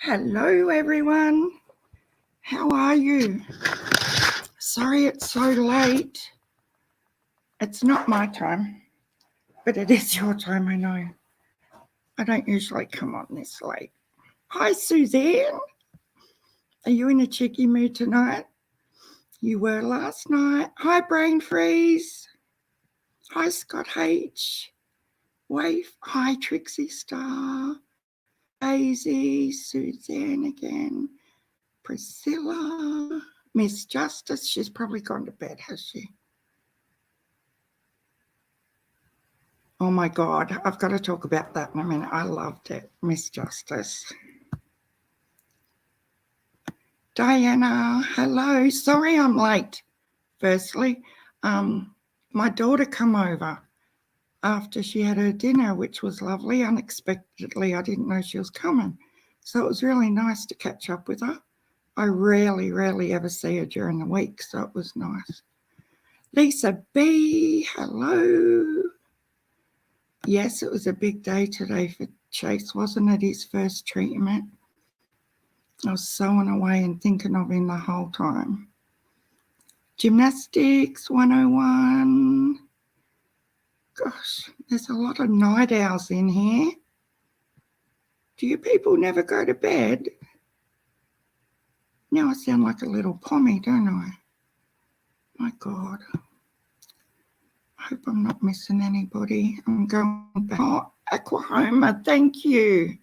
Hello, everyone. How are you? Sorry it's so late. It's not my time, but it is your time, I know. I don't usually come on this late. Hi, Suzanne. Are you in a cheeky mood tonight? You were last night. Hi, Brain Freeze. Hi, Scott H. Wave. Hi, Trixie Star. Daisy. Suzanne again. Priscilla. Miss Justice. She's probably gone to bed, has she? Oh my God, I've got to talk about that in a minute. I loved it, Miss Justice. Diana, hello. Sorry I'm late. Firstly, my daughter come over after she had her dinner, which was lovely. Unexpectedly, I didn't know she was coming. So it was really nice to catch up with her. I rarely ever see her during the week, so it was nice. Lisa B, hello. Yes, it was a big day today for Chase, wasn't it? His first treatment. I was sewing away and thinking of him the whole time. Gymnastics 101. Gosh, there's a lot of night owls in here. Do you people never go to bed? Now I sound like a little pommy, don't I? My God. I hope I'm not missing anybody. I'm going back. Oh, Aquahoma, thank you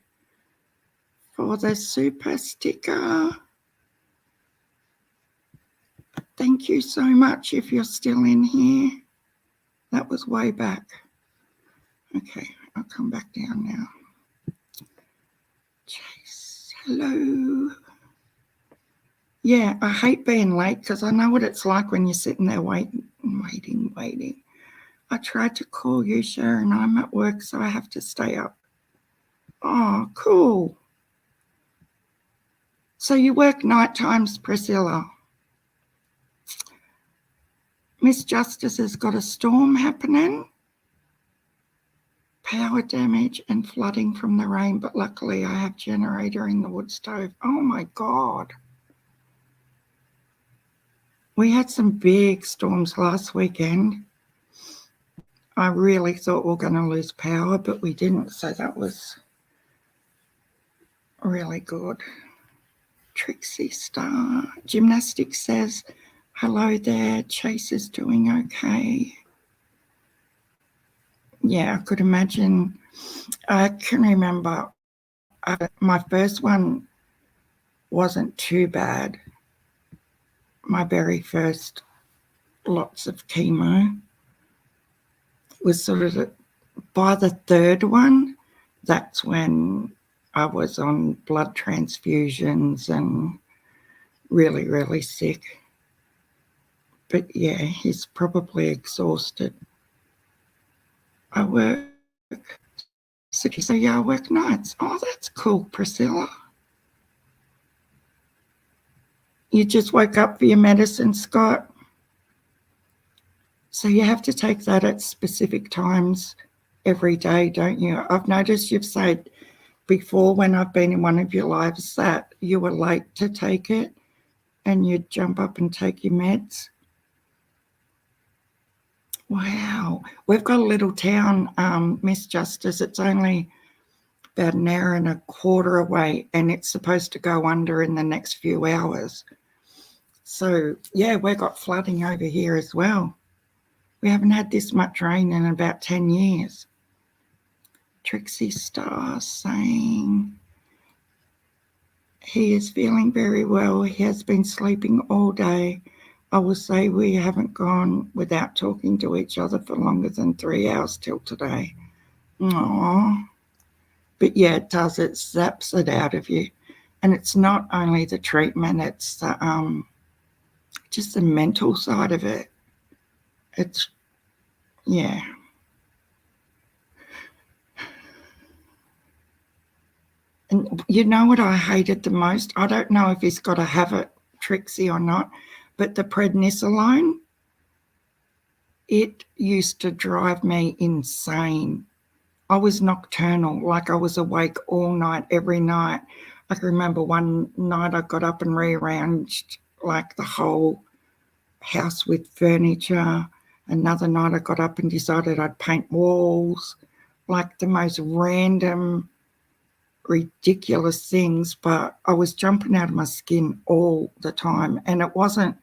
for the super sticker. Thank you so much if you're still in here. That was way back. Okay, I'll come back down now. Chase, hello. Yeah, I hate being late because I know what it's like when you're sitting there waiting. I tried to call you, Sharon. I'm at work, so I have to stay up. Oh, cool. So you work night times, Priscilla? Miss Justice has got a storm happening. Power damage and flooding from the rain, but luckily I have generator in the wood stove. Oh my God. We had some big storms last weekend. I really thought we were going to lose power, but we didn't, so that was really good. Trixie Star. Gymnastics says, hello there, Chase is doing okay. Yeah, I could imagine. I can remember my first one wasn't too bad. My very first lots of chemo was sort of by the third one, that's when I was on blood transfusions and really sick. But yeah, he's probably exhausted. I work. So yeah, I work nights. Oh, that's cool, Priscilla. You just woke up for your medicine, Scott? So you have to take that at specific times every day, don't you? I've noticed you've said before when I've been in one of your lives that you were late to take it and you'd jump up and take your meds. Wow. We've got a little town, Miss Justice. It's only about an hour and a quarter away and it's supposed to go under in the next few hours. So, yeah, we've got flooding over here as well. We haven't had this much rain in about 10 years. Trixie Star saying he is feeling very well. He has been sleeping all day. I will say we haven't gone without talking to each other for longer than 3 hours till today. Aww. But yeah, it does. It zaps it out of you. And it's not only the treatment, it's the, just the mental side of it. It's, yeah. And you know what I hated the most? I don't know if he's got a habit, Trixie, or not, but the prednisolone, it used to drive me insane. I was nocturnal, like I was awake all night, every night. I can remember one night I got up and rearranged like the whole house with furniture. Another night I got up and decided I'd paint walls, like the most random, ridiculous things, but I was jumping out of my skin all the time. And it wasn't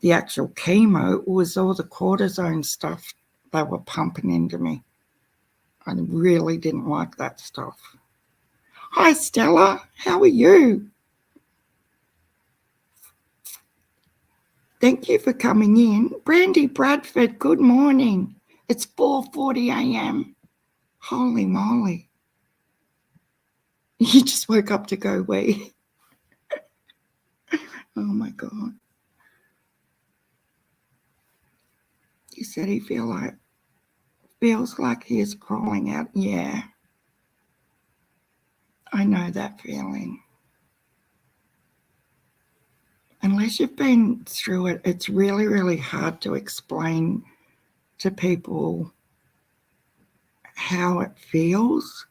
the actual chemo, it was all the cortisone stuff they were pumping into me. I really didn't like that stuff. Hi, Stella. How are you? Thank you for coming in. Brandy Bradford, good morning. It's 4:40 a.m. Holy moly. You just woke up to go wee. Oh, my God. He said he feels like he is crawling out. Yeah, I know that feeling. Unless you've been through it, it's really, really hard to explain to people how it feels.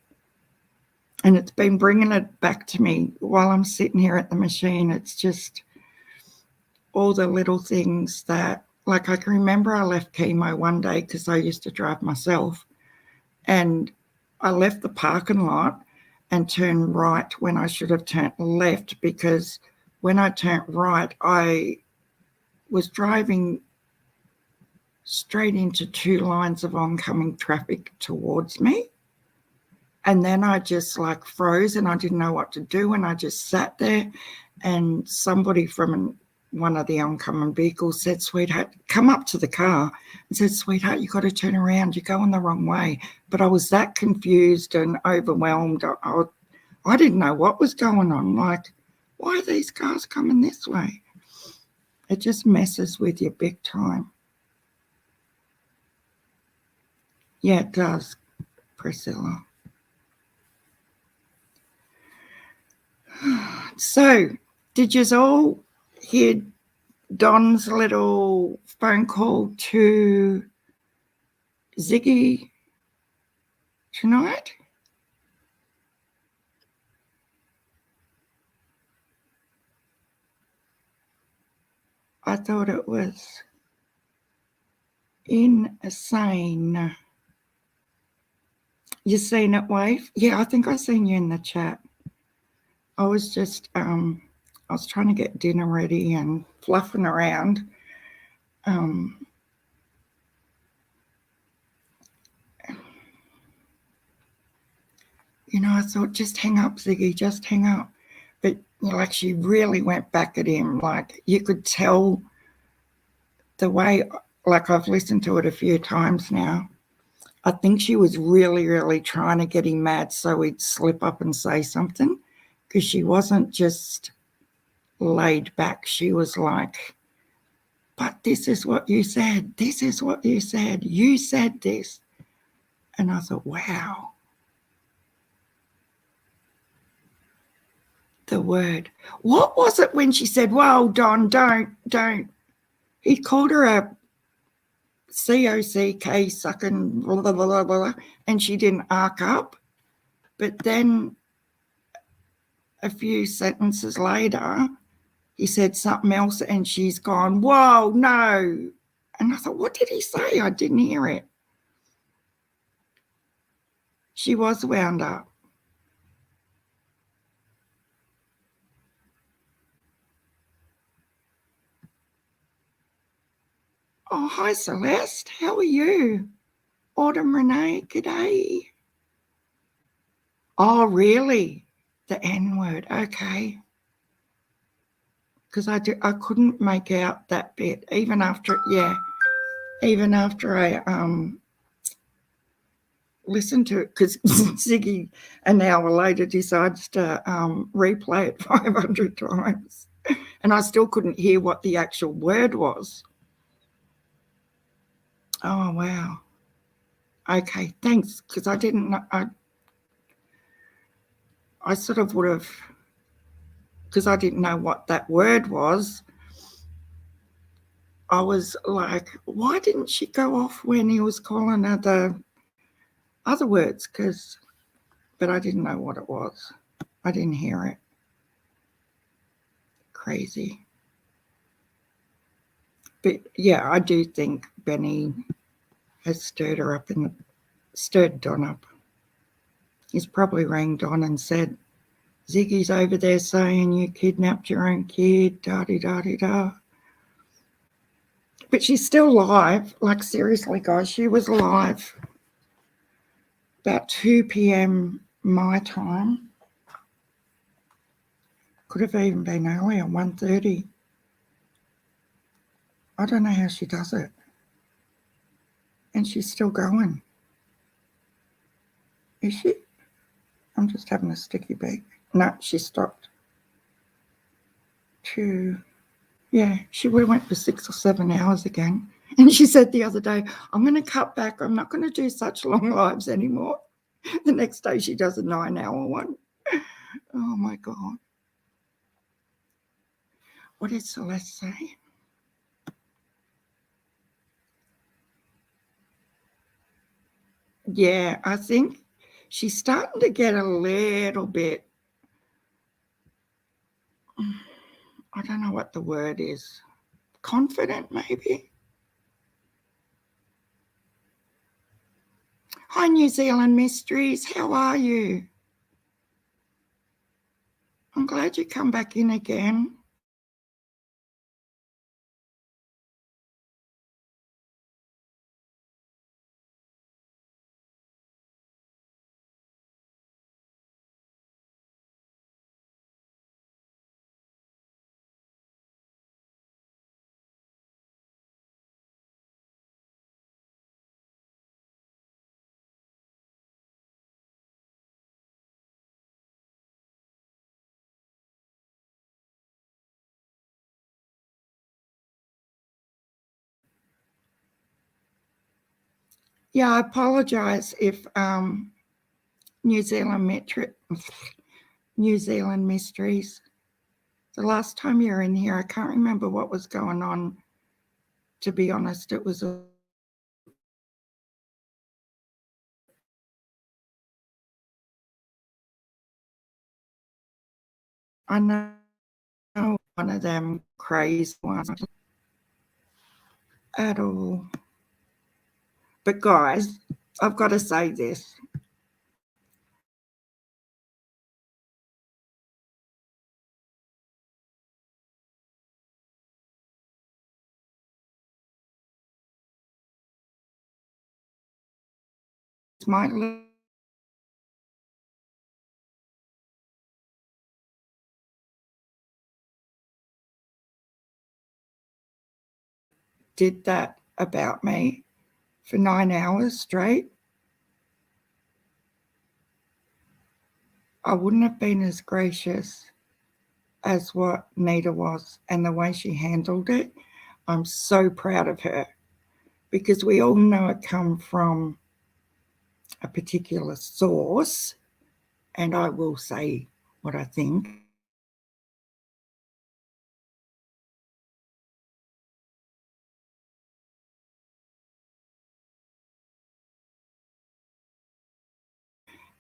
And it's been bringing it back to me while I'm sitting here at the machine. It's just all the little things that, like, I can remember I left chemo one day because I used to drive myself, and I left the parking lot and turned right when I should have turned left, because when I turned right, I was driving straight into two lines of oncoming traffic towards me. And then I just like froze and I didn't know what to do. And I just sat there, and somebody from one of the oncoming vehicles said, "Sweetheart," come up to the car and said, "Sweetheart, you got to turn around. You're going the wrong way." But I was that confused and overwhelmed. I didn't know what was going on. Like, why are these cars coming this way? It just messes with you big time. Yeah, it does, Priscilla. So, did you all hear Don's little phone call to Ziggy tonight? I thought it was insane. You seen it, Wave? Yeah, I think I seen you in the chat. I was just, I was trying to get dinner ready and fluffing around. You know, I thought, just hang up, Ziggy, just hang up. But like, she really went back at him. Like, you could tell the way, like, I've listened to it a few times now. I think she was really, really trying to get him mad so he'd slip up and say something, because she wasn't just laid back. She was like, "But this is what you said. This is what you said. You said this." And I thought, wow. The word. What was it when she said, "Well, Don, don't." He called her a COCK sucking blah, blah, blah, blah, and she didn't arc up. But then a few sentences later, he said something else and she's gone, "Whoa, no." And I thought, what did he say? I didn't hear it. She was wound up. Oh, hi, Celeste. How are you? Autumn Renee, g'day. Oh, really? The N word. Okay. Because I couldn't make out that bit, even after I listened to it, because Ziggy an hour later decides to replay it 500 times, and I still couldn't hear what the actual word was. Oh, wow. Okay, thanks, because I didn't know. I sort of would have, because I didn't know what that word was. I was like, why didn't she go off when he was calling her the other words? But I didn't know what it was. I didn't hear it. crazy. But yeah, I do think Benny has stirred Don up. He's probably rang Don and said, Ziggy's over there saying you kidnapped your own kid, da-di-da-di-da. But she's still live. Like, seriously, guys, she was live about 2 p.m. my time. Could have even been earlier, 1:30. I don't know how she does it. And she's still going. Is she? I'm just having a sticky beak. No, she stopped. We went for 6 or 7 hours again. And she said the other day, I'm going to cut back. I'm not going to do such long lives anymore. The next day she does a 9-hour one. Oh, my God. What did Celeste say? Yeah, I think she's starting to get a little bit, I don't know what the word is, confident maybe. Hi, New Zealand Mysteries. How are you? I'm glad you come back in again. Yeah, I apologise if New Zealand Mysteries. The last time you were in here, I can't remember what was going on. To be honest, it was I know one of them crazy ones at all. But guys, I've got to say this. My did that about me for 9 hours straight, I wouldn't have been as gracious as what Nita was, and the way she handled it. I'm so proud of her, because we all know it come from a particular source, and I will say what I think.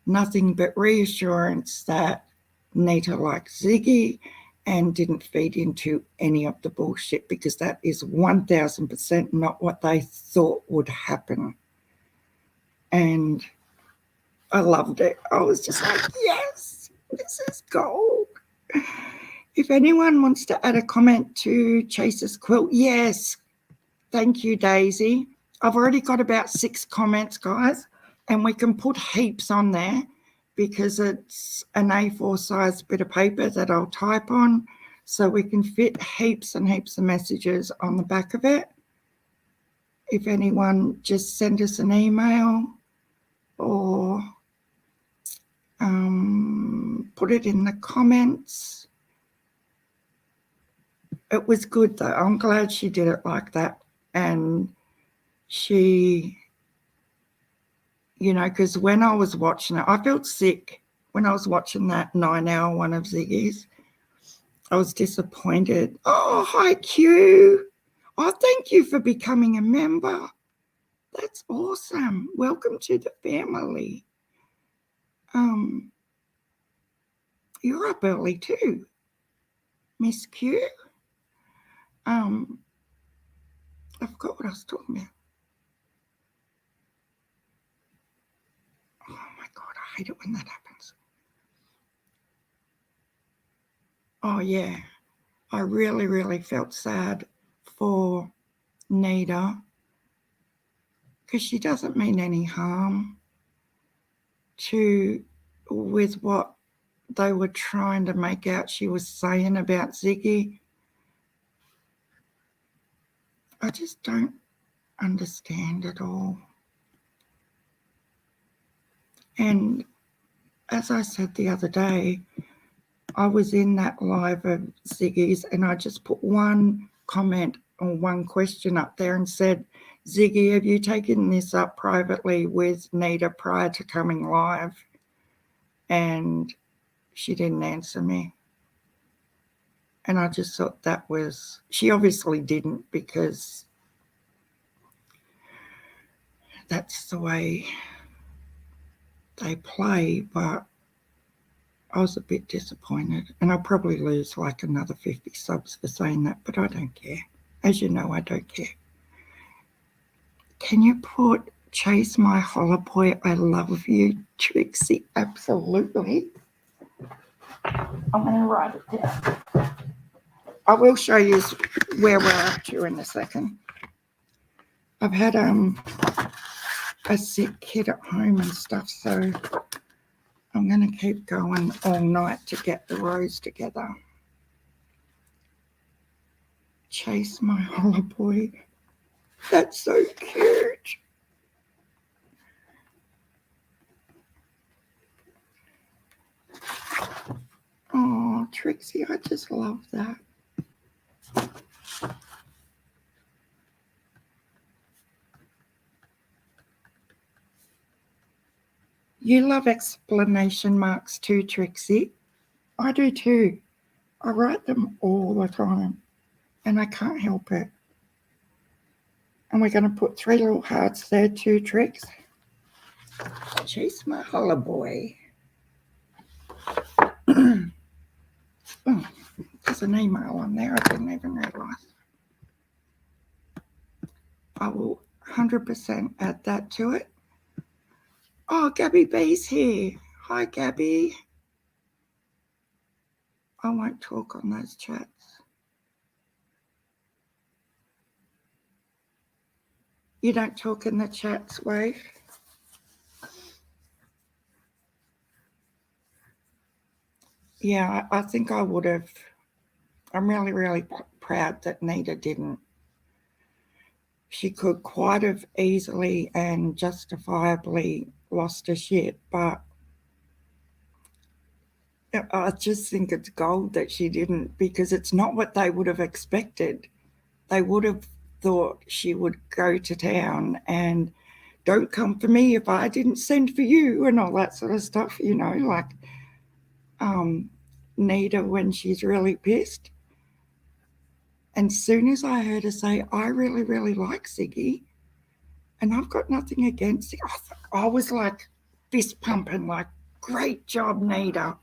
Nothing but reassurance that Nita likes Ziggy and didn't feed into any of the bullshit, because that is 1000% not what they thought would happen. And I loved it. I was just like, yes, this is gold. If anyone wants to add a comment to Chase's quilt, yes. Thank you, Daisy. I've already got about 6 comments, guys, and we can put heaps on there because it's an A4 size bit of paper that I'll type on, so we can fit heaps and heaps of messages on the back of it. If anyone, just send us an email or put it in the comments. It was good though. I'm glad she did it like that. And she, you know, because when I was watching it, I felt sick when I was watching that 9-hour one of Ziggy's. I was disappointed. Oh, hi, Q. Oh, thank you for becoming a member. That's awesome. Welcome to the family. You're up early too. Miss Q. I forgot what I was talking about. Oh my God, I hate it when that happens. Oh yeah, I really, really felt sad for Nita because she doesn't mean any harm with what they were trying to make out she was saying about Ziggy. I just don't understand it all. And as I said the other day, I was in that live of Ziggy's and I just put one comment or one question up there and said, Ziggy, have you taken this up privately with Nita prior to coming live? And she didn't answer me. And I just thought that was, she obviously didn't, because that's the way they play. But I was a bit disappointed, and I'll probably lose like another 50 subs for saying that, but I don't care. As you know, I don't care. Can you put Chase My Holler Boy, I love you, Trixie? Absolutely. I'm going to write it down. I will show you where we're up to in a second. I've had a sick kid at home and stuff, so I'm going to keep going all night to get the rows together. Chase My Holler Boy. That's so cute. Oh, Trixie, I just love that. You love exclamation marks too, Trixie. I do too. I write them all the time, and I can't help it. And we're going to put 3 little hearts there too, Trix. Chase My Holler Boy. Oh, there's an email on there. I didn't even realise. I will 100% add that to it. Oh, Gabby B's here. Hi, Gabby. I won't talk on those chats. You don't talk in the chats, Wave? Yeah, I think I would have. I'm really, really proud that Nita didn't. She could quite have easily and justifiably lost her shit, but I just think it's gold that she didn't, because it's not what they would have expected. They would have thought she would go to town and don't come for me if I didn't send for you and all that sort of stuff, you know, like Nita when she's really pissed. And soon as I heard her say, I really, really like Ziggy, and I've got nothing against it, I was like fist pumping, like, great job, Nita.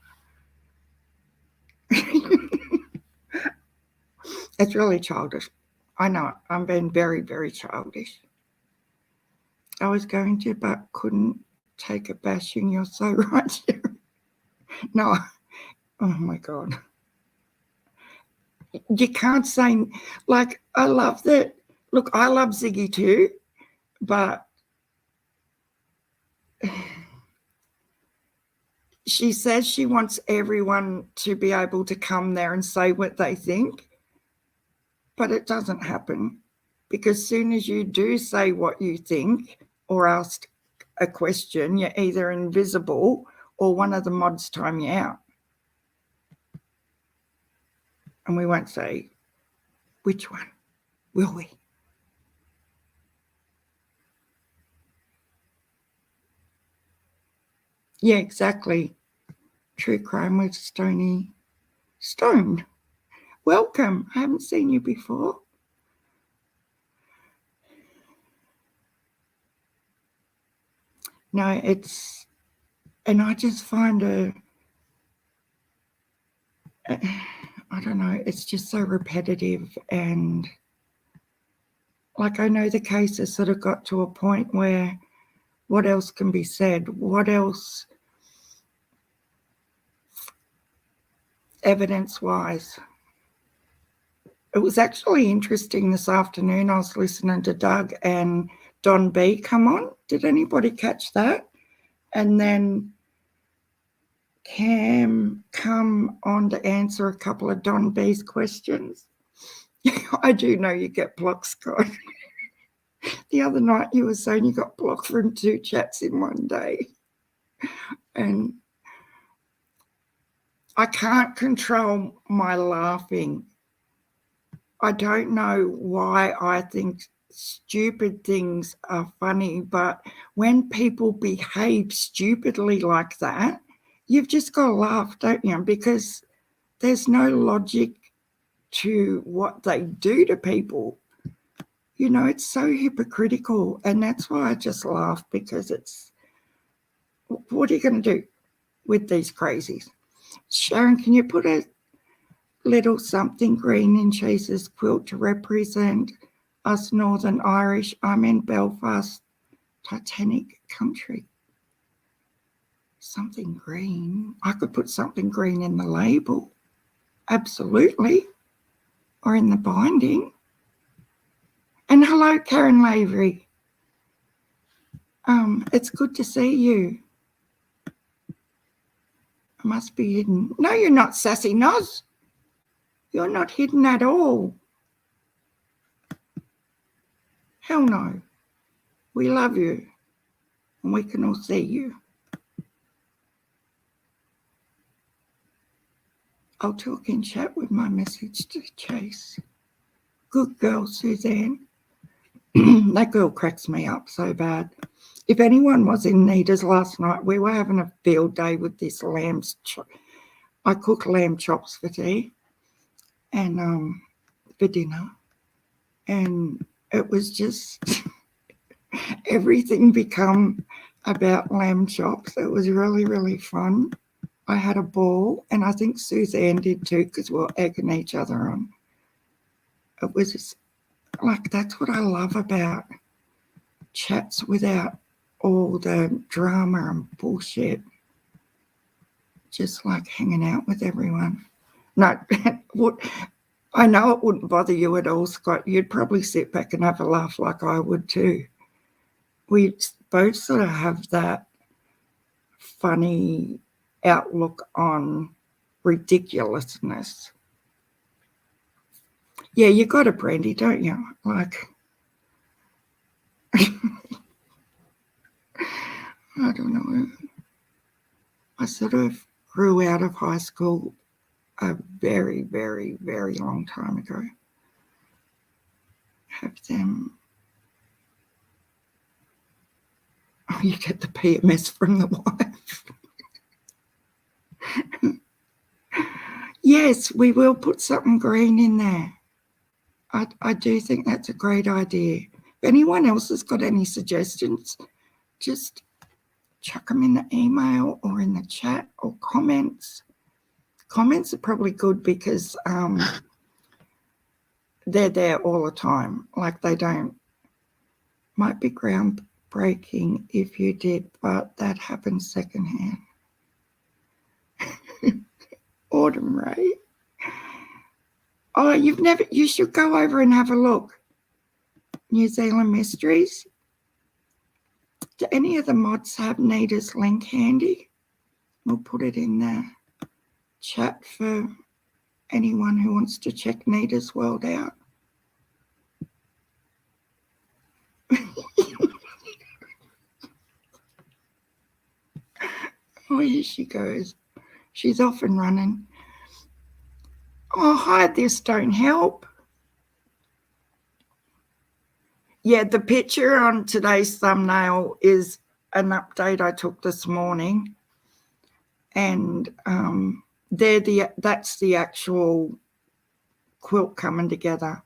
It's really childish. I know, I'm being very, very childish. I was going to, but couldn't take a bashing. You're so right. No, oh my God. You can't say, like, I love that. Look, I love Ziggy too, but she says she wants everyone to be able to come there and say what they think, but it doesn't happen, because as soon as you do say what you think or ask a question, you're either invisible or one of the mods time you out. And we won't say which one, will we? Yeah, exactly. True crime with Stone. Welcome. I haven't seen you before. No, it's, and I just find I don't know, it's just so repetitive. And like, I know the cases that have got to a point where what else can be said? What else, evidence-wise? It was actually interesting this afternoon. I was listening to Doug and Don B come on. Did anybody catch that? And then Cam come on to answer a couple of Don B's questions. I do know you get blocked, Scott. The other night you were saying you got blocked from 2 chats in one day. And I can't control my laughing. I don't know why I think stupid things are funny, but when people behave stupidly like that, you've just got to laugh, don't you? Because there's no logic to what they do to people. You know, it's so hypocritical, and that's why I just laugh, because it's, what are you going to do with these crazies? Sharon, can you put a little something green in Chase's quilt to represent us Northern Irish? I'm in Belfast, Titanic country. Something green. I could put something green in the label. Absolutely. Or in the binding. And hello, Karen Lavery. It's good to see you. I must be hidden. No, you're not, Sassy Noz. You're not hidden at all. Hell no. We love you. And we can all see you. I'll talk in chat with my message to Chase. Good girl, Suzanne. That girl cracks me up so bad. If anyone was in Nita's last night, we were having a field day with this lamb's chop. I cook lamb chops for tea and for dinner. And it was just everything become about lamb chops. It was really, really fun. I had a ball, and I think Suzanne did too, because we were egging each other on. It was just, like, that's what I love about chats without all the drama and bullshit. Just like hanging out with everyone. No, I know it wouldn't bother you at all, Scott. You'd probably sit back and have a laugh like I would too. We both sort of have that funny outlook on ridiculousness. Yeah, you got it, Brandy, don't you? Like, I don't know. I sort of grew out of high school a very, very, very long time ago. Have them. Oh, you get the PMS from the wife. Yes, we will put something green in there. I do think that's a great idea. If anyone else has got any suggestions, just chuck them in the email or in the chat or comments. Comments are probably good because they're there all the time. Like, they don't, might be groundbreaking if you did, but that happens secondhand. Autumn Ray. Oh, you should go over and have a look. New Zealand Mysteries. Do any of the mods have Nita's link handy? We'll put it in the chat for anyone who wants to check Nita's world out. Oh, here she goes. She's off and running. Oh, hide this, don't help. Yeah, the picture on today's thumbnail is an update I took this morning. And that's the actual quilt coming together.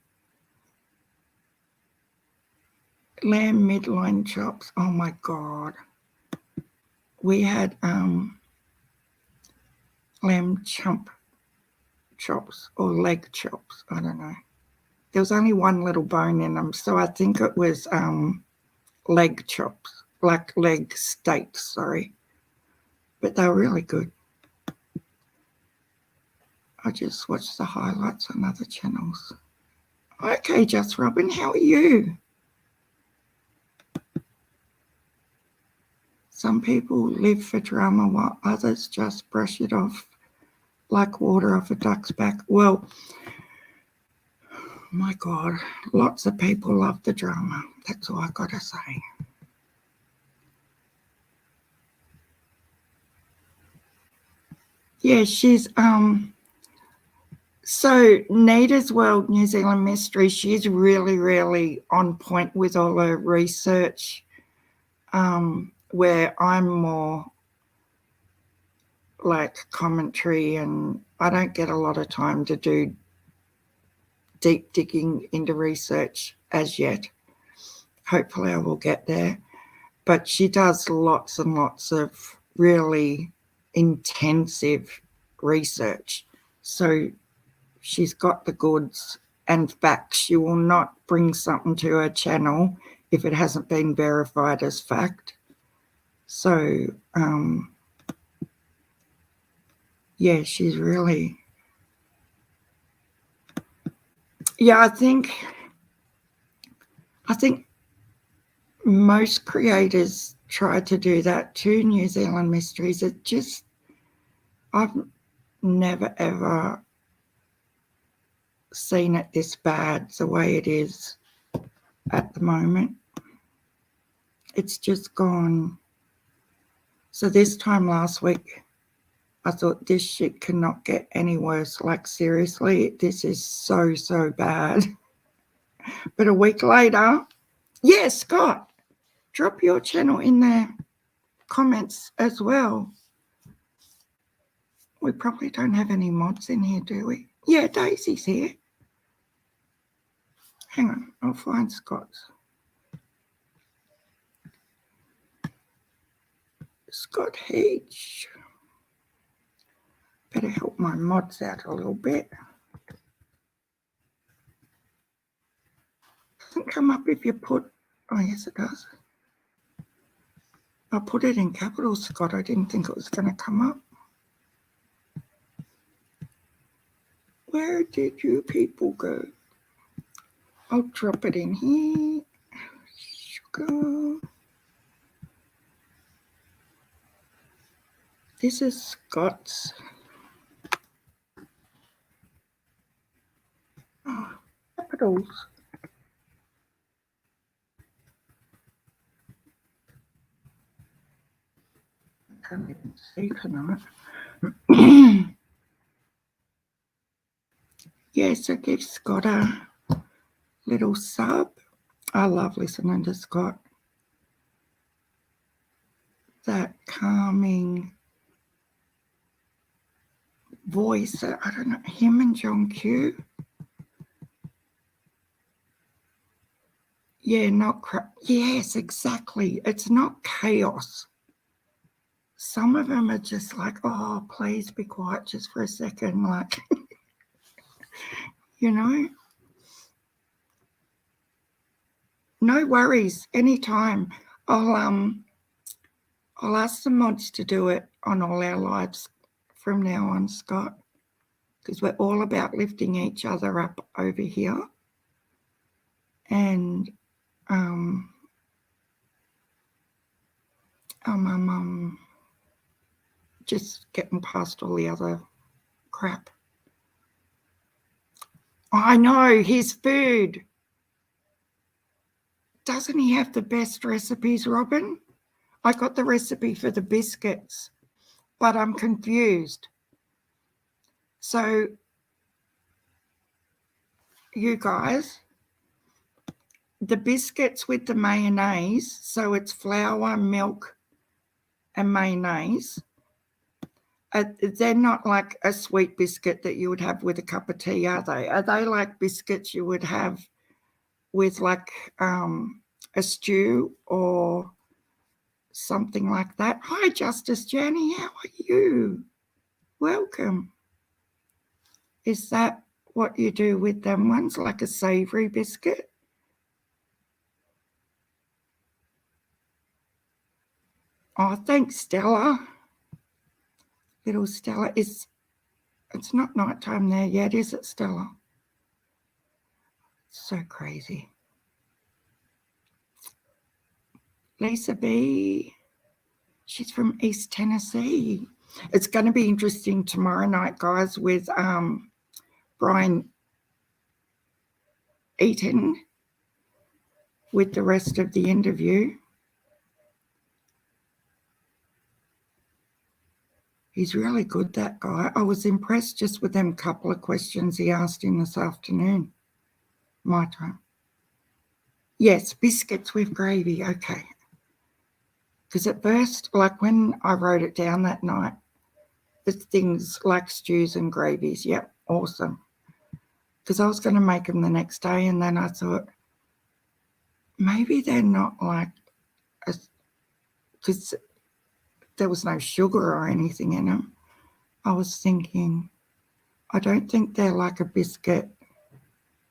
Lamb midline chops. Oh my God. We had lamb chump chops or leg chops. I don't know. There was only one little bone in them, so I think it was leg chops, like leg steaks, sorry. But they were really good. I just watched the highlights on other channels. Okay, Just Robin, how are you? Some people live for drama while others just brush it off like water off a duck's back. Well, my God, lots of people love the drama. That's all I gotta say. Yeah, she's so Nita's World New Zealand Mystery, she's really, really on point with all her research, where I'm more like commentary, and I don't get a lot of time to do deep digging into research as yet. Hopefully I will get there. But she does lots and lots of really intensive research. So she's got the goods and facts. She will not bring something to her channel if it hasn't been verified as fact. So, yeah, she's really... Yeah, I think most creators try to do that too, New Zealand Mysteries. It just... I've never, ever seen it this bad, the way it is at the moment. It's just gone. So this time last week, I thought this shit cannot get any worse. Like, seriously, this is so, so bad. But a week later, yeah, Scott, drop your channel in the comments as well. We probably don't have any mods in here, do we? Yeah, Daisy's here. Hang on, I'll find Scott's. Scott H. Better help my mods out a little bit. Doesn't come up if you put... Oh, yes, it does. I put it in capitals, Scott. I didn't think it was going to come up. Where did you people go? I'll drop it in here. Sugar. This is Scott's. Oh, capitals. I can't even see tonight. Yeah, so give Scott a little sub. I love listening to Scott. That calming voice. I don't know, him and John Q. Yeah, not yes, exactly. It's not chaos. Some of them are just like, oh, please be quiet just for a second, like, you know. No worries, anytime. I'll ask the mods to do it on all our lives from now on, Scott, because we're all about lifting each other up over here. And just getting past all the other crap. I know, his food. Doesn't he have the best recipes, Robin? I got the recipe for the biscuits, but I'm confused. So, you guys, the biscuits with the mayonnaise, so it's flour, milk, and mayonnaise. They're not like a sweet biscuit that you would have with a cup of tea, are they? Are they like biscuits you would have with like a stew or something like that? Hi, Justice Jenny, how are you? Welcome. Is that what you do with them ones, like a savoury biscuit? Oh, thanks, Stella. Little Stella. It's not nighttime there yet, is it, Stella? So crazy. Lisa B. She's from East Tennessee. It's going to be interesting tomorrow night, guys, with Brian Eaton with the rest of the interview. He's really good, that guy. I was impressed just with them couple of questions he asked him this afternoon. My time. Yes, biscuits with gravy. Okay. Because at first, like when I wrote it down that night, the things like stews and gravies, yep, awesome. Because I was going to make them the next day, and then I thought, maybe they're not like, because there was no sugar or anything in them. I was thinking, I don't think they're like a biscuit,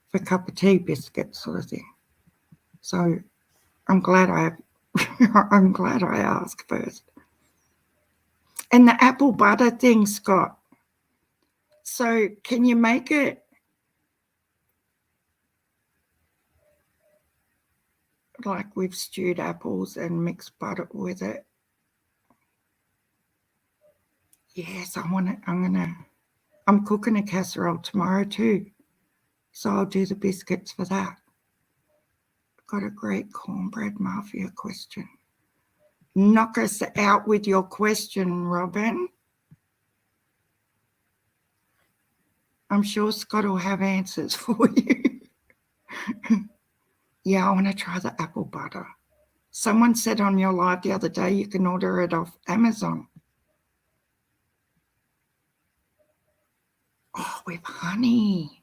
for a cup of tea biscuit sort of thing. So I'm glad I asked first. And the apple butter thing, Scott. So can you make it like with stewed apples and mix butter with it? Yes, I'm cooking a casserole tomorrow too. So I'll do the biscuits for that. Got a great cornbread mafia question. Knock us out with your question, Robin. I'm sure Scott will have answers for you. Yeah, I want to try the apple butter. Someone said on your live the other day you can order it off Amazon. Oh, with honey.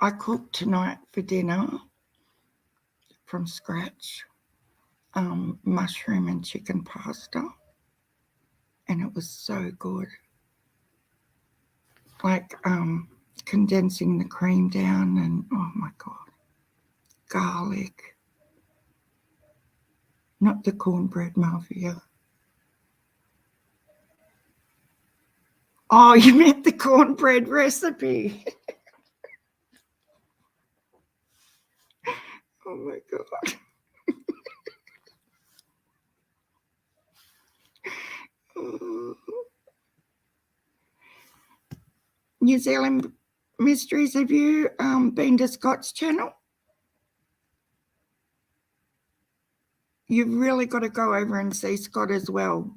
I cooked tonight for dinner from scratch, mushroom and chicken pasta, and it was so good. Like condensing the cream down and, oh my God, garlic. Not the cornbread mafia. Oh, you meant the cornbread recipe. Oh my God. Oh. New Zealand Mysteries, have you been to Scott's channel? You've really got to go over and see Scott as well.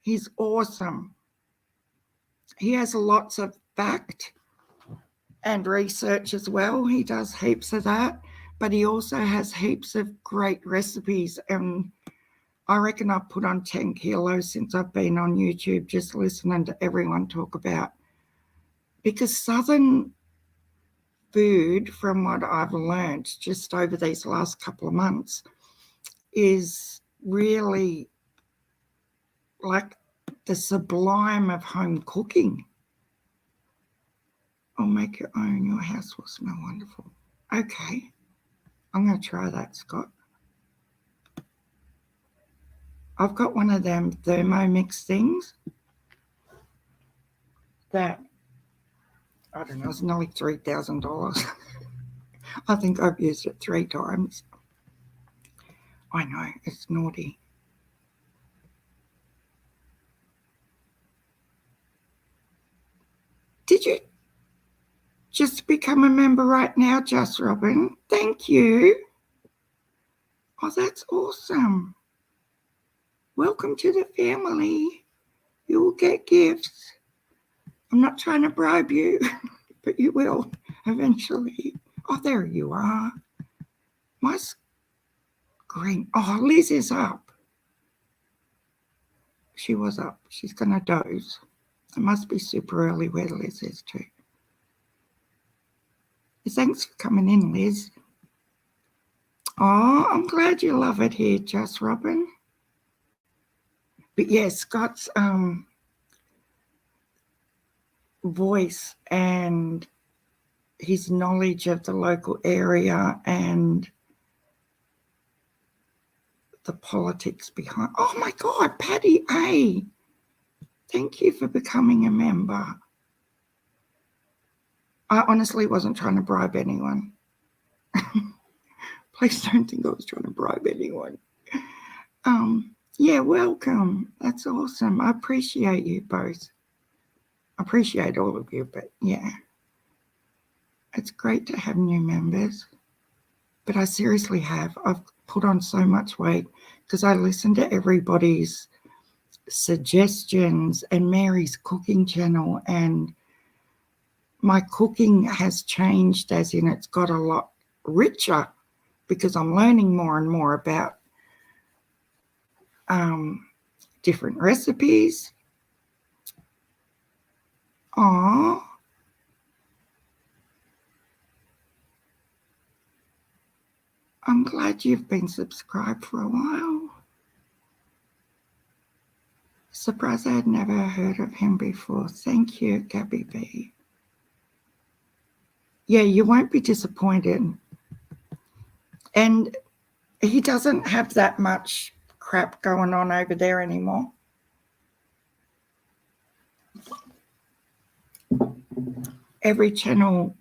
He's awesome. He has lots of fact and research as well. He does heaps of that, but he also has heaps of great recipes. And I reckon I've put on 10 kilos since I've been on YouTube just listening to everyone talk about. Because Southern food, from what I've learned just over these last couple of months, is really like the sublime of home cooking. Or make your own. Your house will smell wonderful. Okay. I'm going to try that, Scott. I've got one of them Thermomix things that, I don't know, it's nearly $3,000. I think I've used it 3 times. I know, it's naughty. Did you just become a member right now, Just Robin? Thank you. Oh, that's awesome. Welcome to the family. You will get gifts. I'm not trying to bribe you, but you will eventually. Oh, there you are. My screen. Oh, Liz is up. She was up. She's going to doze. It must be super early where Liz is too. Thanks for coming in, Liz. Oh, I'm glad you love it here, Just Robin. But yeah, Scott's voice and his knowledge of the local area and the politics behind. Oh my God, Patty A. Thank you for becoming a member. I honestly wasn't trying to bribe anyone. Please don't think I was trying to bribe anyone. Yeah, welcome. That's awesome. I appreciate you both. I appreciate all of you, but yeah. It's great to have new members. But I seriously have. I've put on so much weight because I listen to everybody's suggestions and Mary's cooking channel, and my cooking has changed, as in it's got a lot richer because I'm learning more and more about different recipes. I'm glad you've been subscribed for a while. Surprised I had never heard of him before. Thank you, Gabby B. Yeah, you won't be disappointed. And he doesn't have that much crap going on over there anymore. Every channel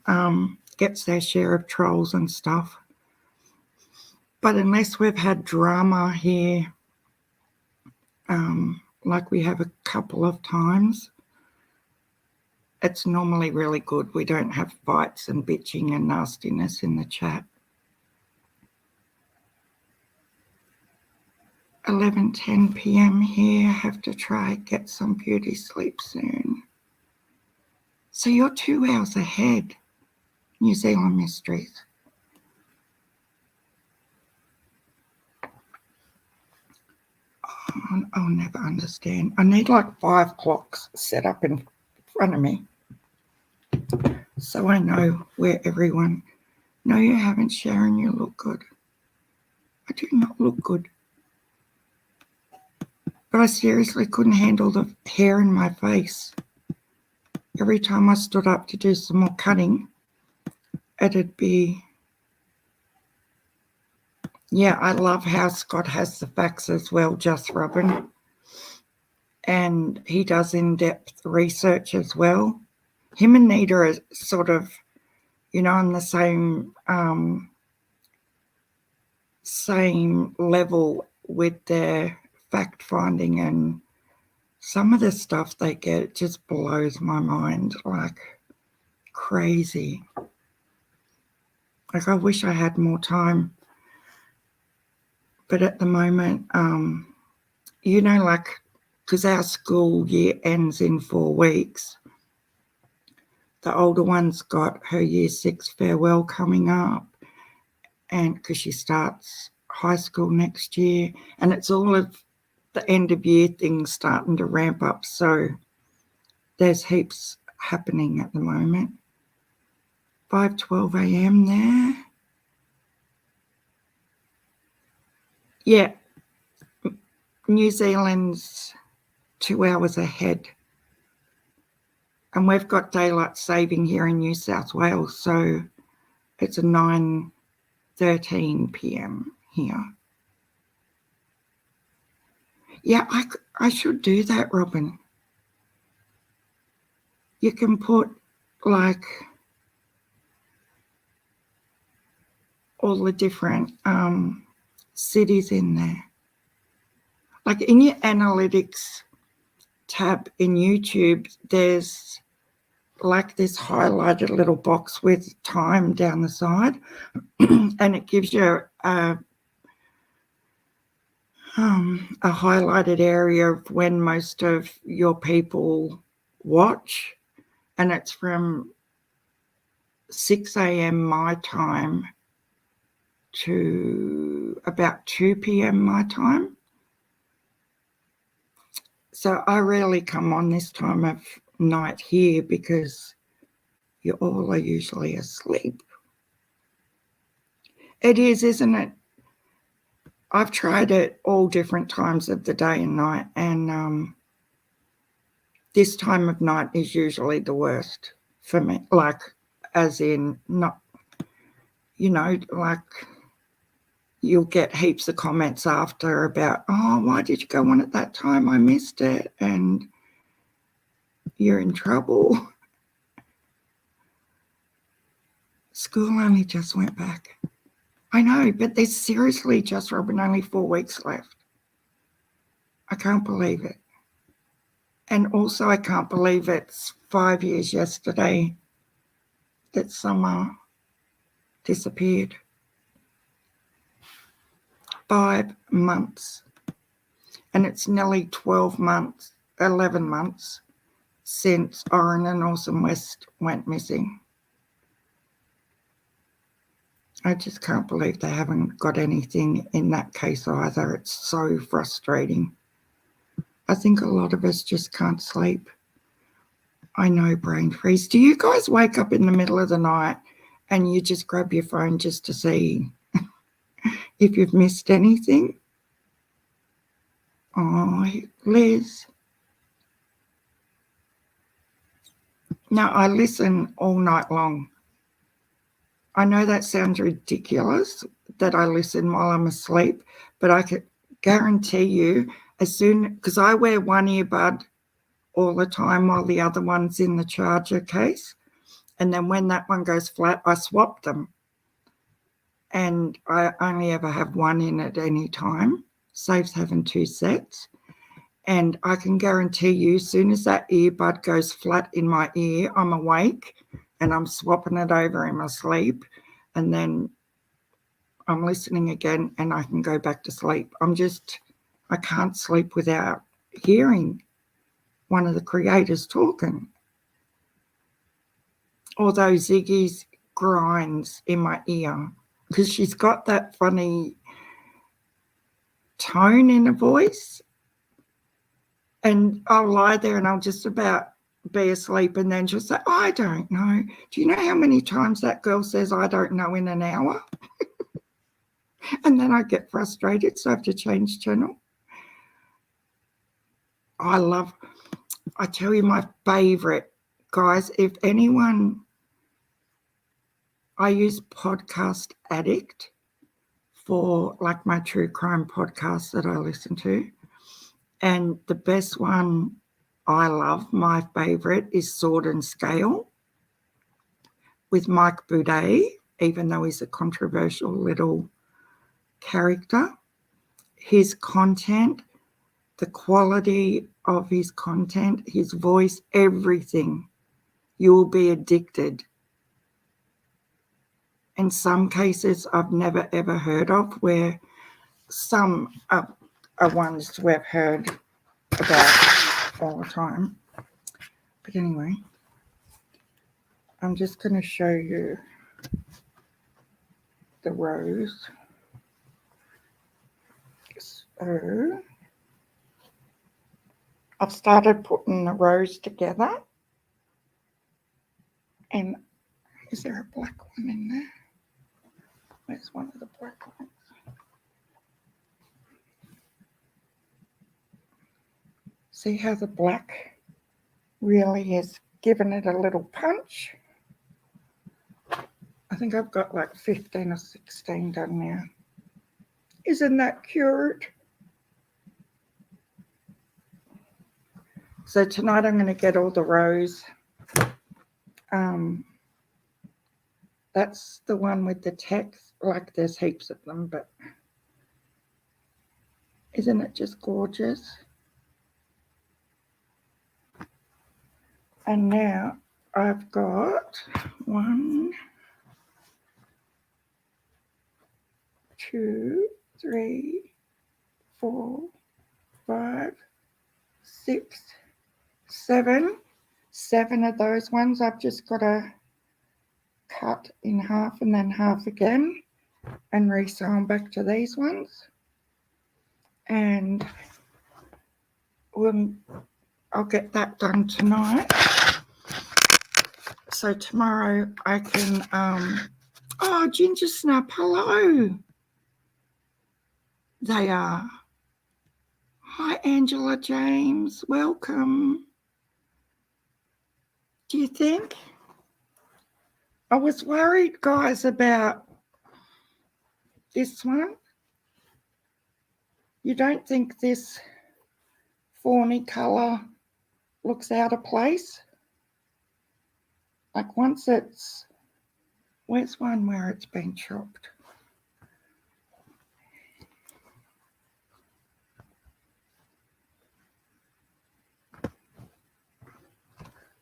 gets their share of trolls and stuff. But unless we've had drama here, like we have a couple of times, it's normally really good. We don't have fights and bitching and nastiness in the chat. 11:10 p.m. here. Have to try get some beauty sleep soon. So you're 2 hours ahead, New Zealand Mysteries. Oh, I'll never understand. I need like 5 clocks set up in front of me so I know where everyone. No, you haven't, Sharon. You look good. I do not look good. But I seriously couldn't handle the hair in my face. Every time I stood up to do some more cutting, it'd be... Yeah, I love how Scott has the facts as well, just Robin. And he does in-depth research as well. Him and Nita are sort of, you know, on the same level with their fact-finding, and some of the stuff they get just blows my mind like crazy. Like, I wish I had more time. But at the moment, you know, like, because our school year ends in 4 weeks, the older one's got her year 6 farewell coming up, and because she starts high school next year, and it's all of the end of year things starting to ramp up. So there's heaps happening at the moment. 5:12 a.m. there. Yeah, New Zealand's 2 hours ahead. And we've got daylight saving here in New South Wales, so it's a 9:13 p.m. here. Yeah, I should do that, Robin. You can put like all the different cities in there. Like in your analytics tab in YouTube, there's like this highlighted little box with time down the side, and it gives you a highlighted area of when most of your people watch, and it's from 6 a.m. my time to about 2 p.m. my time. So I rarely come on this time of night here because you all are usually asleep. It is, isn't it? I've tried it all different times of the day and night, and this time of night is usually the worst for me. Like, as in, not, like you'll get heaps of comments after about, oh, why did you go on at that time? I missed it. And you're in trouble. School only just went back. I know, but there's seriously just, Robin, only 4 weeks left. I can't believe it. And also I can't believe it's 5 years yesterday that summer disappeared. 5 months. And it's nearly 12 months, 11 months since Oren and Orson West went missing. I just can't believe they haven't got anything in that case either. It's so frustrating. I think a lot of us just can't sleep. I know, brain freeze. Do you guys wake up in the middle of the night and you just grab your phone just to see if you've missed anything? Oh, Liz. No, I listen all night long. I know that sounds ridiculous that I listen while I'm asleep, but I can guarantee you as soon, because I wear one earbud all the time while the other one's in the charger case. And then when that one goes flat, I swap them. And I only ever have one in at any time. Saves having 2 sets. And I can guarantee you, as soon as that earbud goes flat in my ear, I'm awake and I'm swapping it over in my sleep. And then I'm listening again and I can go back to sleep. I can't sleep without hearing one of the creators talking. Although Ziggy's grinds in my ear because she's got that funny tone in her voice. And I'll lie there and I'll just about be asleep and then she'll say, I don't know. Do you know how many times that girl says I don't know in an hour? And then I get frustrated, so I have to change channel. I tell you my favourite, guys, if anyone, I use Podcast Addict for like my true crime podcast that I listen to. And the best one I love, my favourite, is Sword and Scale with Mike Boudet, even though he's a controversial little character. His content, the quality of his content, his voice, everything, you will be addicted. In some cases I've never ever heard of, where some are ones we've heard about all the time. But anyway, I'm just going to show you the rows. So I've started putting the rows together. And is there a black one in there? Where's one of the black ones? See how the black really is giving it a little punch? I think I've got like 15 or 16 done now. Isn't that cute? So tonight I'm going to get all the rows. That's the one with the text. Like there's heaps of them, but isn't it just gorgeous? And now I've got 1, 2, 3, 4, 5, 6, 7. 7 of those ones I've just got to cut in half and then half again and resew them back to these ones. And I'll get that done tonight. So tomorrow I can, oh, Ginger Snap, hello. They are. Hi, Angela James, welcome. Do you think? I was worried, guys, about this one. You don't think this fawny colour looks out of place? Like once it's, where's one where it's been chopped?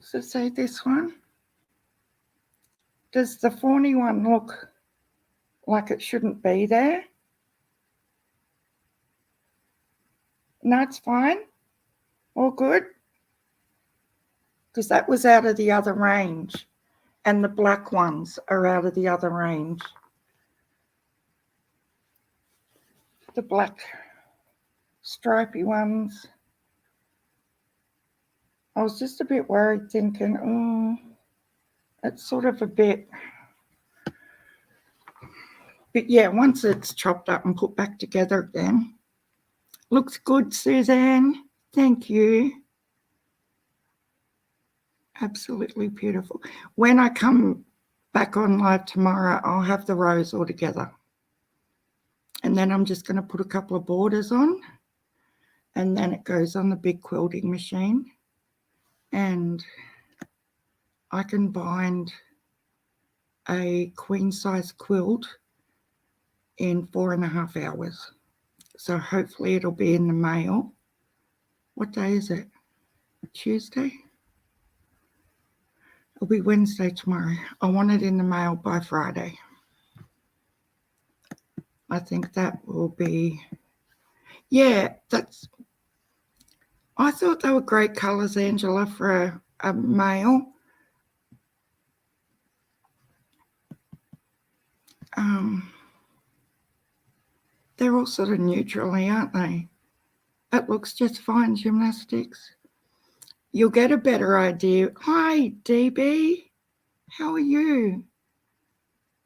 So say this one. Does the fawny one look like it shouldn't be there? No, it's fine. All good. Because that was out of the other range. And the black ones are out of the other range. The black stripy ones. I was just a bit worried, thinking, oh, it's sort of a bit. But yeah, once it's chopped up and put back together again. Looks good, Suzanne. Thank you. Absolutely beautiful. When I come back on live tomorrow, I'll have the rows all together. And then I'm just going to put a couple of borders on. And then it goes on the big quilting machine. And I can bind a queen size quilt in 4.5 hours. So hopefully it'll be in the mail. What day is it? Tuesday? It'll be Wednesday tomorrow. I want it in the mail by Friday. I think that will be, yeah, that's, I thought they were great colours, Angela, for a mail. They're all sort of neutrally, aren't they? It looks just fine, gymnastics. You'll get a better idea. Hi, DB. How are you?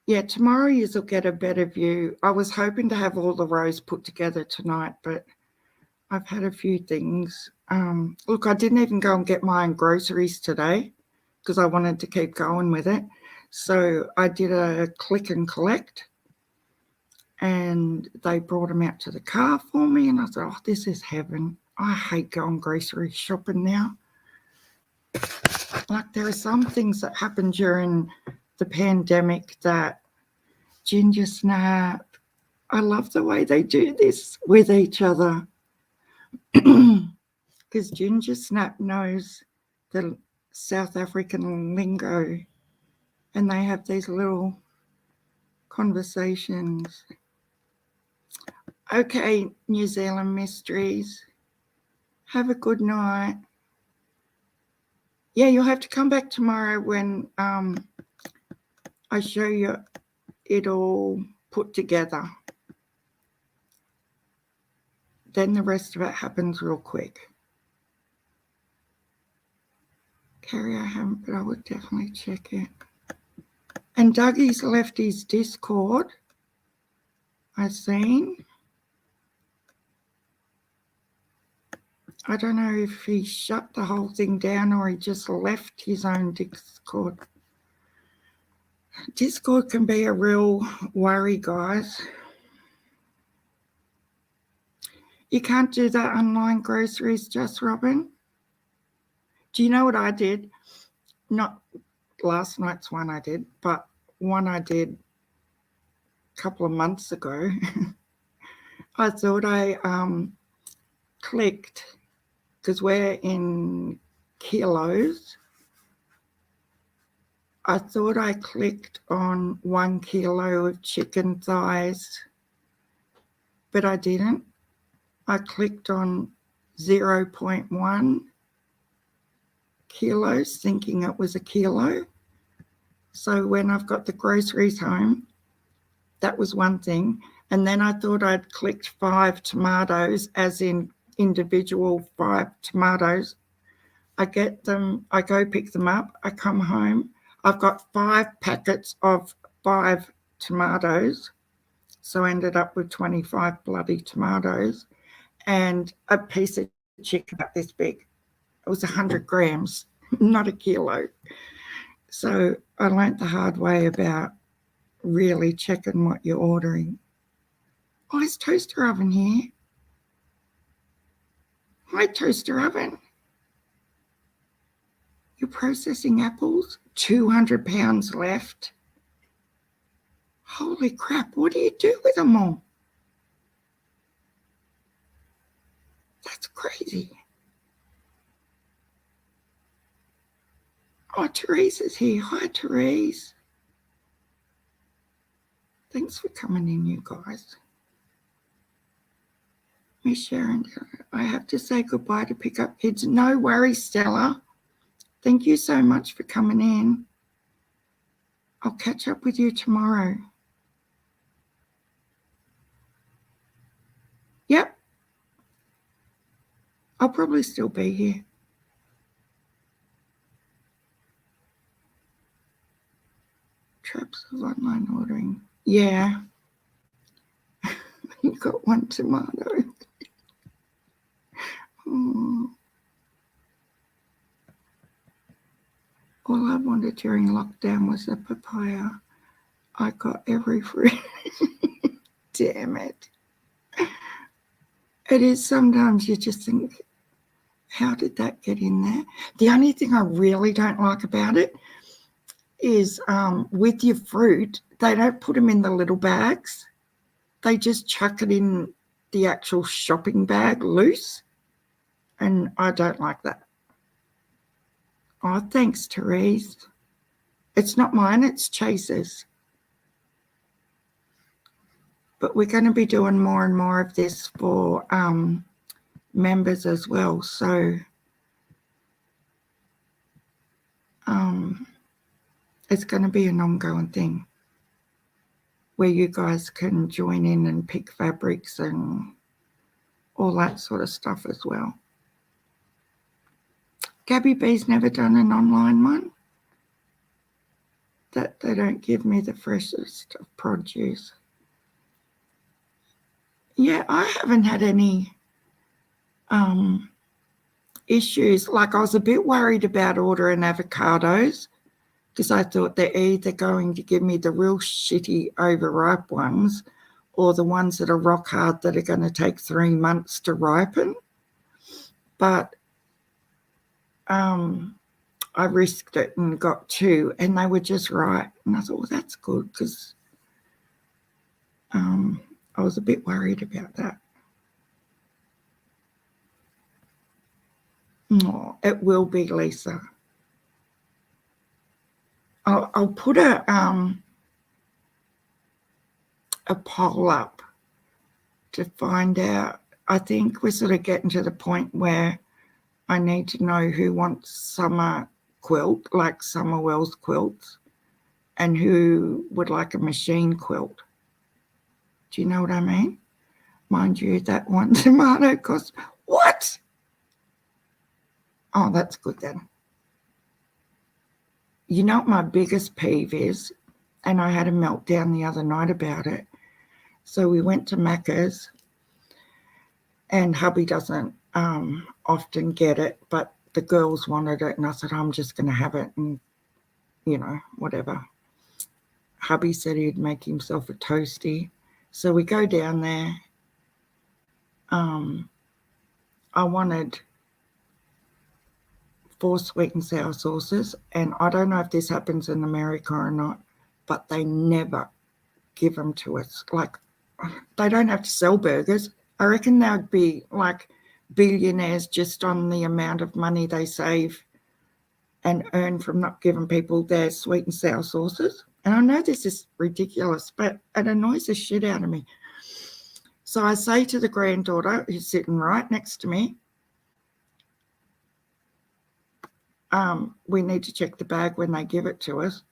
Yeah, tomorrow you'll get a better view. I was hoping to have all the rows put together tonight, but I've had a few things. Look, I didn't even go and get my own groceries today because I wanted to keep going with it. So I did a click and collect. And they brought them out to the car for me. And I thought, oh, this is heaven. I hate going grocery shopping now. Like there are some things that happened during the pandemic that Ginger Snap, I love the way they do this with each other. Because Ginger Snap knows the South African lingo. And they have these little conversations. Okay, New Zealand mysteries. Have a good night. Yeah, you'll have to come back tomorrow when I show you it all put together. Then the rest of it happens real quick. Carrie, I haven't, but I would definitely check it. And Dougie's left his Discord, I've seen. I don't know if he shut the whole thing down or he just left his own Discord. Discord can be a real worry, guys. You can't do that online groceries, just Robin. Do you know what I did? Not last night's one I did, but one I did a couple of months ago. I thought I clicked, because we're in kilos, I thought I clicked on 1 kilo of chicken thighs, but I didn't. I clicked on 0.1 kilos, thinking it was a kilo. So when I've got the groceries home, that was one thing. And then I thought I'd clicked 5 tomatoes, as in individual 5 tomatoes. I get them, I go pick them up, I come home, I've got 5 packets of 5 tomatoes. So I ended up with 25 bloody tomatoes and a piece of chicken about this big. It was 100 grams. not a kilo. So I learnt the hard way about really checking what you're ordering. Oh, it's toaster oven here. Hi, toaster oven. You're processing apples? 200 pounds left. Holy crap, what do you do with them all? That's crazy. Oh, Therese is here. Hi, Therese. Thanks for coming in, you guys. Miss Sharon, I have to say goodbye to pick up kids. No worries, Stella. Thank you so much for coming in. I'll catch up with you tomorrow. Yep. I'll probably still be here. Traps of online ordering. Yeah. You got one tomato. Oh. All I wanted during lockdown was a papaya. I got every fruit. Damn it. It is sometimes you just think, how did that get in there? The only thing I really don't like about it is with your fruit, they don't put them in the little bags. They just chuck it in the actual shopping bag loose. And I don't like that. Oh, thanks, Therese. It's not mine, it's Chase's. But we're going to be doing more and more of this for members as well. So it's going to be an ongoing thing where you guys can join in and pick fabrics and all that sort of stuff as well. Gabby B's never done an online one. That they don't give me the freshest of produce. Yeah, I haven't had any issues. Like I was a bit worried about ordering avocados because I thought they're either going to give me the real shitty overripe ones or the ones that are rock hard that are going to take 3 months to ripen. But I risked it and got 2 and they were just right. And I thought, well, that's good because I was a bit worried about that. Oh, it will be, Lisa. I'll put a poll up to find out. I think we're sort of getting to the point where I need to know who wants summer quilt, like Summer Wells quilts, and who would like a machine quilt. Do you know what I mean? Mind you, that one tomato costs what? Oh, that's good then. You know what my biggest peeve is? And I had a meltdown the other night about it. So we went to Macca's and hubby doesn't often get it, but the girls wanted it and I said, I'm just going to have it and, you know, whatever. Hubby said he'd make himself a toasty. So we go down there. I wanted 4 sweet and sour sauces, and I don't know if this happens in America or not, but they never give them to us. Like, they don't have to sell burgers. I reckon they'd be like billionaires just on the amount of money they save and earn from not giving people their sweet and sour sauces. And I know this is ridiculous, but it annoys the shit out of me. So I say to the granddaughter who's sitting right next to me, we need to check the bag when they give it to us.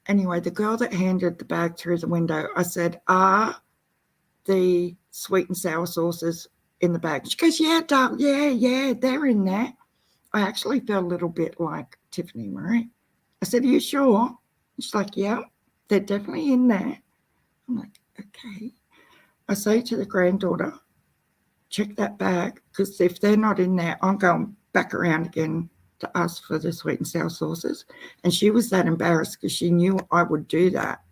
Anyway, the girl that handed the bag through the window, I said, are the sweet and sour sauces in the bag? She goes, yeah, darling, yeah, they're in there. I actually felt a little bit like Tiffany Marie. I said, are you sure? She's like, yeah, they're definitely in there. I'm like, okay. I say to the granddaughter, check that bag, because if they're not in there, I'm going back around again to ask for the sweet and sour sauces. And she was that embarrassed because she knew I would do that.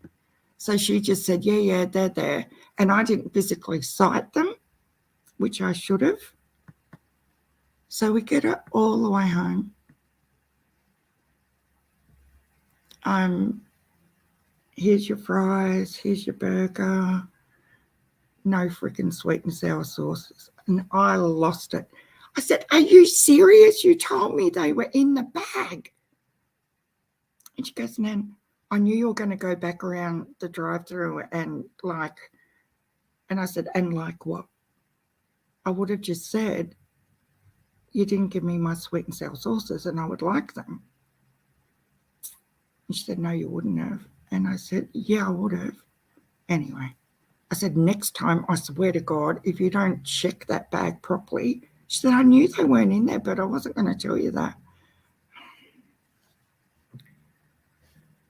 So she just said, yeah, they're there. And I didn't physically cite them, which I should have. So we get it all the way home. Here's your fries, here's your burger. No freaking sweet and sour sauces. And I lost it. I said, are you serious? You told me they were in the bag. And she goes, Nan, I knew you were going to go back around the drive-through and I said, and like what? I would have just said, you didn't give me my sweet and sour sauces and I would like them. And she said, no, you wouldn't have. And I said, yeah, I would have. Anyway, I said, next time, I swear to God, if you don't check that bag properly. She said, I knew they weren't in there, but I wasn't going to tell you that.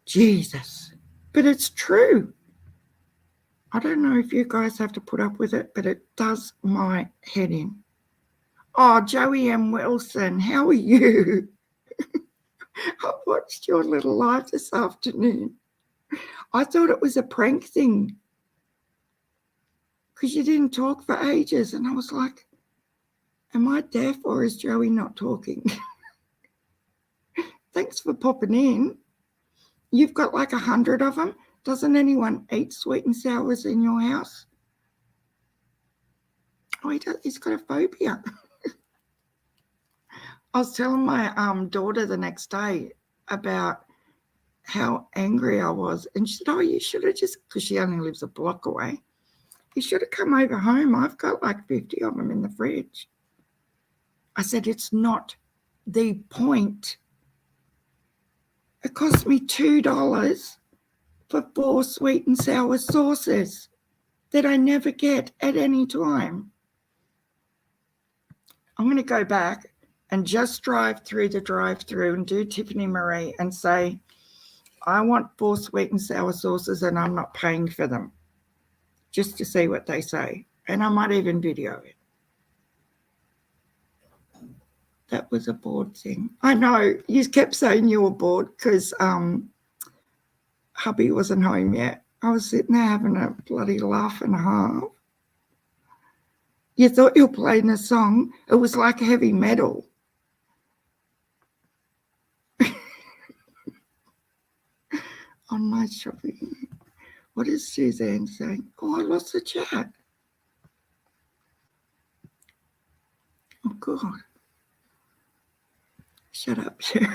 Jesus. But it's true. I don't know if you guys have to put up with it, but it does my head in. Oh, Joey M. Wilson, how are you? I watched your little live this afternoon. I thought it was a prank thing because you didn't talk for ages. And I was like, am I deaf or is Joey not talking? Thanks for popping in. You've got like 100 of them. Doesn't anyone eat sweet and sours in your house? Oh, he's got a phobia. I was telling my daughter the next day about how angry I was. And she said, oh, you should have just, because she only lives a block away, you should have come over home. I've got like 50 of them in the fridge. I said, it's not the point. It cost me $2 for 4 sweet and sour sauces that I never get at any time. I'm going to go back and just drive through the drive-through and do Tiffany Marie and say, I want 4 sweet and sour sauces and I'm not paying for them, just to see what they say. And I might even video it. That was a bored thing. I know, you kept saying you were bored because hubby wasn't home yet. I was sitting there having a bloody laugh and a half. You thought you were playing a song. It was like heavy metal. On my shopping. What is Suzanne saying? Oh, I lost the chat. Oh, God. Shut up, Sharon.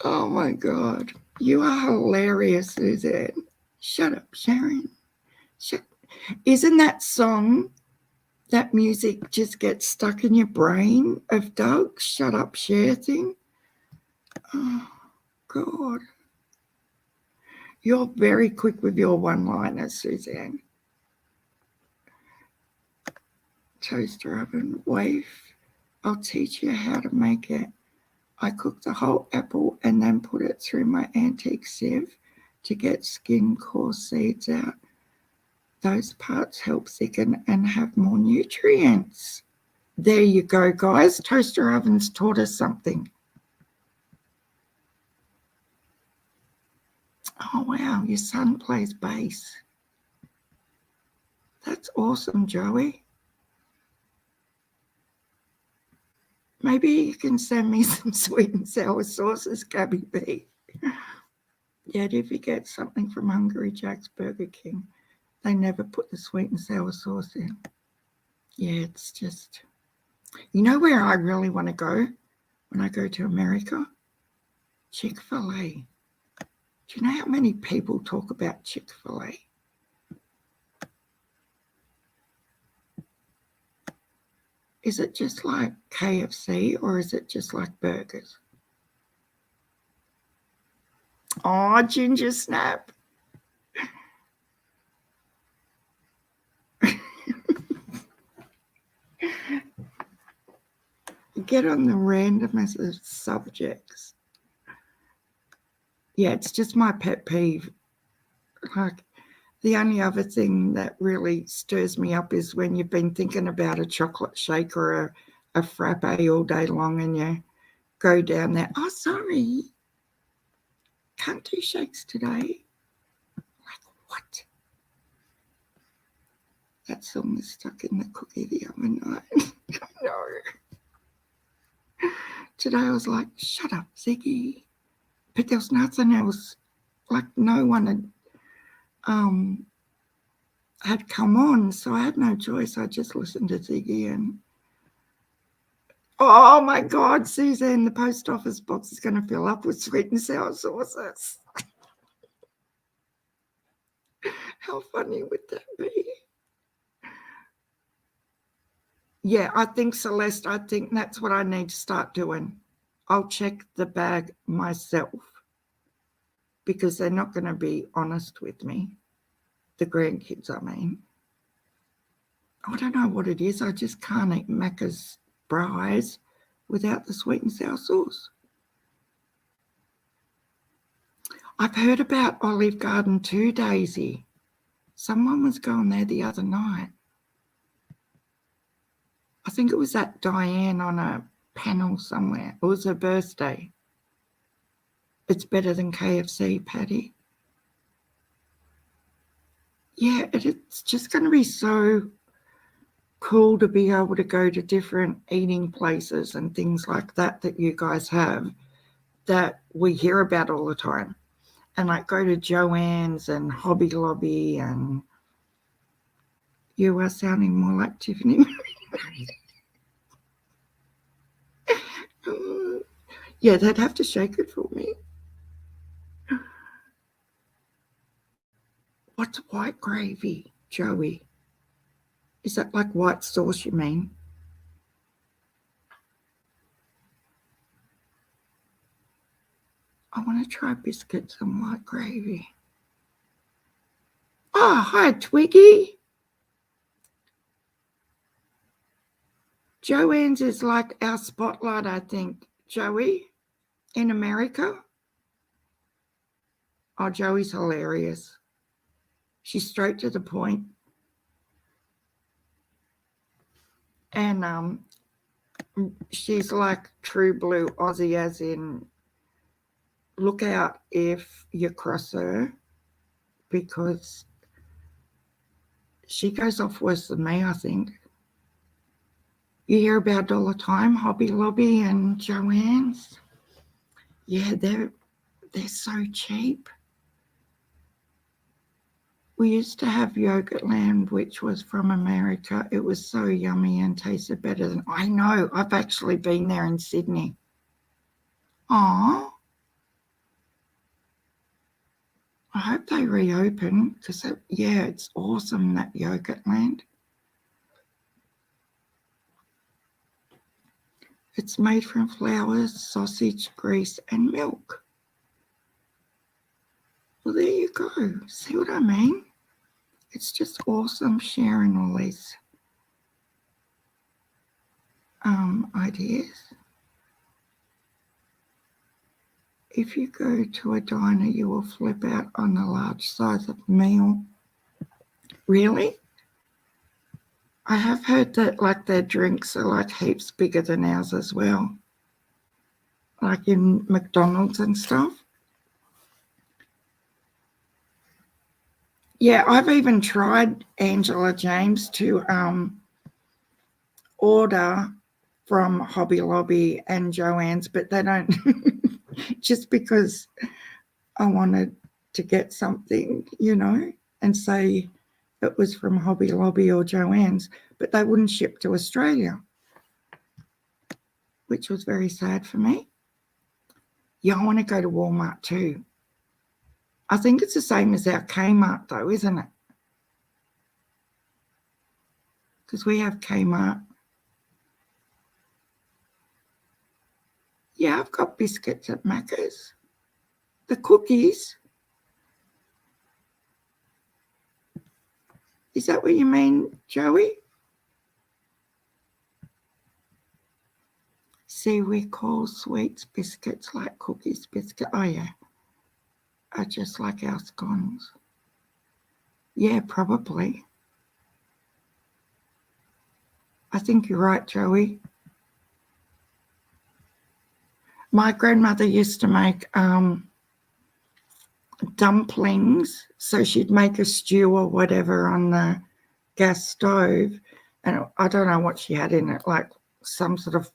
Oh, my God. You are hilarious, Suzanne. Shut up, Sharon. Isn't that song, that music just gets stuck in your brain of Doug's Shut Up, Share thing? Oh, God. You're very quick with your one-liners, Suzanne. Toaster oven, waif. I'll teach you how to make it. I cook the whole apple and then put it through my antique sieve to get skin core seeds out. Those parts help thicken and have more nutrients. There you go, guys. Toaster ovens taught us something. Oh, wow, your son plays bass. That's awesome, Joey. Maybe you can send me some sweet and sour sauces, Gabby B. Yet if you get something from Hungry Jack's Burger King, they never put the sweet and sour sauce in. Yeah, it's just... You know where I really want to go when I go to America? Chick-fil-A. Do you know how many people talk about Chick-fil-A? Is it just like KFC or is it just like burgers? Oh, Ginger Snap. Get on the randomest of subjects. Yeah, it's just my pet peeve. Like, The only other thing that really stirs me up is when you've been thinking about a chocolate shake or a frappe all day long and you go down there. Oh, sorry, can't do shakes today. Like, what? That song is stuck in the cookie the other night. No. Today I was like, shut up, Ziggy. But there was nothing else. Like, no one had come on, so I had no choice. I just listened to Ziggy and oh my God, Suzanne, the post office box is going to fill up with sweet and sour sauces. How funny would that be? Yeah, I think, Celeste, I think that's what I need to start doing. I'll check the bag myself because they're not going to be honest with me. The grandkids, I mean. I don't know what it is. I just can't eat Macca's fries without the sweet and sour sauce. I've heard about Olive Garden too, Daisy. Someone was going there the other night. I think it was at Diane on a panel somewhere. It was her birthday. It's better than KFC, Patty. Yeah, it's just going to be so cool to be able to go to different eating places and things like that you guys have that we hear about all the time. And like go to Joanne's and Hobby Lobby, and you are sounding more like Tiffany. Yeah, they'd have to shake it for me. What's white gravy, Joey? Is that like white sauce you mean? I want to try biscuits and white gravy. Oh, hi, Twiggy. Joanne's is like our spotlight, I think. Joey, in America. Oh, Joey's hilarious. She's straight to the point. And she's like true blue Aussie, as in look out if you cross her, because she goes off worse than me, I think. You hear about it all the time, Hobby Lobby and Joanne's. Yeah, they're so cheap. We used to have Yogurtland, which was from America. It was so yummy and tasted better than, I know, I've actually been there in Sydney. Aw. I hope they reopen because, yeah, it's awesome, that Yogurtland. It's made from flour, sausage, grease, and milk. Well, there you go. See what I mean? It's just awesome sharing all these ideas. If you go to a diner, you will flip out on a large size of meal. Really? I have heard that like their drinks are like heaps bigger than ours as well. Like in McDonald's and stuff. Yeah, I've even tried, Angela James, to order from Hobby Lobby and Joanne's, but they don't, just because I wanted to get something, and say it was from Hobby Lobby or Joanne's, but they wouldn't ship to Australia, which was very sad for me. Yeah, I want to go to Walmart too. I think it's the same as our Kmart though, isn't it? Because we have Kmart. Yeah, I've got biscuits at Macca's. The cookies. Is that what you mean, Joey? See, we call sweets biscuits like cookies biscuit. Oh, yeah. Are just like our scones. Yeah, probably. I think you're right, Joey. My grandmother used to make dumplings. So she'd make a stew or whatever on the gas stove. And I don't know what she had in it, like some sort of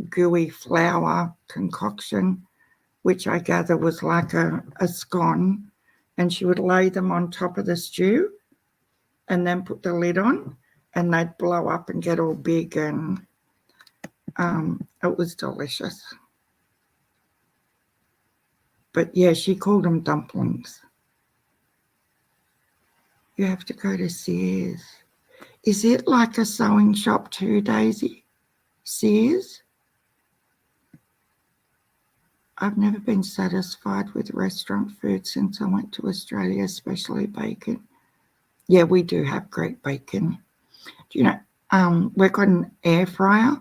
gooey flour concoction, which I gather was like a scone. And she would lay them on top of the stew and then put the lid on, and they'd blow up and get all big, and it was delicious. But yeah, she called them dumplings. You have to go to Sears. Is it like a sewing shop too, Daisy? Sears? I've never been satisfied with restaurant food since I went to Australia, especially bacon. Yeah, we do have great bacon. Do you know, we've got an air fryer,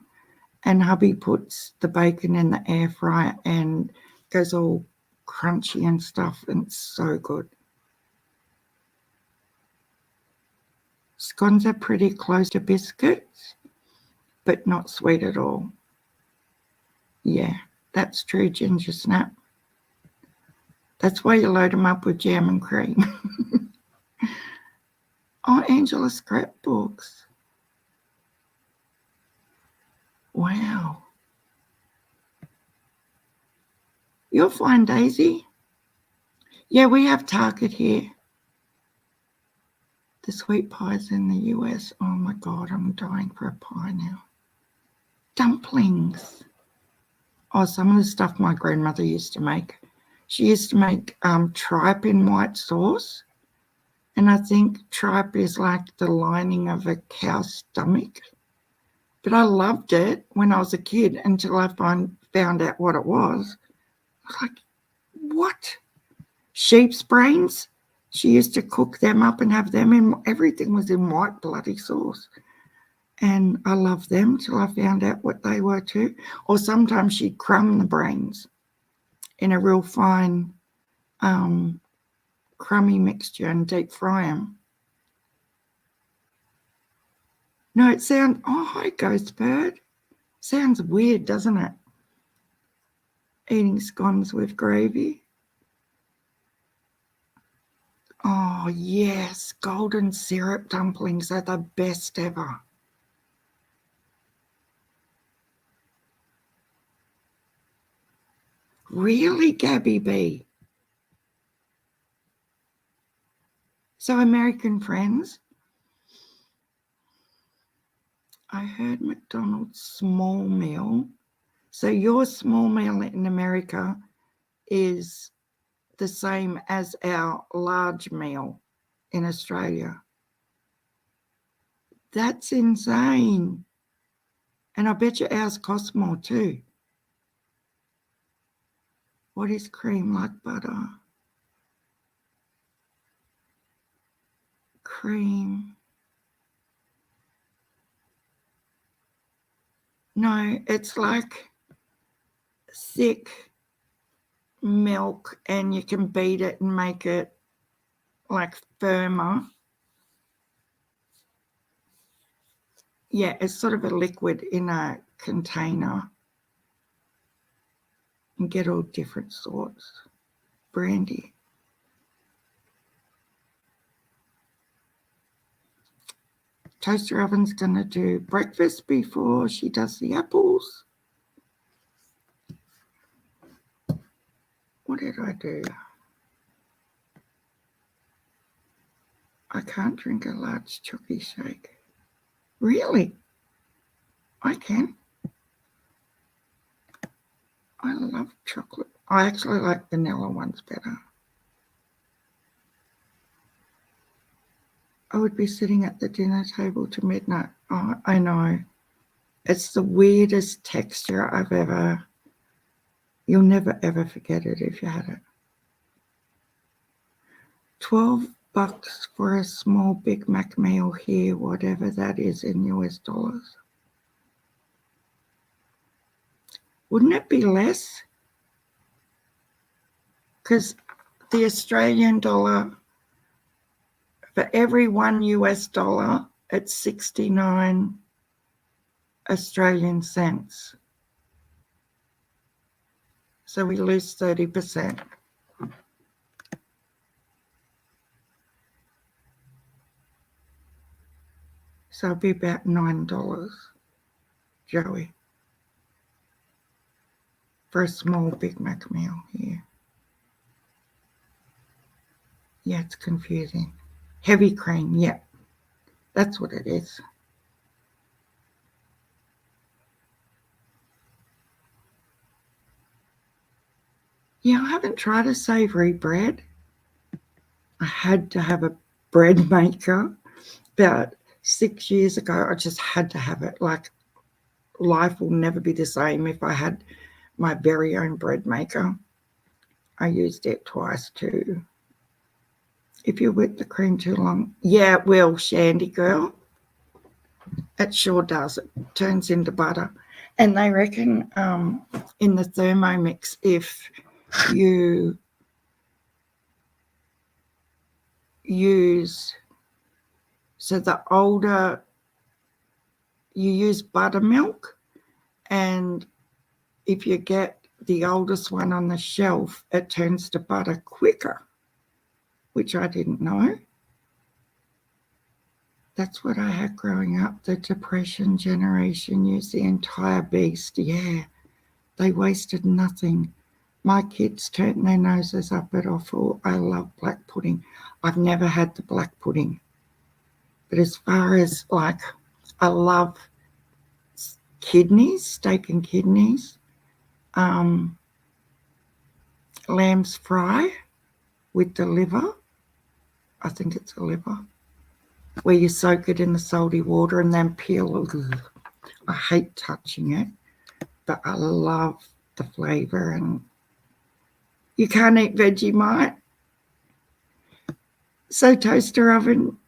and hubby puts the bacon in the air fryer and goes all crunchy and stuff, and it's so good. Scones are pretty close to biscuits, but not sweet at all. Yeah, that's true, Ginger Snap. That's why you load them up with jam and cream. Oh, Angela scrapbooks. Wow. You'll find Daisy. Yeah, we have Target here. The sweet pies in the US. Oh my God, I'm dying for a pie now. Dumplings. Oh, some of the stuff my grandmother used to make. She used to make tripe in white sauce. And I think tripe is like the lining of a cow's stomach. But I loved it when I was a kid until I found out what it was. I was like, what? Sheep's brains? She used to cook them up and have them in, everything was in white bloody sauce. And I loved them till I found out what they were too. Or sometimes she'd crumb the brains in a real fine crummy mixture and deep fry them. No, it sounds, oh, hi, Ghost Bird. Sounds weird, doesn't it? Eating scones with gravy. Oh, yes, golden syrup dumplings are the best ever. Really, Gabby B? So, American friends, I heard McDonald's small meal. So, your small meal in America is the same as our large meal in Australia. That's insane. And I bet you ours cost more too. What is cream like butter? Cream. No, it's like thick milk, and you can beat it and make it like firmer. Yeah, it's sort of a liquid in a container. And get all different sorts. Brandy. Toaster oven's going to do breakfast before she does the apples. What did I do? I can't drink a large chocolate shake. Really? I can. I love chocolate. I actually like vanilla ones better. I would be sitting at the dinner table to midnight. Oh, I know. It's the weirdest texture I've ever. You'll never ever forget it if you had it. $12 for a small Big Mac meal here, whatever that is in US dollars. Wouldn't it be less? Because the Australian dollar For every $1, it's 69 Australian cents. So we lose 30%. So it'll be about $9, Joey, for a small Big Mac meal here. Yeah, it's confusing. Heavy cream, yeah, that's what it is. Yeah, I haven't tried a savoury bread. I had to have a bread maker about 6 years ago. I just had to have it. Like, life will never be the same if I had my very own bread maker. I used it twice too. If you whip the cream too long, yeah, it will, Shandy girl. It sure does. It turns into butter. And they reckon in the Thermomix, if you use, so the older you use buttermilk, and if you get the oldest one on the shelf, it turns to butter quicker, which I didn't know. That's what I had growing up. The Depression generation used the entire beast. Yeah, they wasted nothing. My kids turned their noses up at offal. I love black pudding. I've never had the black pudding. But as far as, like, I love kidneys, steak and kidneys, lamb's fry with the liver. I think it's a liver, where you soak it in the salty water and then peel it. I hate touching it, but I love the flavour. And you can't eat Vegemite. So toaster oven,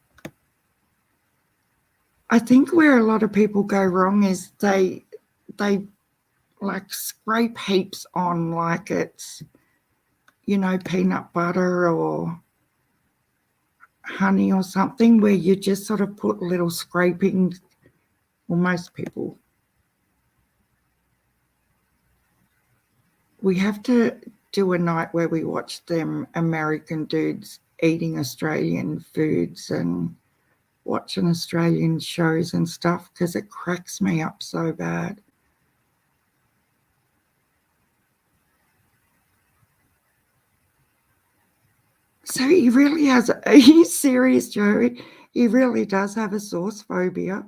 I think where a lot of people go wrong is they like scrape heaps on, like it's, you know, peanut butter or honey or something, where you just sort of put little scrapings, well, most people. We have to do a night where we watch them American dudes eating Australian foods and watching Australian shows and stuff, because it cracks me up so bad. So he really has, are you serious, Joey? He really does have a sauce phobia.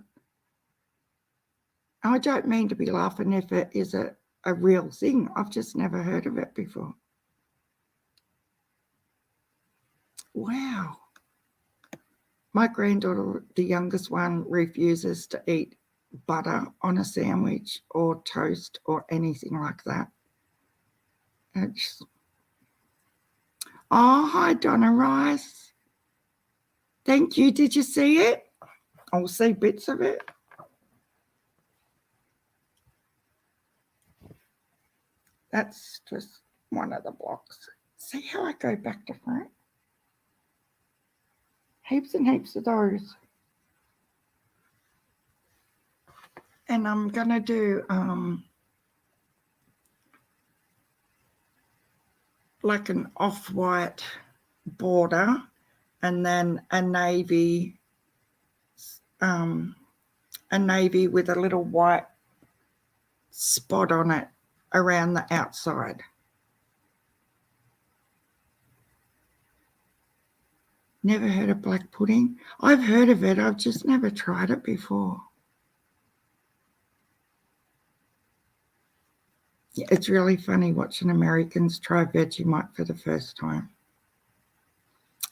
I don't mean to be laughing if it is a real thing. I've just never heard of it before. Wow. My granddaughter, the youngest one, refuses to eat butter on a sandwich or toast or anything like that. Oh, hi, Donna Rice. Thank you. Did you see it? I'll see bits of it. That's just one of the blocks. See how I go back to front? Heaps and heaps of those. And I'm going to do like an off-white border, and then a navy with a little white spot on it around the outside. Never heard of black pudding? I've heard of it. I've just never tried it before. Yeah, it's really funny watching Americans try Vegemite for the first time.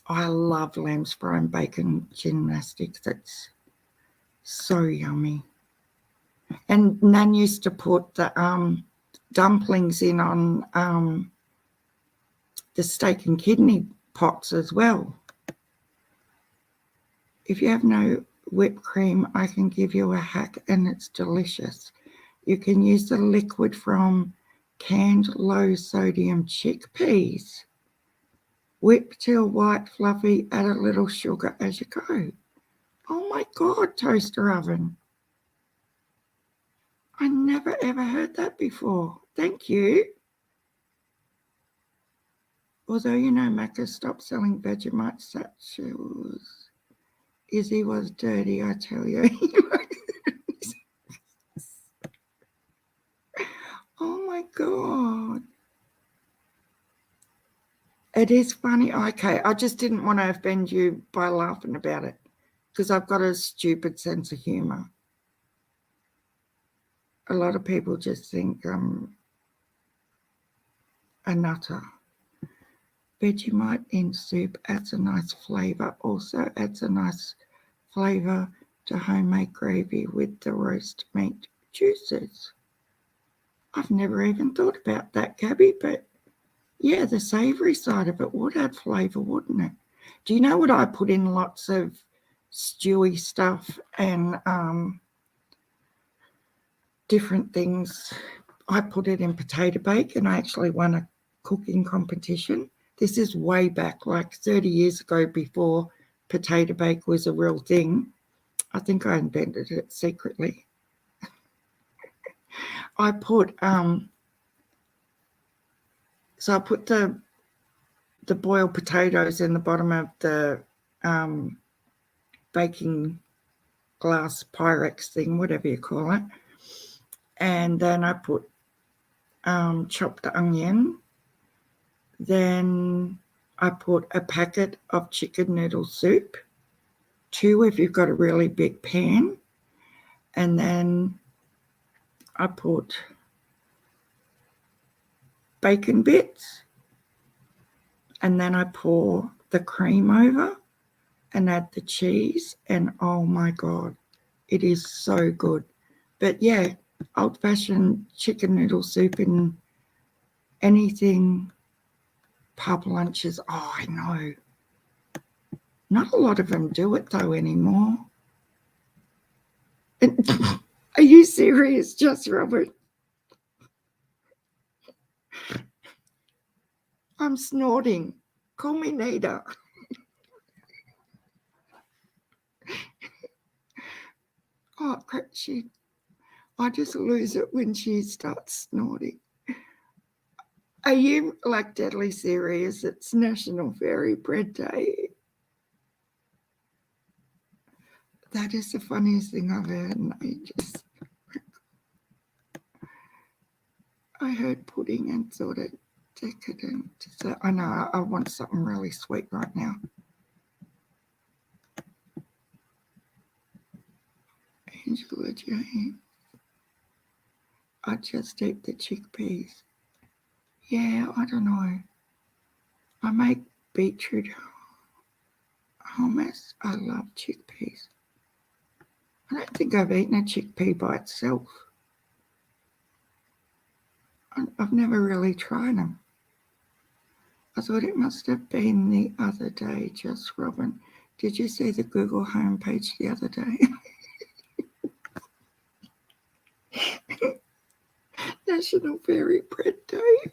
I love lamb's fry and bacon gymnastics. That's so yummy. And Nan used to put the dumplings in on the steak and kidney pots as well. If you have no whipped cream, I can give you a hack, and it's delicious. You can use the liquid from canned low-sodium chickpeas. Whip till white, fluffy, add a little sugar as you go. Oh my God, toaster oven. I never ever heard that before. Thank you. Although, you know, Macca stopped selling Vegemite sachets. Izzy was dirty, I tell you. Oh my God. It is funny. Okay, I just didn't want to offend you by laughing about it because I've got a stupid sense of humour. A lot of people just think I'm a nutter. Vegemite in soup adds a nice flavour. Also adds a nice flavour to homemade gravy with the roast meat juices. I've never even thought about that, Gabby, but yeah, the savoury side of it would add flavour, wouldn't it? Do you know what I put in lots of stewy stuff and different things? I put it in potato bake and I actually won a cooking competition. This is way back, like 30 years ago, before potato bake was a real thing. I think I invented it secretly. I put so I put the boiled potatoes in the bottom of the baking glass Pyrex thing, whatever you call it, and then I put chopped onion. Then I put a packet of chicken noodle soup, 2 if you've got a really big pan, and then I put bacon bits, and then I pour the cream over and add the cheese, and oh my God, it is so good. But yeah, old-fashioned chicken noodle soup in anything, pub lunches. Oh, I know. Not a lot of them do it though anymore. Are you serious, Just Robert? I'm snorting. Call me Nita. Oh, crap, I just lose it when she starts snorting. Are you like deadly serious? It's National Fairy Bread Day. That is the funniest thing I've heard in ages. I heard pudding and thought it decadent. So I know I want something really sweet right now. Angela Jane. I just eat the chickpeas. Yeah, I don't know. I make beetroot hummus. I love chickpeas. I don't think I've eaten a chickpea by itself. I've never really tried them. I thought it must have been the other day, Just Robin. Did you see the Google homepage the other day? National Fairy Bread Day.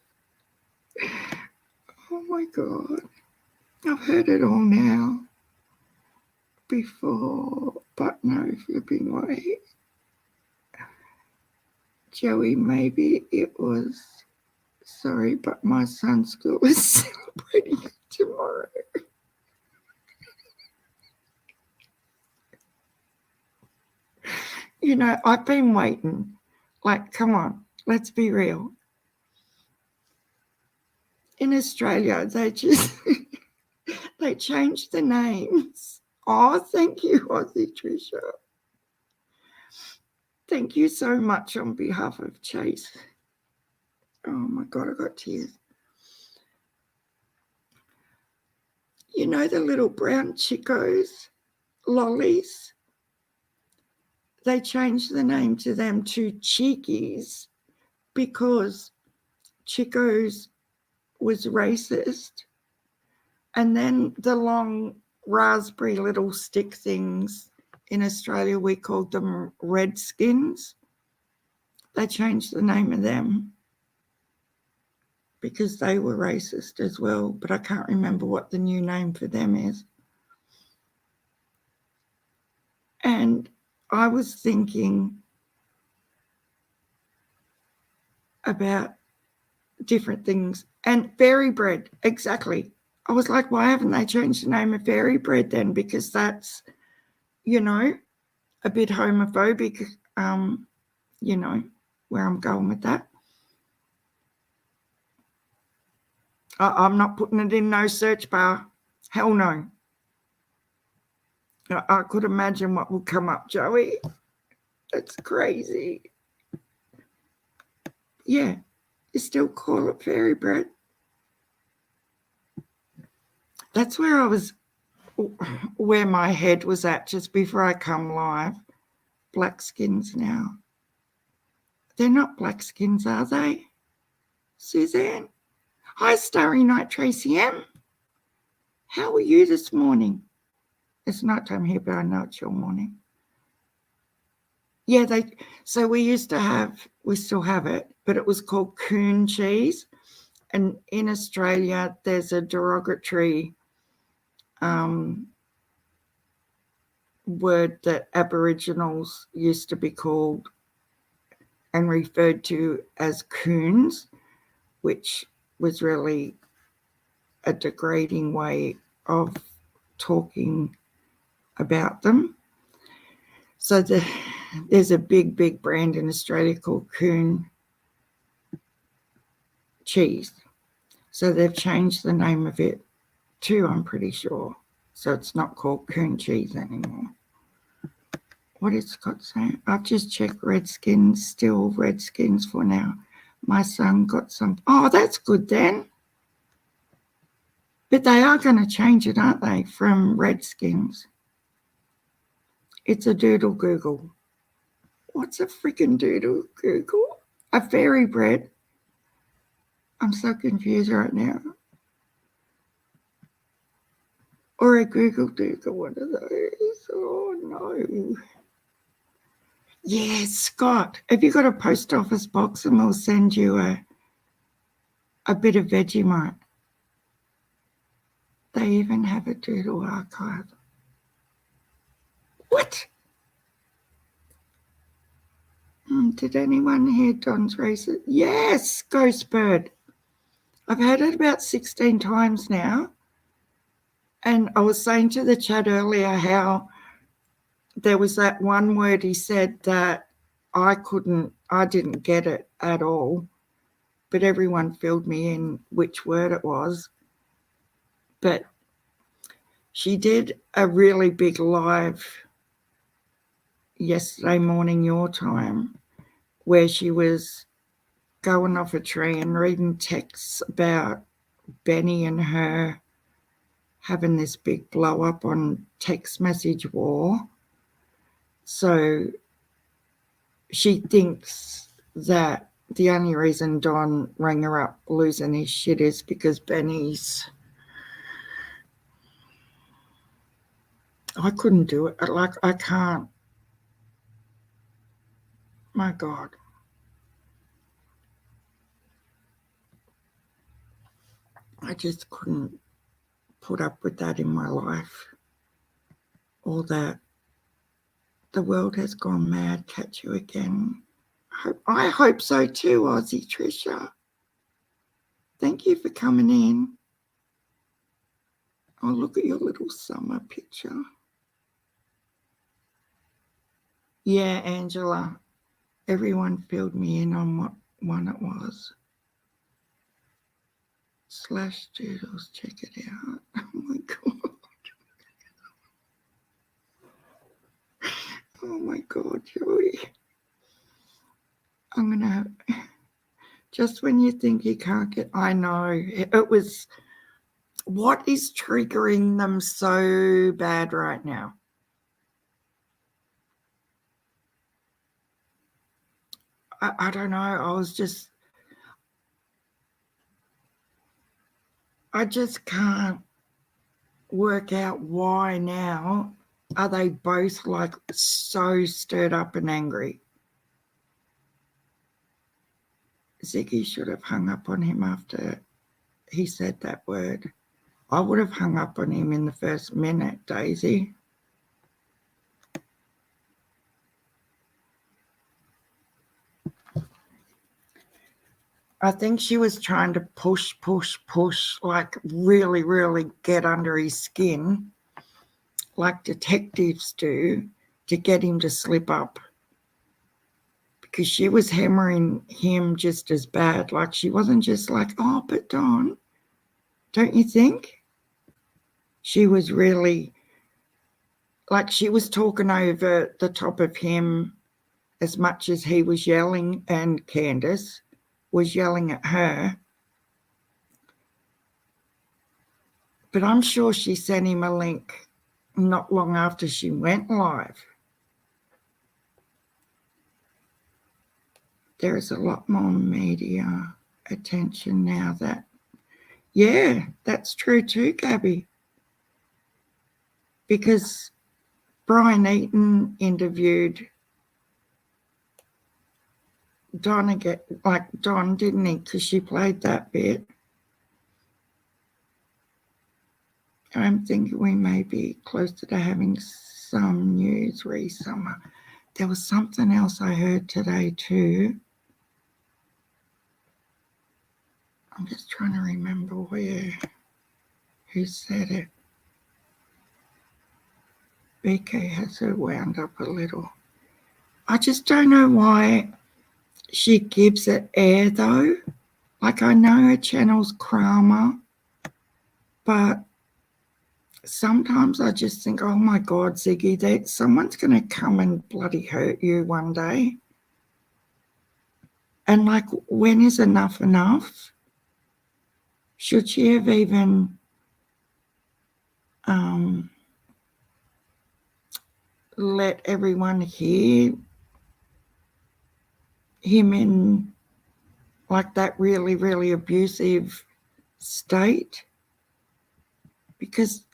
Oh my God. I've heard it all now. Before, but no flipping way. Joey, maybe it was, sorry, but my son's school is celebrating tomorrow. You know, I've been waiting. Like, come on, let's be real. In Australia, they just, they changed the names. Oh, thank you, Aussie Trisha. Thank you so much on behalf of Chase. Oh my God, I got tears. You know the little brown Chicos, lollies? They changed the name to them to Cheekies because Chicos was racist. And then the long raspberry little stick things in Australia, we called them Redskins. They changed the name of them because they were racist as well, but I can't remember what the new name for them is. And I was thinking about different things. And fairy bread, exactly. I was like, why haven't they changed the name of fairy bread then? Because that's, you know, a bit homophobic, you know, where I'm going with that. I'm not putting it in no search bar. Hell no. I could imagine what will come up, Joey. That's crazy. Yeah, you still call it fairy bread. That's where my head was at just before I come live. Black skins now. They're not black skins, are they? Suzanne? Hi, Starry Night Tracy M. How are you this morning? It's night time here, but I know it's your morning. Yeah, so we still have it, but it was called coon cheese. And in Australia, there's a derogatory word that Aboriginals used to be called and referred to as coons, which was really a degrading way of talking about them. So there's a big brand in Australia called Coon cheese. So they've changed the name of it too, I'm pretty sure. So it's not called Coon cheese anymore. What is Scott saying? I've just checked Redskins, still Redskins for now. My son got some. Oh, that's good then. But they are going to change it, aren't they, from Redskins? It's a doodle Google. What's a freaking doodle Google? A fairy bread? I'm so confused right now. Or a Google Doodle, one of those. Oh, no. Yeah, Scott, have you got a post office box and we'll send you a bit of Vegemite? They even have a doodle archive. What? Did anyone hear Don's racist? Yes, Ghost Bird. I've heard it about 16 times now. And I was saying to the chat earlier how there was that one word he said that I didn't get it at all, but everyone filled me in which word it was. But she did a really big live yesterday morning your time where she was going off a tree and reading texts about Benny and her having this big blow up on text message war. So she thinks that the only reason Don rang her up losing his shit is because Benny's... I couldn't do it. Like, I can't. My God. I just couldn't put up with that in my life. All that. The world has gone mad. Catch you again. I hope so too, Aussie Trisha. Thank you for coming in. Oh, look at your little summer picture. Yeah, Angela. Everyone filled me in on what one it was. Slash Doodles, check it out. Oh my God. Oh my God, Joey. I'm gonna just when you think you can't get, I know it was, what is triggering them so bad right now? I don't know. I just can't work out why now are they both like so stirred up and angry. Ziggy should have hung up on him after he said that word. I would have hung up on him in the first minute, Daisy. I think she was trying to push, like really, really get under his skin, like detectives do, to get him to slip up. Because she was hammering him just as bad. Like, she wasn't just like, oh, but Don, don't you think? She was really, like, she was talking over the top of him as much as he was yelling, and Candus was yelling at her. But I'm sure she sent him a link not long after she went live. There is a lot more media attention now that, yeah, that's true too, Gabby. Because Brian Eaton interviewed Don again, like Don, didn't he? Because she played that bit. I'm thinking we may be closer to having some news re-summer. There was something else I heard today too. I'm just trying to remember who said it. BK has her wound up a little. I just don't know why she gives it air though. Like, I know her channel's Kramer, but sometimes I just think, oh my God, Ziggy, that someone's going to come and bloody hurt you one day. And like, when is enough enough? Should she have even let everyone hear him in like that really, really abusive state? Because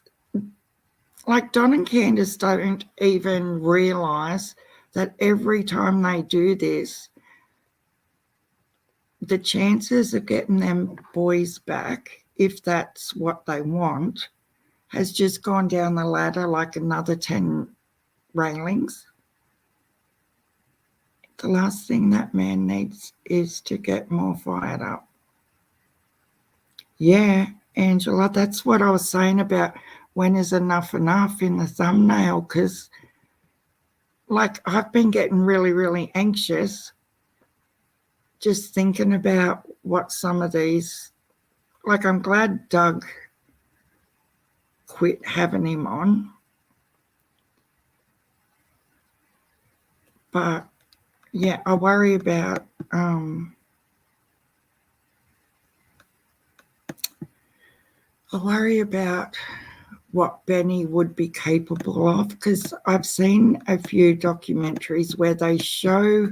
like Don and Candus don't even realise that every time they do this, the chances of getting them boys back, if that's what they want, has just gone down the ladder like another 10 railings. The last thing that man needs is to get more fired up. Yeah, Angela, that's what I was saying about when is enough enough in the thumbnail, because like I've been getting really, really anxious just thinking about what some of these, like I'm glad Doug quit having him on, but yeah, I worry about what Benny would be capable of, because I've seen a few documentaries where they show,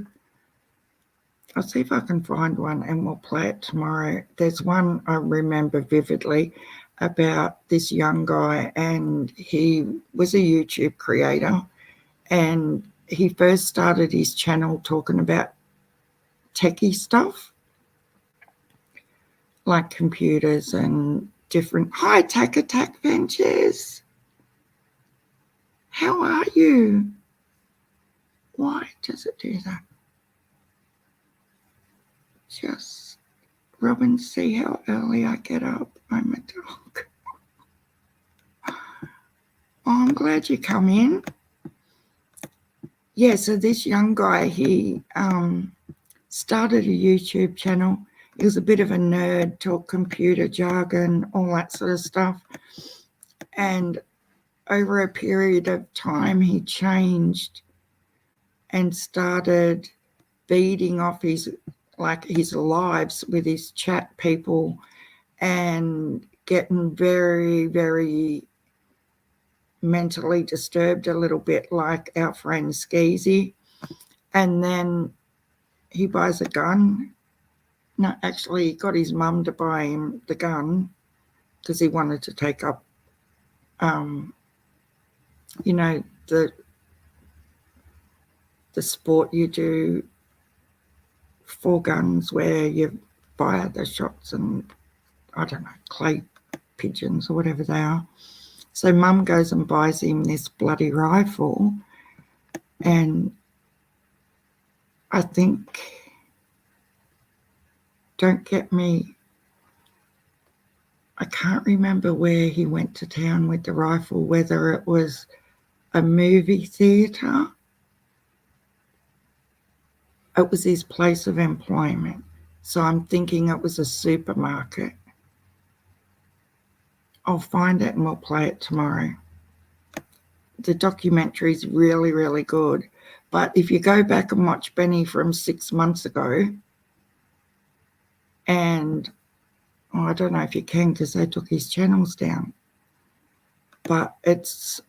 I'll see if I can find one and we'll play it tomorrow. There's one I remember vividly about this young guy, and he was a YouTube creator, and he first started his channel talking about techie stuff like computers and different high-tech attack ventures. How are you? Why does it do that? Just, Robin, see how early I get up. I'm a dog. Oh, I'm glad you come in. Yeah, so this young guy, he started a YouTube channel. He was a bit of a nerd, talk computer jargon, all that sort of stuff. And over a period of time, he changed and started feeding off his lives with his chat people and getting very, very mentally disturbed a little bit, like our friend Skeezy. And then he buys a gun. No, actually, he got his mum to buy him the gun because he wanted to take up, you know, the sport you do four guns where you fire the shots and, I don't know, clay pigeons or whatever they are. So Mum goes and buys him this bloody rifle, and I think, don't get me, I can't remember where he went to town with the rifle, whether it was a movie theatre. It was his place of employment. So I'm thinking it was a supermarket. I'll find it and we'll play it tomorrow. The documentary is really, really good. But if you go back and watch Benny from 6 months ago, and I don't know if you can because they took his channels down, but it's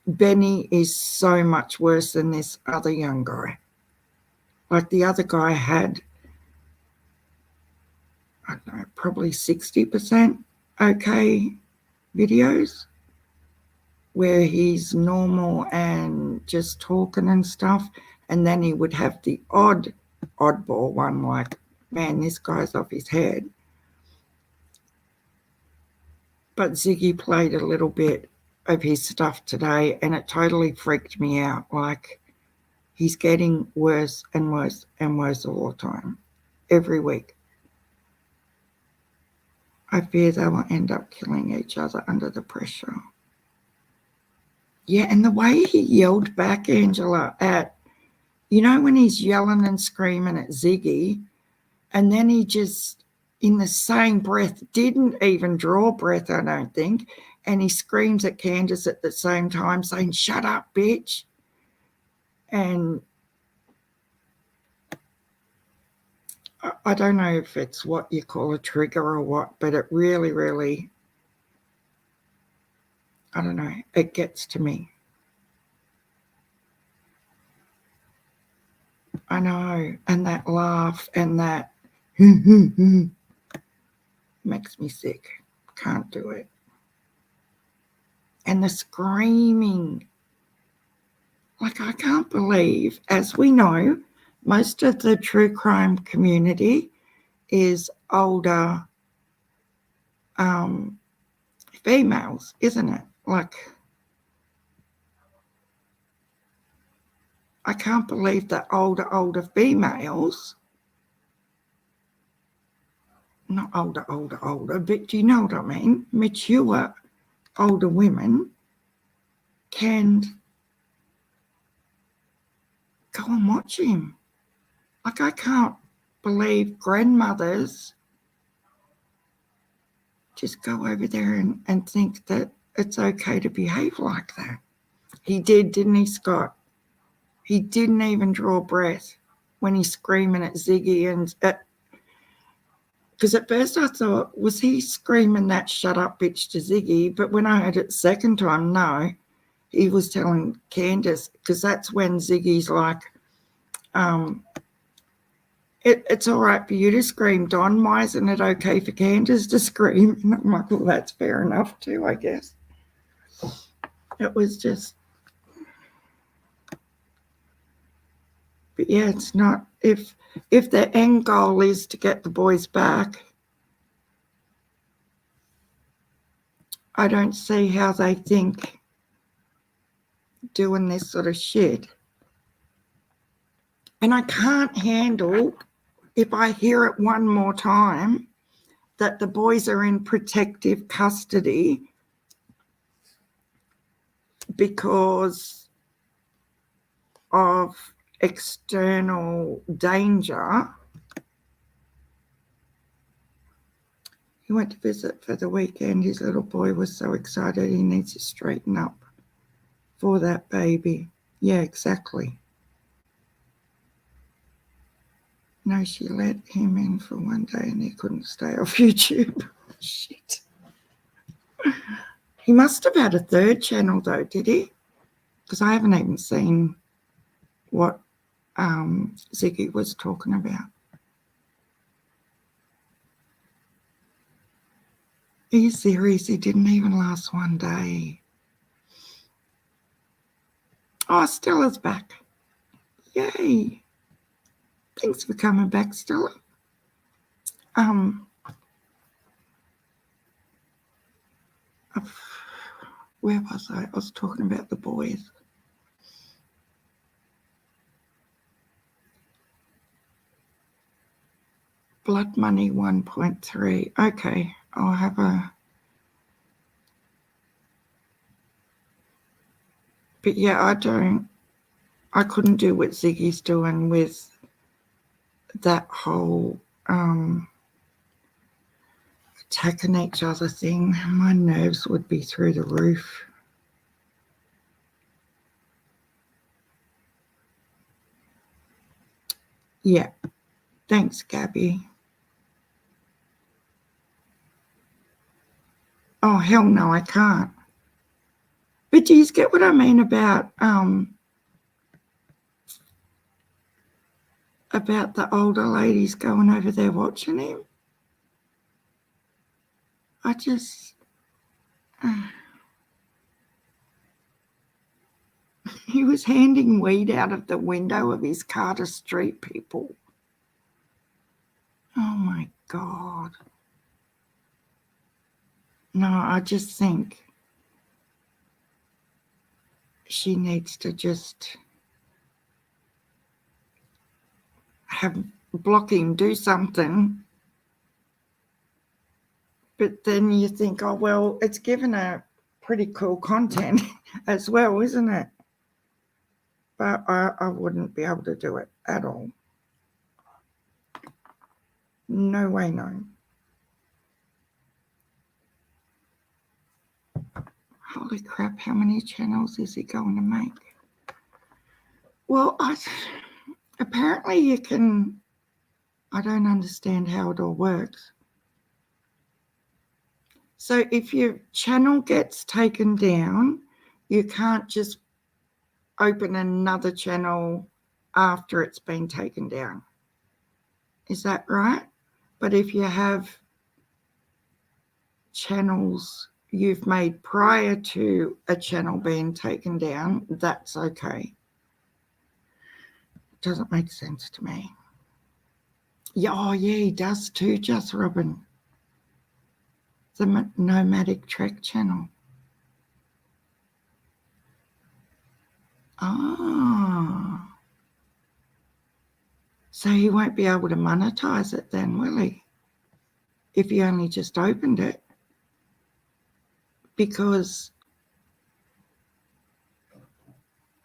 Benny is so much worse than this other young guy. Like the other guy had, I don't know, probably 60% okay videos where he's normal and just talking and stuff, and then he would have the oddball one, like, man, this guy's off his head. But Ziggy played a little bit of his stuff today and it totally freaked me out. Like, he's getting worse and worse and worse all the time, every week. I fear they will end up killing each other under the pressure. Yeah, and the way he yelled back, Angela, at, you know, when he's yelling and screaming at Ziggy, and then he just, in the same breath, didn't even draw breath, I don't think, and he screams at Candus at the same time saying, shut up, bitch. And I don't know if it's what you call a trigger or what, but it really, really, I don't know, it gets to me. I know, and that laugh and that makes me sick. Can't do it. And the screaming. Like, I can't believe, as we know, most of the true crime community is older females, isn't it? Like, I can't believe that older females, not older, but do you know what I mean? Mature older women can go and watch him. Like, I can't believe grandmothers just go over there and think that it's okay to behave like that. He did, didn't he, Scott? He didn't even draw breath when he's screaming at Ziggy. And because at first I thought, was he screaming that shut up bitch to Ziggy? But when I heard it the second time, no, he was telling Candus, because that's when Ziggy's like, it's all right for you to scream, Don. Why isn't it okay for Candus to scream? And I'm like, well, that's fair enough too, I guess. It was just, but yeah, it's not, if the end goal is to get the boys back, I don't see how they think doing this sort of shit. And I can't handle, if I hear it one more time, that the boys are in protective custody because of external danger. He went to visit for the weekend. His little boy was so excited he needs to straighten up for that baby. Yeah, exactly. No, she let him in for one day and he couldn't stay off YouTube. Shit. He must have had a third channel though, did he? Because I haven't even seen what Ziggy was talking about. Are you serious? He didn't even last one day. Oh, Stella's back. Yay. Thanks for coming back, Stella. Where was I? I was talking about the boys. Blood Money 1.3. Okay, I'll have a... But yeah, I couldn't do what Ziggy's doing with that whole attacking each other thing. My nerves would be through the roof. Yeah, thanks, Gabby. Oh, hell no, I can't. But do you get what I mean about the older ladies going over there watching him? I just... he was handing weed out of the window of his car to street people. Oh, my God. No, I just think she needs to just block him, do something. But then you think, oh, well, it's given her pretty cool content as well, isn't it? But I wouldn't be able to do it at all. No way, no. Holy crap, how many channels is he going to make? Well, apparently you can... I don't understand how it all works. So if your channel gets taken down, you can't just open another channel after it's been taken down. Is that right? But if you have channels you've made prior to a channel being taken down, that's okay. Doesn't make sense to me. Yeah, oh yeah, he does too, Just Robin. The Nomadic Trek channel. Ah. So he won't be able to monetize it then, will he? If he only just opened it. Because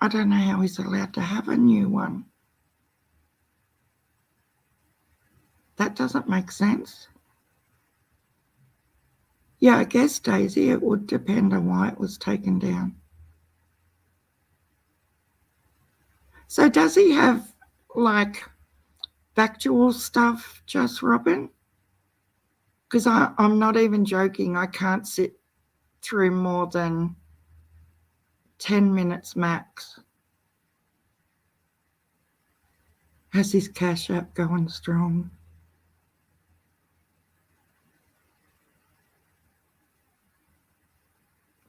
I don't know how he's allowed to have a new one. That doesn't make sense. Yeah, I guess, Daisy, it would depend on why it was taken down. So does he have, like, factual stuff, Just Robin? Because I'm not even joking. I can't sit through more than 10 minutes max. Has his Cash App going strong?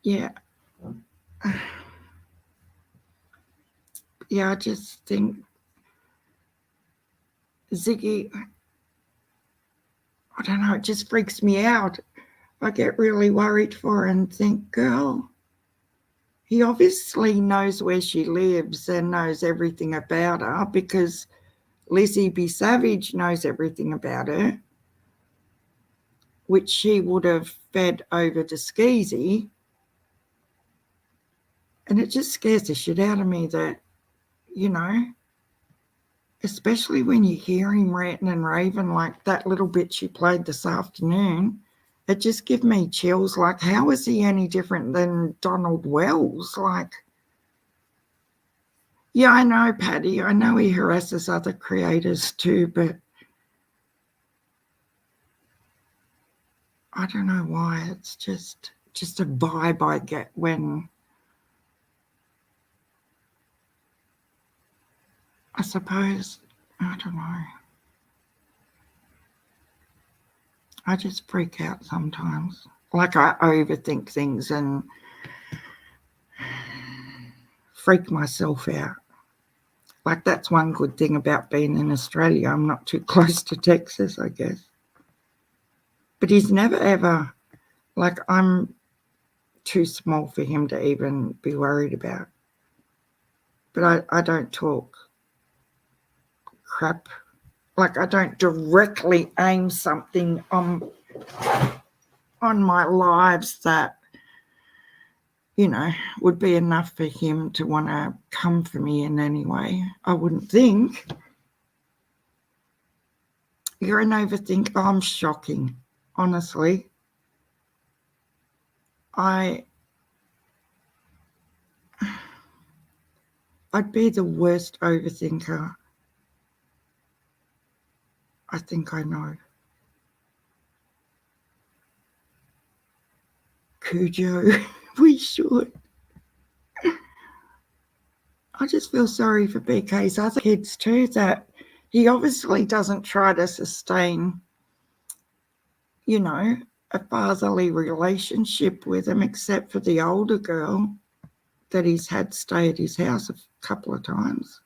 Yeah. Yeah, I just think Ziggy, I don't know, it just freaks me out. I get really worried for her and think, girl, he obviously knows where she lives and knows everything about her because Lizzie B. Savage knows everything about her, which she would have fed over to Skeezy. And it just scares the shit out of me that, you know, especially when you hear him ranting and raving like that little bit she played this afternoon, it just gives me chills. Like, how is he any different than Donald Wells? Like, yeah, I know, Paddy. I know he harasses other creators too, but I don't know why. It's just a vibe I get when, I suppose, I don't know. I just freak out sometimes. Like, I overthink things and freak myself out. Like, that's one good thing about being in Australia. I'm not too close to Texas, I guess. But he's never ever, like, I'm too small for him to even be worried about. But I don't talk crap. Like, I don't directly aim something on my lives that, you know, would be enough for him to want to come for me in any way. I wouldn't think. You're an overthinker. I'm shocking, honestly. I'd be the worst overthinker I think I know. Cujo, we should. I just feel sorry for BK's other kids too, that he obviously doesn't try to sustain, you know, a fatherly relationship with them, except for the older girl that he's had stay at his house a couple of times.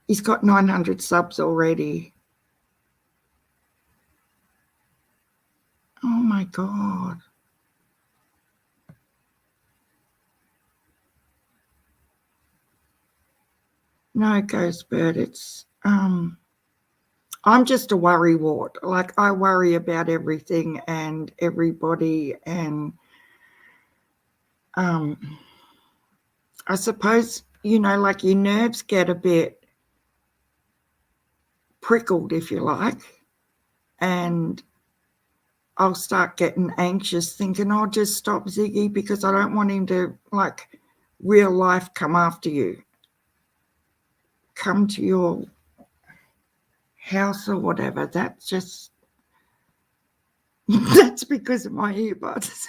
He's got 900 subs already. Oh my God. No, Ghost Bird, it's I'm just a worrywart. Like, I worry about everything and everybody, and I suppose, you know, like, your nerves get a bit prickled, if you like, and I'll start getting anxious, thinking, oh, just stop Ziggy, because I don't want him to, like, real life come after you, come to your house or whatever. That's just, that's because of my earbuds.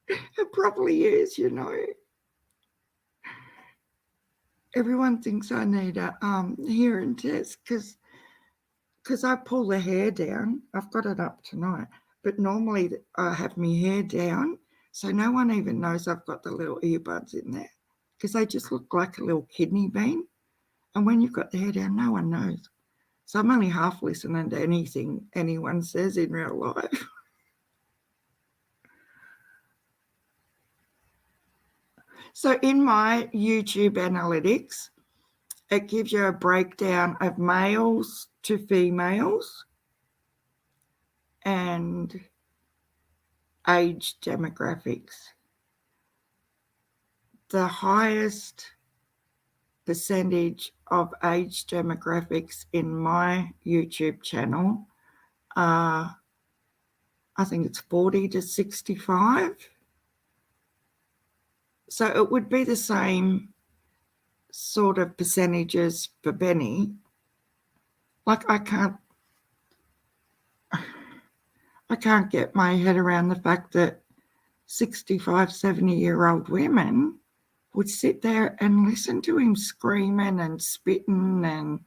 It probably is, you know. Everyone thinks I need a hearing test because I pull the hair down. I've got it up tonight, but normally I have my hair down, so no one even knows I've got the little earbuds in there, because they just look like a little kidney bean. And when you've got the hair down, no one knows. So I'm only half listening to anything anyone says in real life. So in my YouTube analytics, it gives you a breakdown of males to females and age demographics. The highest percentage of age demographics in my YouTube channel are, I think it's 40 to 65. So it would be the same sort of percentages for Benny. Like, I can't get my head around the fact that 65, 70-year-old women would sit there and listen to him screaming and spitting and,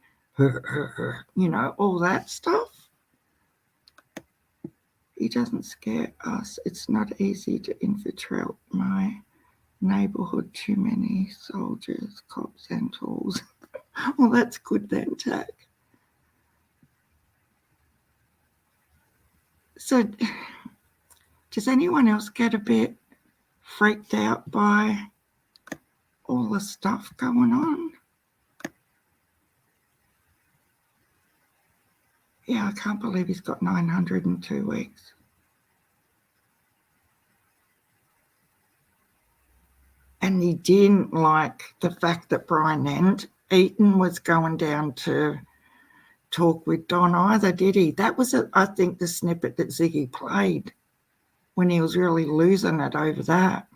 you know, all that stuff. He doesn't scare us. It's not easy to infiltrate my neighbourhood. Too many soldiers, cops and tools. Well, that's good then, Tack. So does anyone else get a bit freaked out by all the stuff going on? Yeah, I can't believe he's got 902 weeks. And he didn't like the fact that Brian Eaton was going down to talk with Don either, did he? That was, I think, the snippet that Ziggy played when he was really losing it over that.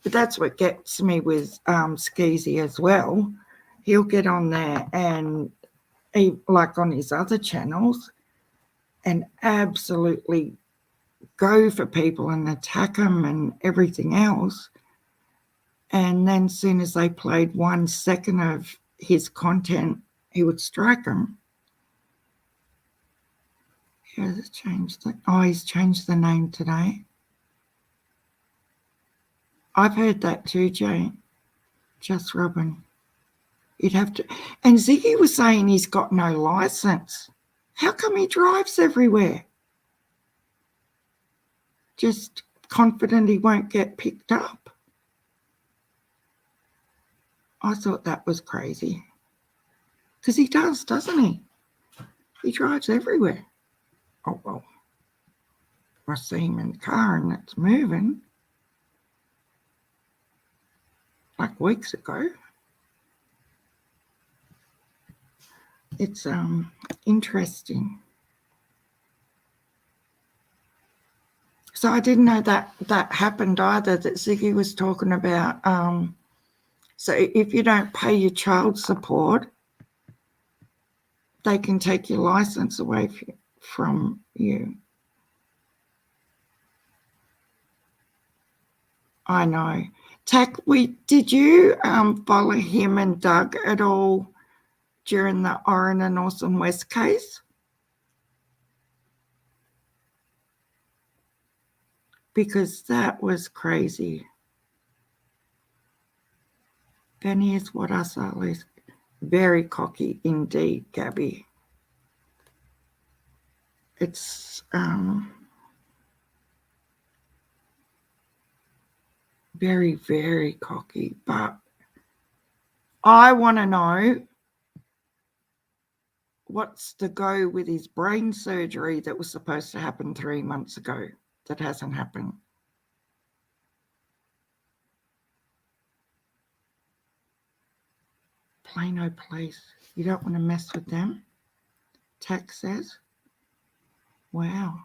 But that's what gets me with Skeezy as well. He'll get on there and, like on his other channels, and absolutely go for people and attack them and everything else. And then as soon as they played 1 second of his content, he would strike them. Has changed he's changed the name today. I've heard that too, Jane. Just Robin. You'd have to. And Ziggy was saying he's got no license. How come he drives everywhere? Just confident he won't get picked up. I thought that was crazy. Because he does, doesn't he? He drives everywhere. Oh, well. I see him in the car and it's moving. Like weeks ago. It's interesting. So I didn't know that happened either, that Ziggy was talking about. So if you don't pay your child support, they can take your license away from you. I know. Tack, did you follow him and Doug at all during the Oran and Orson West case? Because that was crazy. Benny is what us all is. Very cocky indeed, Gabby. It's very, very cocky. But I want to know what's the go with his brain surgery that was supposed to happen 3 months ago that hasn't happened. Plano Police. You don't want to mess with them? Tack says. Wow.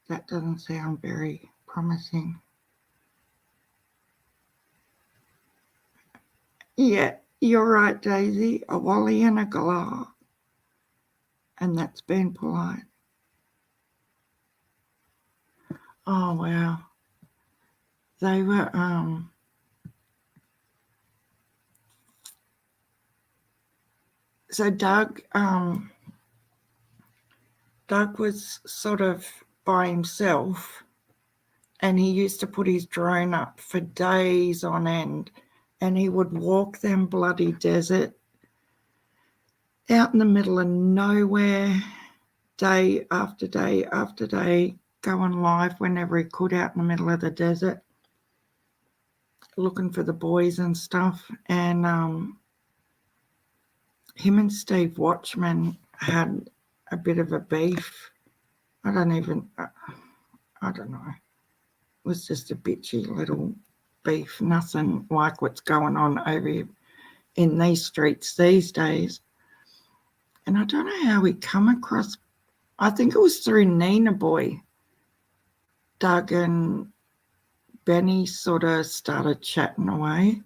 That doesn't sound very promising. Yeah, you're right, Daisy. A Wally and a Galah. And that's been polite. Oh, wow. They were, so Doug was sort of by himself, and he used to put his drone up for days on end, and he would walk them bloody desert out in the middle of nowhere, day after day after day, going live whenever he could out in the middle of the desert, looking for the boys and stuff. And him and Steve Watchman had a bit of a beef. I don't know. It was just a bitchy little beef, nothing like what's going on over in these streets these days. And I don't know how we come across, I think it was through Nina Boy. Doug and Benny sort of started chatting away.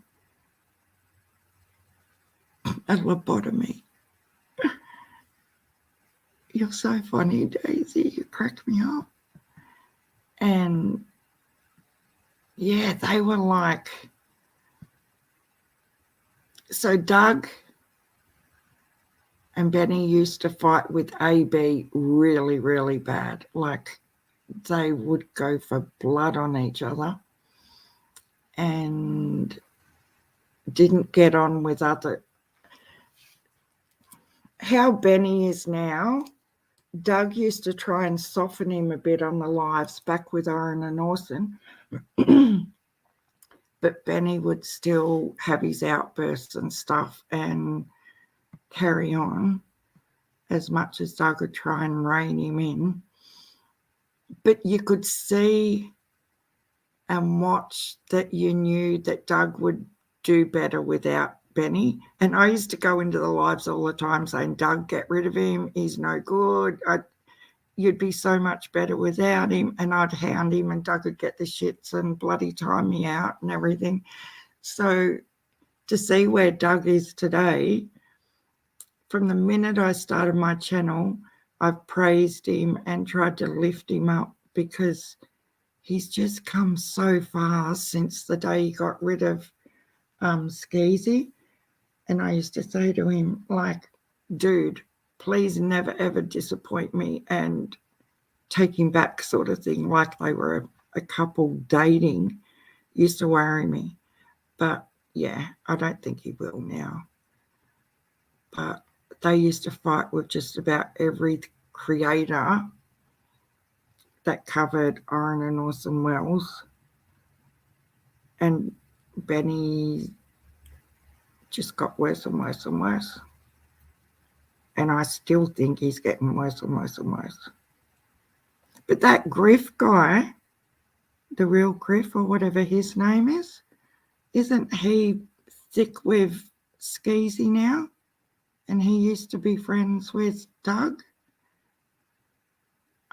A lobotomy. You're so funny, Daisy. You cracked me up. And yeah, they were like, so Doug and Benny used to fight with AB really, really bad. Like they would go for blood on each other and didn't get on with other. How Benny is now, Doug used to try and soften him a bit on the lives back with Oren and Orson. But Benny would still have his outbursts and stuff and carry on as much as Doug would try and rein him in. But you could see and watch that you knew that Doug would do better without Benny. And I used to go into the lives all the time saying, Doug, get rid of him. He's no good. You'd be so much better without him. And I'd hound him and Doug would get the shits and bloody time me out and everything. So to see where Doug is today, from the minute I started my channel, I've praised him and tried to lift him up because he's just come so far since the day he got rid of Skeezy. And I used to say to him, like, dude, please never ever disappoint me and take him back, sort of thing, like they were a couple dating, used to worry me. But yeah, I don't think he will now. But they used to fight with just about every creator that covered Iron and Orson Welles. And Benny just got worse and worse and worse. And I still think he's getting worse and worse and worse. But that Griff guy, the real Griff or whatever his name is, isn't he thick with Skeezy now? And he used to be friends with Doug.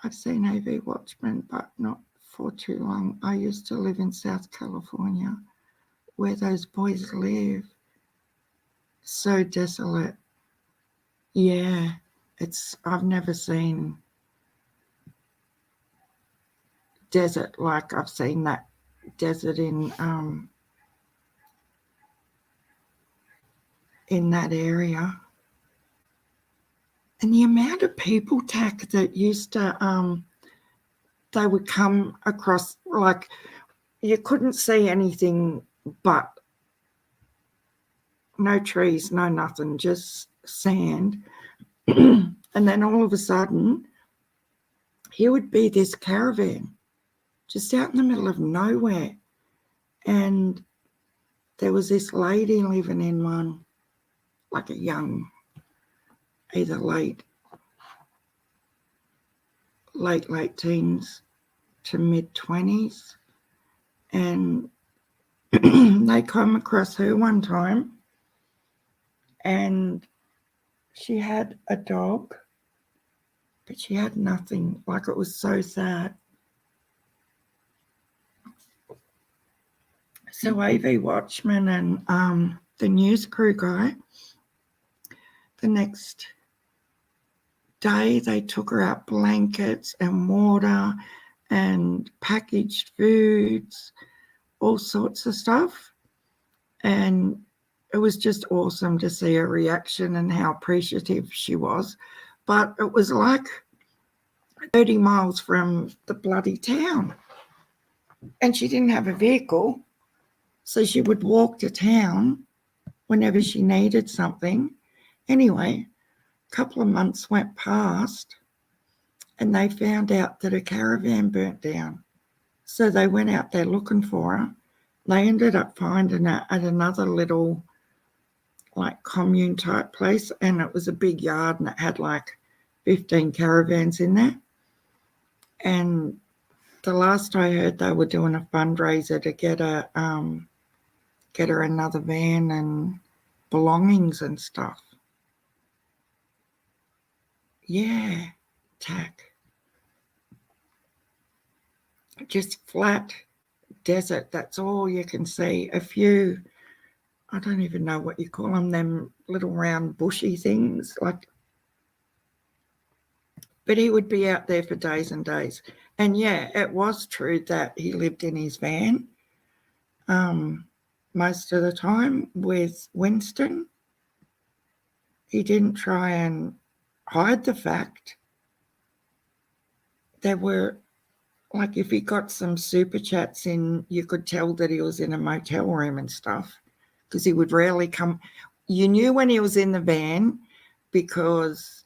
I've seen AV Watchmen, but not for too long. I used to live in South California, where those boys live. So desolate. Yeah, I've never seen desert like I've seen that desert in that area. And the amount of people, Tack, that used to they would come across, like you couldn't see anything but no trees, no nothing, just sand. And then all of a sudden, here would be this caravan just out in the middle of nowhere. And there was this lady living in one, like a young, either late teens to mid-20s. And they come across her one time, and she had a dog, but she had nothing. Like, it was so sad. So AV Watchman and the news crew guy, the next day they took her out blankets and water and packaged foods, all sorts of stuff. And it was just awesome to see her reaction and how appreciative she was. But it was like 30 miles from the bloody town. And she didn't have a vehicle, so she would walk to town whenever she needed something. Anyway, a couple of months went past and they found out that a caravan burnt down. So they went out there looking for her. They ended up finding her at another little like commune type place, and it was a big yard and it had like 15 caravans in there. And the last I heard, they were doing a fundraiser to get her another van and belongings and stuff. Yeah, Tack. Just flat desert, that's all you can see. A few, I don't even know what you call them little round bushy things, like. But he would be out there for days and days. And yeah, it was true that he lived in his van most of the time with Winston. He didn't try and hide the fact. There were, like, if he got some super chats in, you could tell that he was in a motel room and stuff, because he would rarely come. You knew when he was in the van because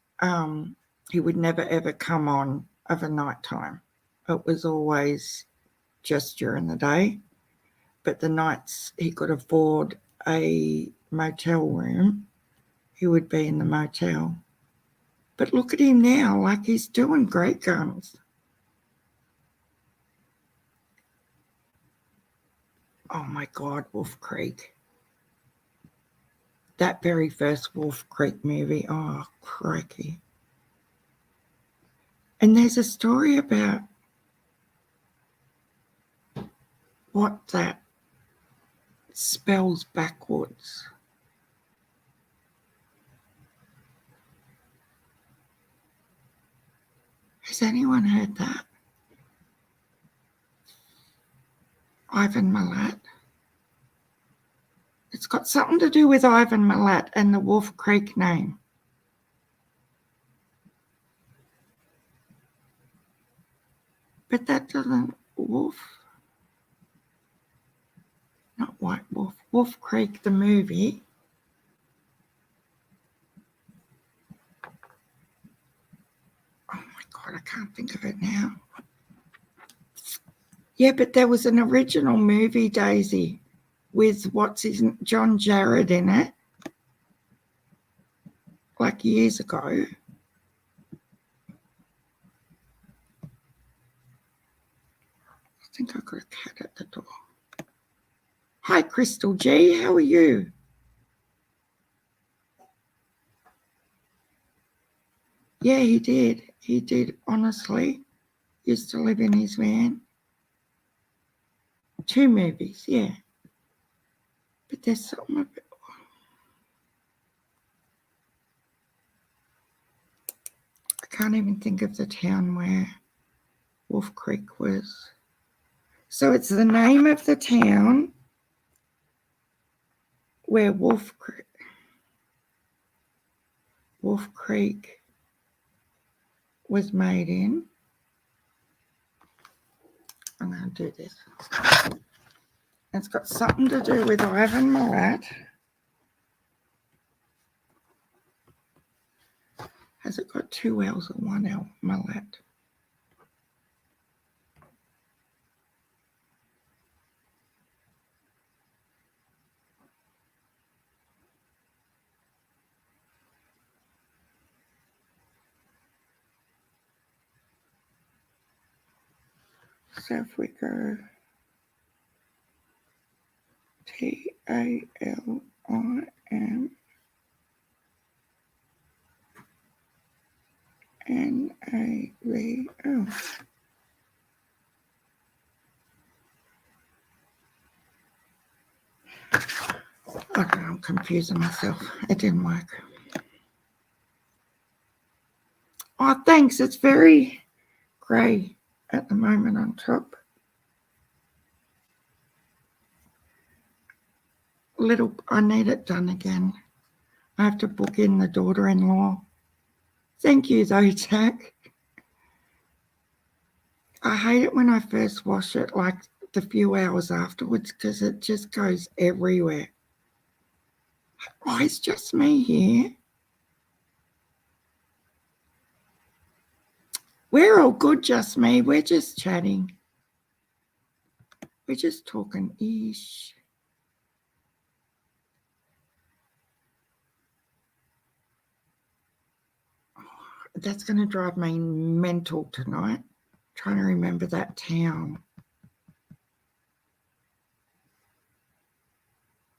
he would never ever come on of a night time. It was always just during the day. But the nights he could afford a motel room, he would be in the motel. But look at him now, like he's doing great guns. Oh my God, Wolf Creek. That very first Wolf Creek movie, oh, crikey. And there's a story about what that spells backwards. Has anyone heard that? Ivan Milat. It's got something to do with Ivan Milat and the Wolf Creek name. But that doesn't, Wolf, not White Wolf, Wolf Creek, the movie. Oh my God, I can't think of it now. Yeah, but there was an original movie, Daisy, with John Jarrett in it, like years ago. I think I got a cat at the door. Hi, Crystal G. How are you? Yeah, he did. He did, honestly. Used to live in his van. 2 movies, yeah. But there's something a bit... I can't even think of the town where Wolf Creek was. So it's the name of the town where Wolf Creek was made in. I'm going to do this. It's got something to do with Ivan Milat. Has it got 2 L's or 1 L? Milat. So if we go TALIMNAV. I don't know, I'm confusing myself. It didn't work. Oh, thanks. It's very grey at the moment on top. I need it done again. I have to book in the daughter-in-law. Thank you though, Jack. I hate it when I first wash it, like the few hours afterwards, because it just goes everywhere. Oh, it's just me here. We're all good, just me. We're just chatting. We're just talking ish. Oh, that's going to drive me mental tonight, trying to remember that town.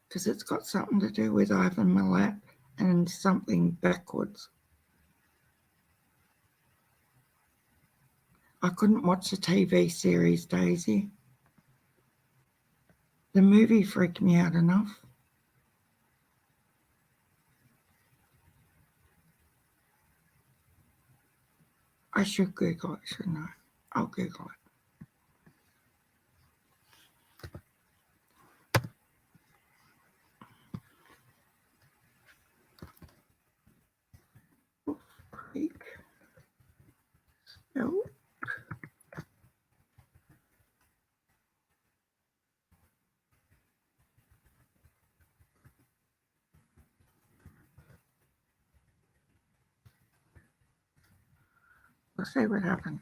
Because it's got something to do with Ivan Milat and something backwards. I couldn't watch the TV series, Daisy. The movie freaked me out enough. I should Google it, shouldn't I? I'll Google it. Creek. No. We'll see what happens.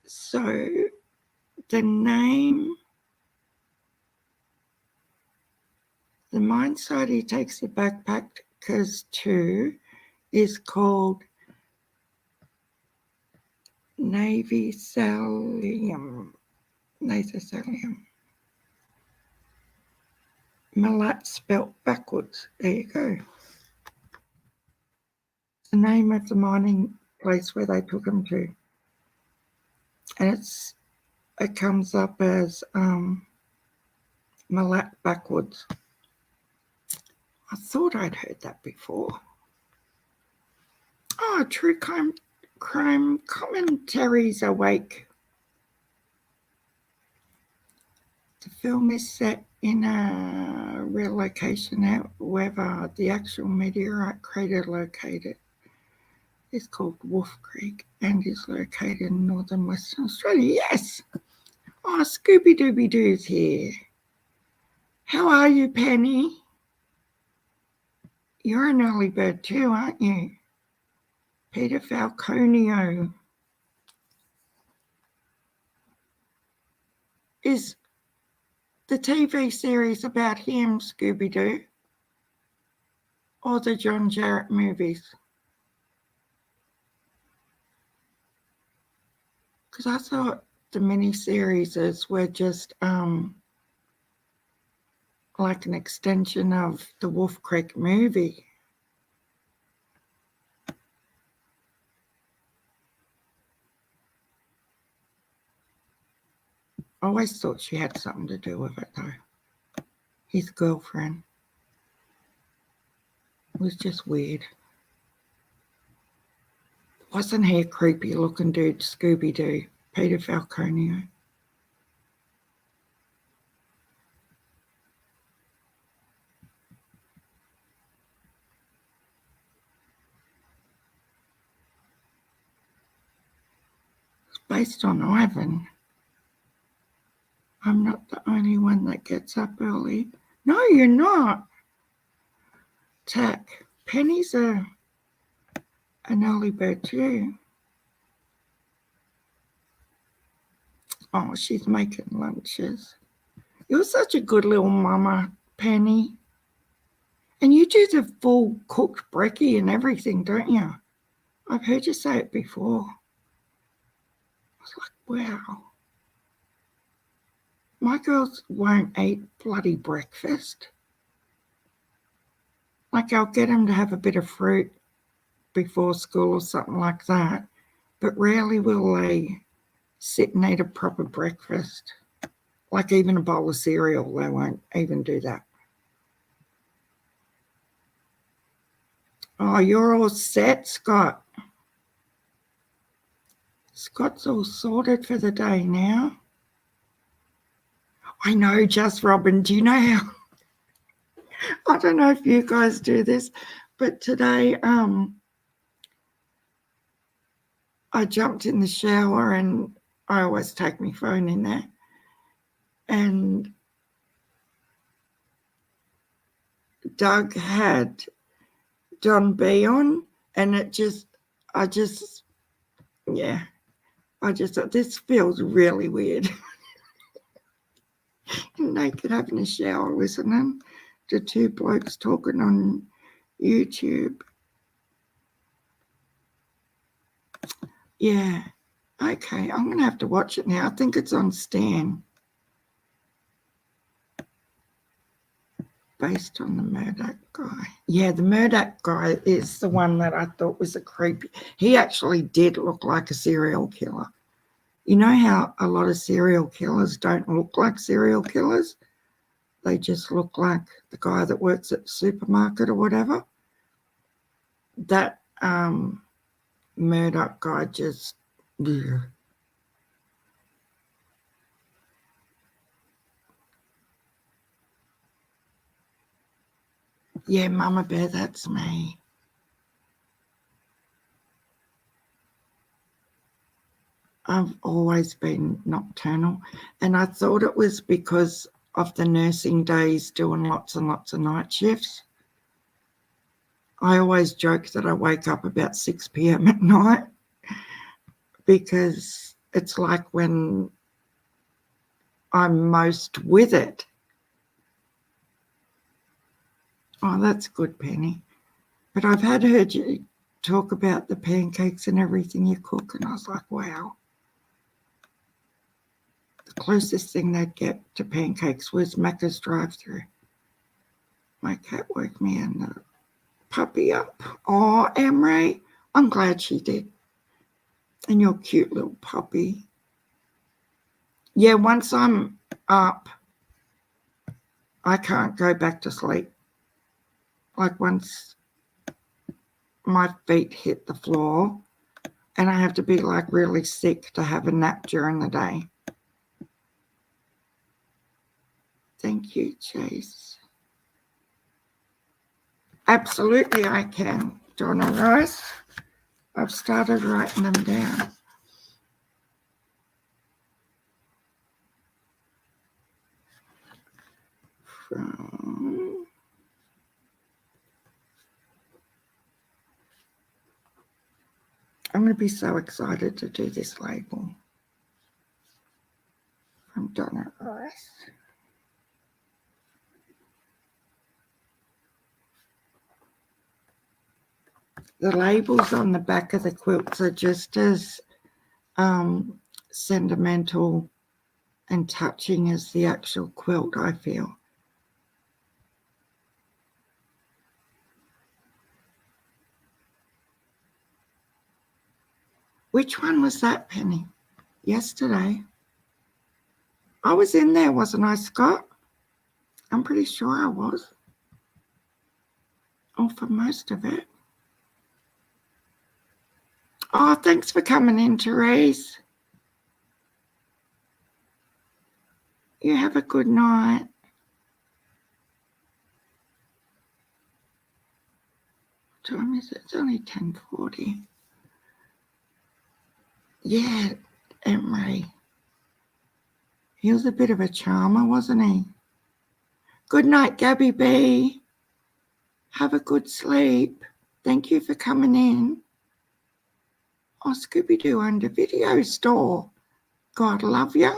So the name, the mine site he takes the backpackers to is called Navy Salium. Milat spelt backwards. There you go. The name of the mining place where they took him to. And it comes up as Milat backwards. I thought I'd heard that before. Oh, true crime commentaries awake. The film is set in a real location, however, the actual meteorite crater located is called Wolf Creek and is located in northern Western Australia. Yes! Oh, Scooby Dooby Doo's here. How are you, Penny? You're an early bird too, aren't you? Peter Falconio. Is the TV series about him, Scooby Doo? Or the John Jarratt movies? Because I thought the mini-series were just like an extension of the Wolf Creek movie. I always thought she had something to do with it, though. His girlfriend. It was just weird. Wasn't he a creepy looking dude, Scooby Doo? Peter Falconio. It's based on Ivan. I'm not the only one that gets up early. No, you're not. Tack. Penny's an early bird too. Oh, she's making lunches. You're such a good little mama, Penny. And you do the full cooked brekkie and everything, don't you? I've heard you say it before. I was like, wow. My girls won't eat bloody breakfast. Like, I'll get them to have a bit of fruit before school or something like that. But rarely will they sit and eat a proper breakfast. Like even a bowl of cereal, they won't even do that. Oh, you're all set, Scott. Scott's all sorted for the day now. I know, just Robin. Do you know how? I don't know if you guys do this, but today I jumped in the shower and I always take my phone in there. And Doug had Don B on, and I thought this feels really weird. Naked having a shower listening to two blokes talking on YouTube. Yeah. Okay, I'm going to have to watch it now. I think it's on Stan. Based on the Murdoch guy. Yeah, the Murdoch guy is the one that I thought was a creepy. He actually did look like a serial killer. You know how a lot of serial killers don't look like serial killers? They just look like the guy that works at the supermarket or whatever. That Murdoch guy just... Yeah. Yeah, Mama Bear, that's me. I've always been nocturnal, and I thought it was because of the nursing days doing lots and lots of night shifts. I always joke that I wake up about 6 p.m. at night because it's like when I'm most with it. Oh, that's good, Penny. But I've heard you talk about the pancakes and everything you cook, and I was like, wow. The closest thing they'd get to pancakes was Macca's drive-thru. My cat woke me and the puppy up. Oh, Amray, I'm glad she did. And your cute little puppy. Yeah, once I'm up, I can't go back to sleep. Like once my feet hit the floor, and I have to be like really sick to have a nap during the day. Thank you, Chase. Absolutely, I can, Donna Rice. I've started writing them down. I'm going to be so excited to do this label from Donna Rice. The labels on the back of the quilts are just as sentimental and touching as the actual quilt, I feel. Which one was that, Penny? Yesterday. I was in there, wasn't I, Scott? I'm pretty sure I was. Oh, for most of it. Oh, thanks for coming in, Therese. You have a good night. What time is it? It's only 10:40. Yeah, Emery. He was a bit of a charmer, wasn't he? Good night, Gabby B. Have a good sleep. Thank you for coming in. Oh, Scooby-Doo under video store. God love you.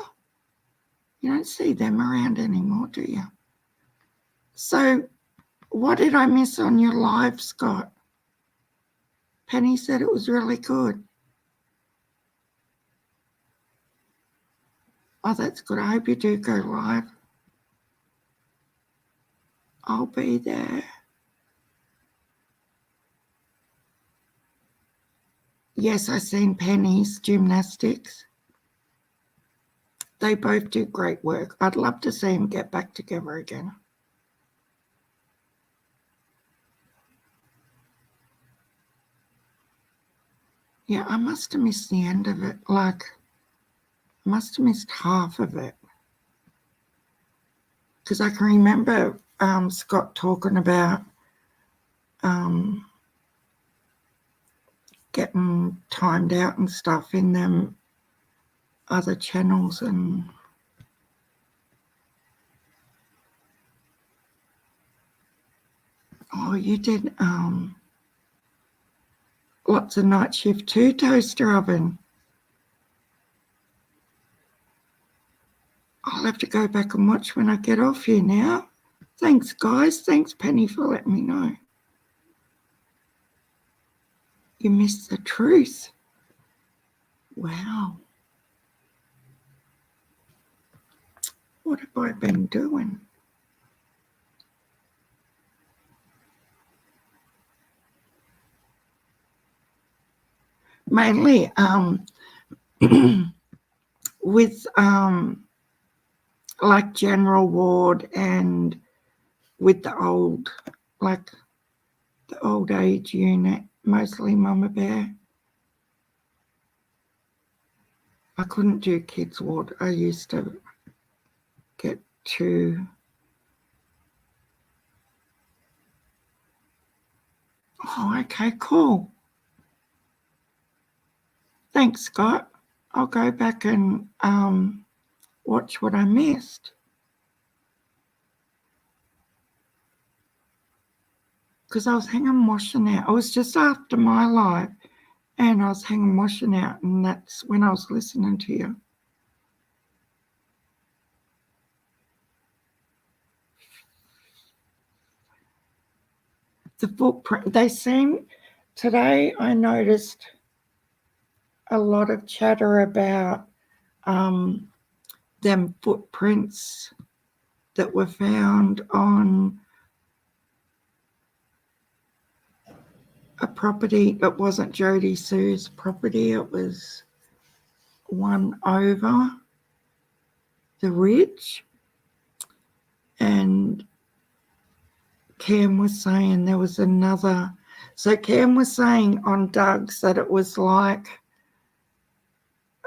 You don't see them around anymore, do you? So, what did I miss on your live, Scott? Penny said it was really good. Oh, that's good. I hope you do go live. I'll be there. Yes, I seen Penny's gymnastics. They both do great work. I'd love to see them get back together again. Yeah, I must have missed the end of it. Like, I must have missed half of it. Because I can remember Scott talking about getting timed out and stuff in them other channels. And oh, you did lots of night shift too, Toaster Oven. I'll have to go back and watch when I get off here now. Thanks, guys. Thanks, Penny, for letting me know. You missed the truth. Wow. What have I been doing? Mainly with like general ward and with the old, like the old age unit, mostly Mama Bear. I couldn't do kids ward. I used to get too. Oh, okay, cool. Thanks, Scott. I'll go back and watch what I missed. Because I was hanging washing out. It was just after my live, and I was hanging washing out, and that's when I was listening to you. The footprint, they seem, today I noticed a lot of chatter about them footprints that were found on a property that wasn't Jody Sue's property. It was one over the ridge, and Cam was saying there was another. So Cam was saying on Doug's that it was like,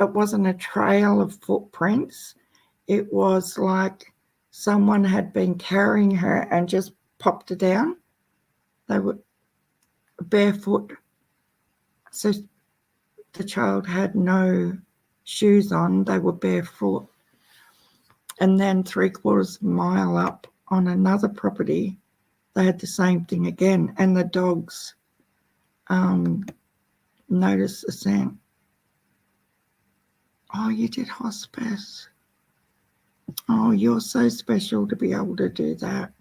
it wasn't a trail of footprints. It was like someone had been carrying her and just popped her down. They were barefoot. So the child had no shoes on. They were barefoot. And then 3/4 mile up on another property, they had the same thing again. And the dogs noticed the scent. Oh, you did hospice. Oh, you're so special to be able to do that.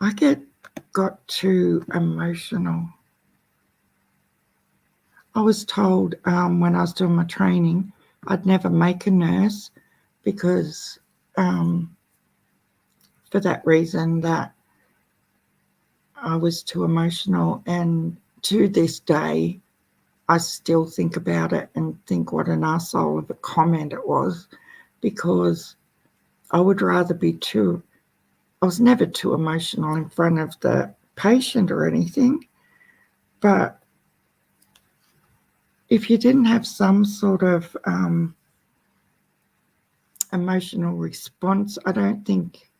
I got too emotional. I was told when I was doing my training, I'd never make a nurse because for that reason that I was too emotional. And to this day, I still think about it and think what an arsehole of a comment it was, because I would rather be I was never too emotional in front of the patient or anything, but if you didn't have some sort of emotional response, I don't think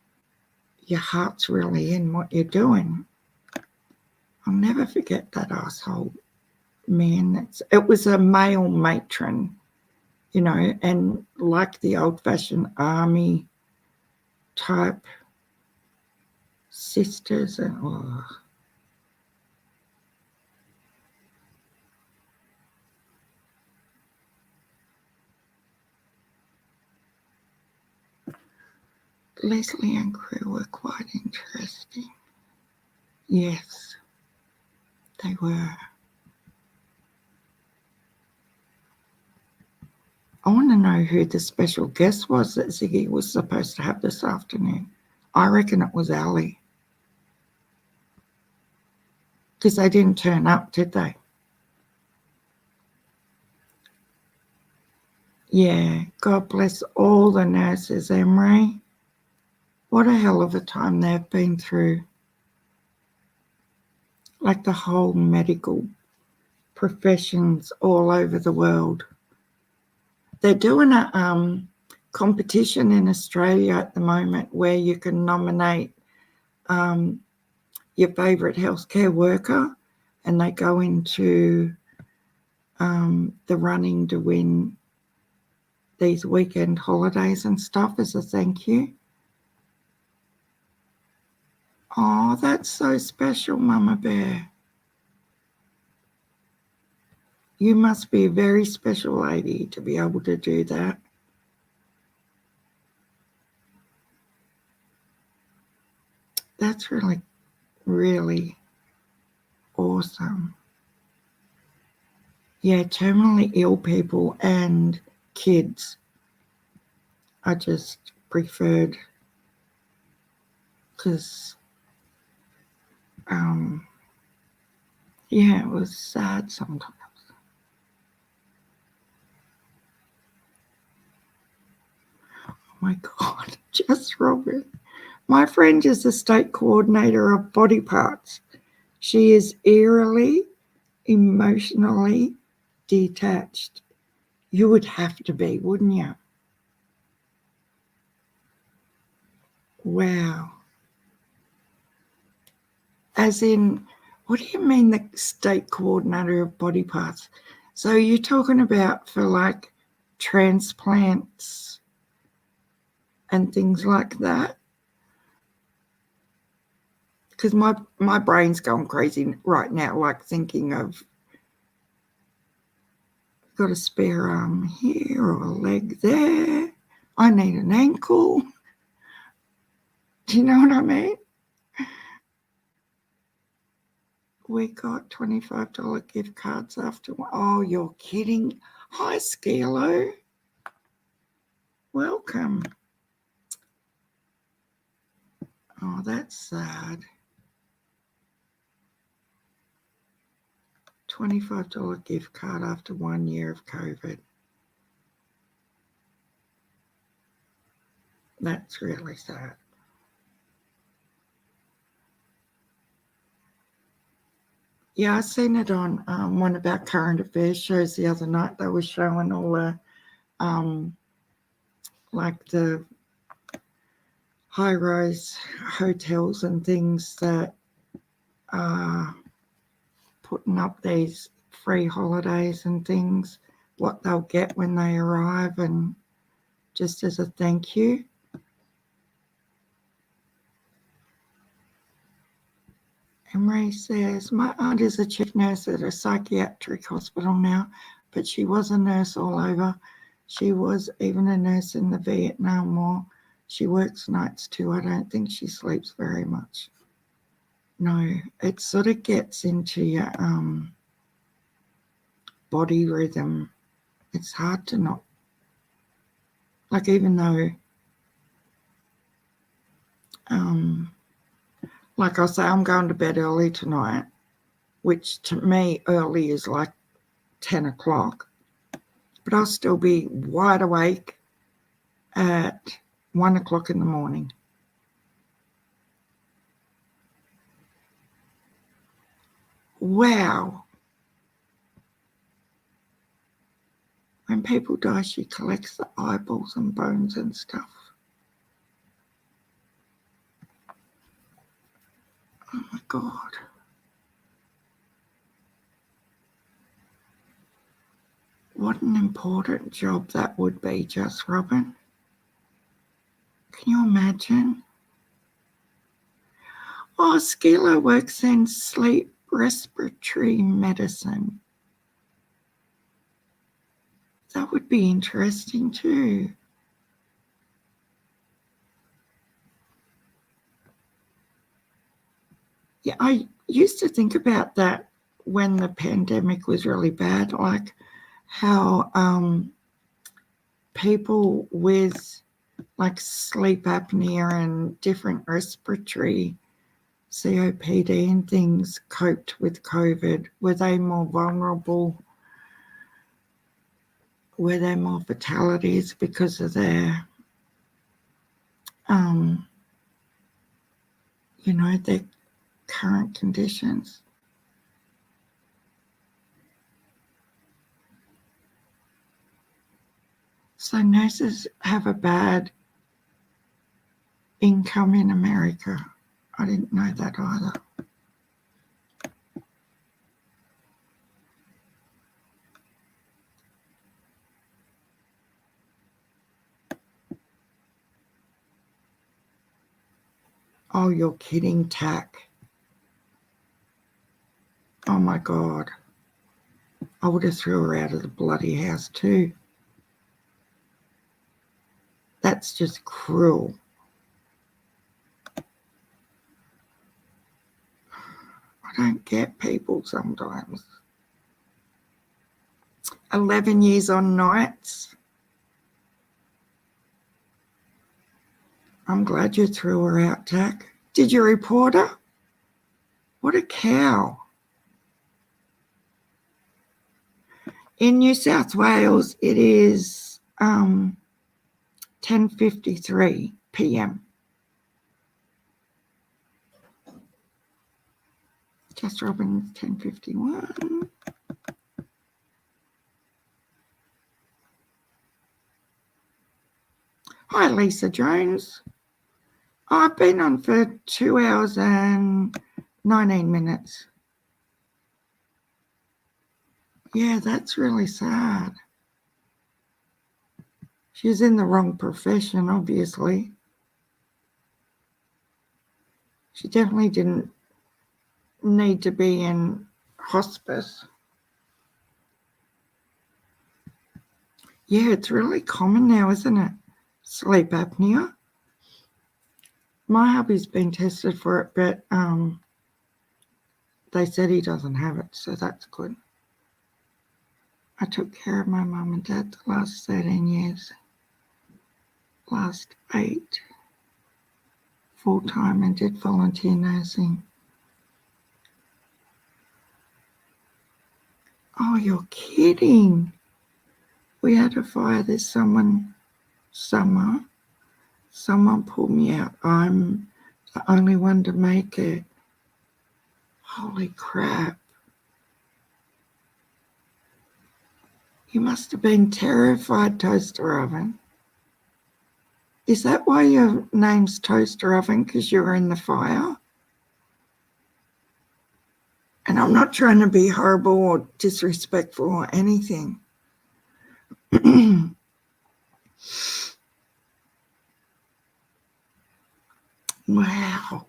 your heart's really in what you're doing. I'll never forget that asshole man. It was a male matron, you know, and like the old-fashioned army type sisters and Leslie and crew were quite interesting. Yes, they were. I want to know who the special guest was that Ziggy was supposed to have this afternoon. I reckon it was Ali. Because they didn't turn up, did they? Yeah, God bless all the nurses, Emery. What a hell of a time they've been through. Like the whole medical professions all over the world. They're doing a competition in Australia at the moment where you can nominate your favourite healthcare worker, and they go into the running to win these weekend holidays and stuff as a thank you. Oh, that's so special, Mama Bear. You must be a very special lady to be able to do that. That's really, really awesome. Yeah, terminally ill people and kids, I just preferred, because yeah, it was sad sometimes. Oh my God, Jess Robert. My friend is the state coordinator of body parts. She is eerily, emotionally detached. You would have to be, wouldn't you? Wow. As in, what do you mean the state coordinator of body parts? So you're talking about for like transplants and things like that? Because my brain's going crazy right now, like thinking of, got a spare arm here or a leg there. I need an ankle. Do you know what I mean? We got $25 gift cards after. Oh, you're kidding. Hi, Skilo. Welcome. Oh, that's sad. $25 gift card after 1 year of COVID. That's really sad. Yeah, I seen it on one of our current affairs shows the other night. They were showing all the like the high-rise hotels and things that are putting up these free holidays and things, what they'll get when they arrive, and just as a thank you. Emery says, my aunt is a chief nurse at a psychiatric hospital now, but she was a nurse all over. She was even a nurse in the Vietnam War. She works nights too. I don't think she sleeps very much. No, it sort of gets into your body rhythm. It's hard to not, like, even though, like I'll say, I'm going to bed early tonight, which to me early is like 10 o'clock, but I'll still be wide awake at 1 o'clock in the morning. Wow. When people die, she collects the eyeballs and bones and stuff. Oh my God. What an important job that would be, just Robin. Can you imagine? Oh, Skila works in sleep respiratory medicine. That would be interesting too. Yeah, I used to think about that when the pandemic was really bad, like how people with like sleep apnea and different respiratory COPD and things coped with COVID. Were they more vulnerable? Were there more fatalities because of their, their current conditions? So nurses have a bad income in America. I didn't know that either. Oh, you're kidding, Tack. Oh my God. I would have threw her out of the bloody house too. That's just cruel. I don't get people sometimes. 11 years on nights. I'm glad you threw her out, Tack. Did you report her? What a cow. In New South Wales, it is 10:53 p.m. Just Robin, 10:51. Hi, Lisa Jones. I've been on for 2 hours and 19 minutes. Yeah, that's really sad. She's in the wrong profession, obviously. She definitely didn't need to be in hospice. Yeah, it's really common now, isn't it? Sleep apnea. My hubby's been tested for it, but they said he doesn't have it, so that's good. I took care of my mum and dad the last 13 years. Last 8 full-time, and did volunteer nursing. Oh, you're kidding. We had a fire this summer. Someone pulled me out. I'm the only one to make it. Holy crap. You must have been terrified, Toaster Oven. Is that why your name's Toaster Oven? Because you were in the fire? And I'm not trying to be horrible or disrespectful or anything. Wow.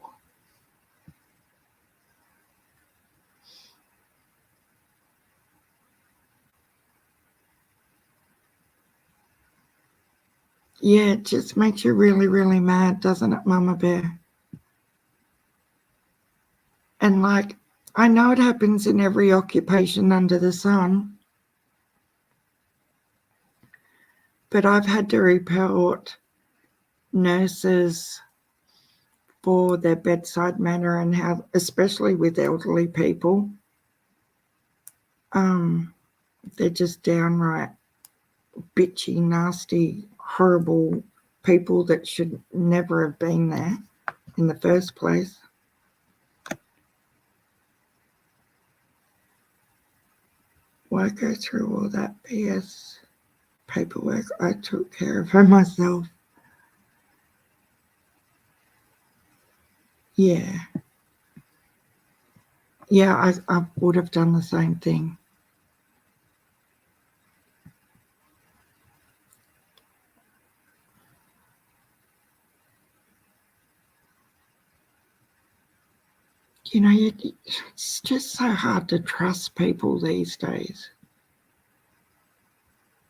Yeah, it just makes you really, really mad, doesn't it, Mama Bear? And like, I know it happens in every occupation under the sun, but I've had to report nurses for their bedside manner and how, especially with elderly people, they're just downright bitchy, nasty, horrible people that should never have been there in the first place. Why go through all that BS paperwork? I took care of her myself. Yeah. Yeah, I would have done the same thing. You know, it's just so hard to trust people these days.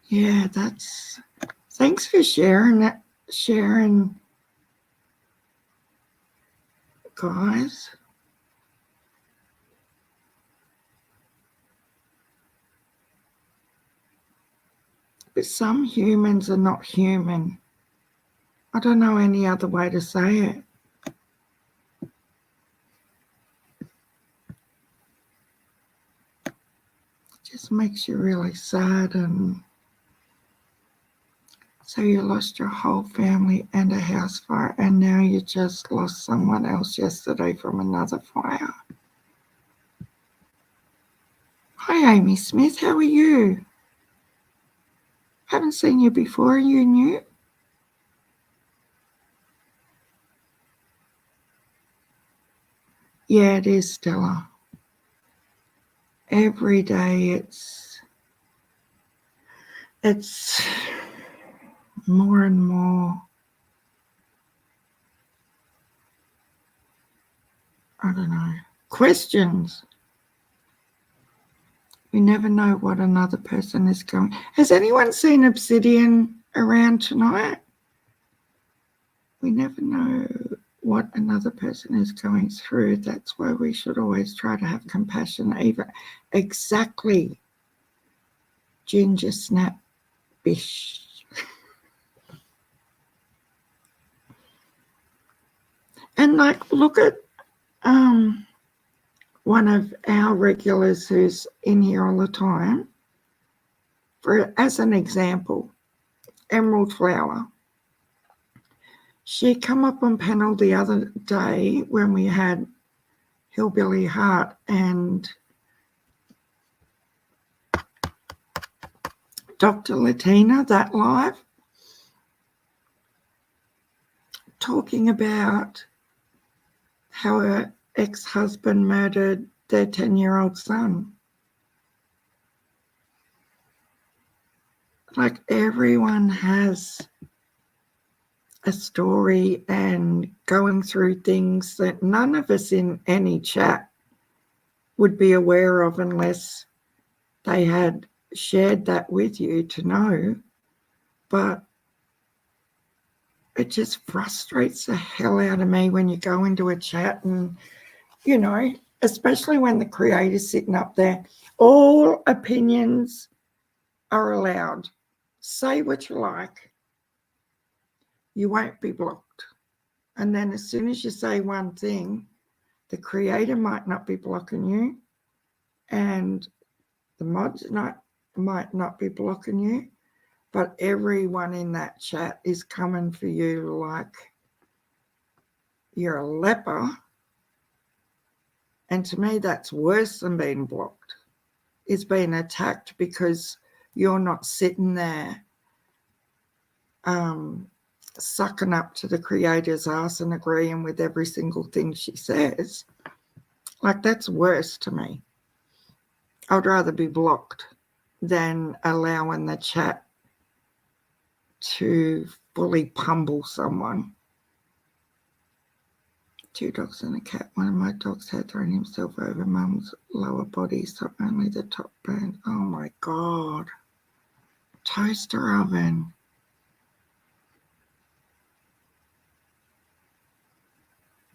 Yeah, thanks for sharing that, guys. But some humans are not human. I don't know any other way to say it. It just makes you really sad. And so you lost your whole family and a house fire, and now you just lost someone else yesterday from another fire. Hi, Amy Smith. How are you? Haven't seen you before. Are you new? Yeah, it is, Stella. Every day it's more and more, I don't know, questions. We never know what another person is going. Has anyone seen Obsidian around tonight? We never know what another person is going through. That's why we should always try to have compassion. Even exactly, Ginger Snap Bish. And like, look at one of our regulars who's in here all the time. As an example, Emerald Flower. She come up on panel the other day when we had Hillbilly Heart and Dr. Latina, that live, talking about how her ex-husband murdered their 10-year-old son. Like, everyone has a story and going through things that none of us in any chat would be aware of unless they had shared that with you to know. But it just frustrates the hell out of me when you go into a chat and, you know, especially when the creator's sitting up there. All opinions are allowed. Say what you like. You won't be blocked. And then as soon as you say one thing, the creator might not be blocking you and the mods might not be blocking you, but everyone in that chat is coming for you like you're a leper. And to me, that's worse than being blocked. It's being attacked because you're not sitting there sucking up to the creator's ass and agreeing with every single thing she says. Like, that's worse to me. I'd rather be blocked than allowing the chat to fully pummel someone. 2 dogs and a cat. One of my dogs had thrown himself over Mum's lower body, so only the top burned. Oh my God. Toaster oven.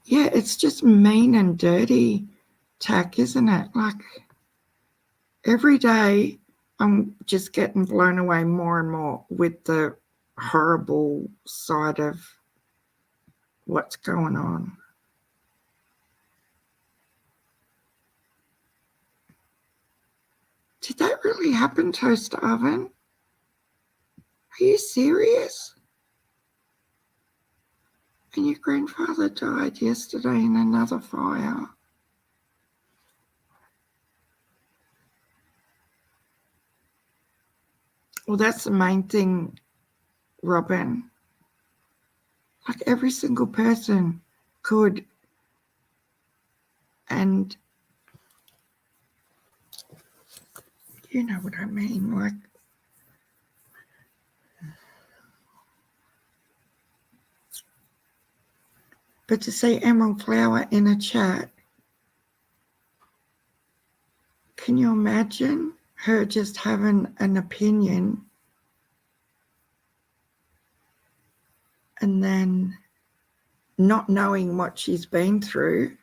Yeah, it's just mean and dirty, Tack, isn't it? Like, every day I'm just getting blown away more and more with the horrible side of what's going on. Did that really happen, Toaster Oven? Are you serious? And your grandfather died yesterday in another fire. Well, that's the main thing, Robin. Like, every single person could, and you know what I mean, like, but to see Emerald Flower in a chat, can you imagine her just having an opinion and then not knowing what she's been through,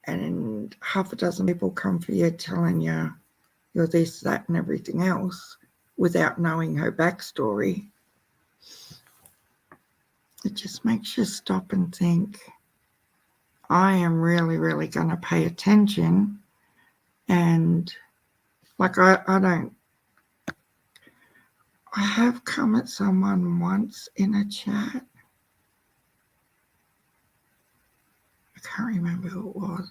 and half a dozen people come for you telling you you're this, that, and everything else without knowing her backstory? It just makes you stop and think, I am really, really going to pay attention. And like, I have come at someone once in a chat. I can't remember who it was.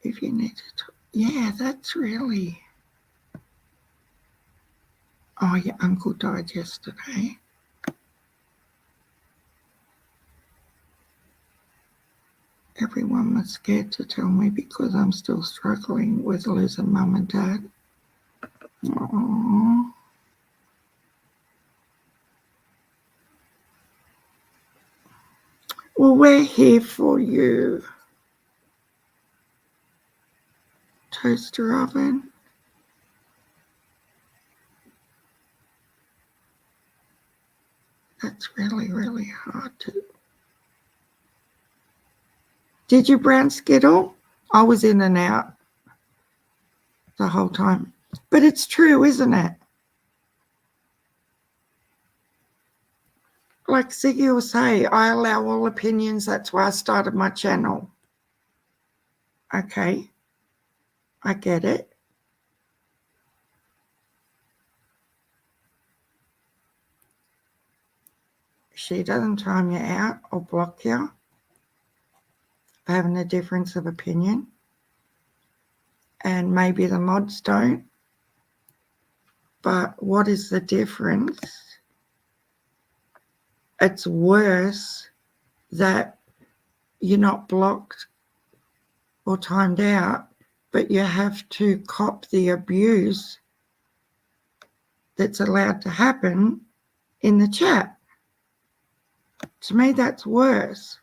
If you need to talk, yeah, that's really. Oh, your uncle died yesterday. Everyone was scared to tell me because I'm still struggling with losing Mum and Dad. Aww. Well, we're here for you, Toaster Oven. That's really, really hard to. Did you brown skittle? I was in and out the whole time. But it's true, isn't it? Like Ziggy will say, I allow all opinions. That's why I started my channel. Okay, I get it. She doesn't time you out or block you for having a difference of opinion. And maybe the mods don't. But what is the difference? It's worse that you're not blocked or timed out, but you have to cop the abuse that's allowed to happen in the chat. To me, that's worse,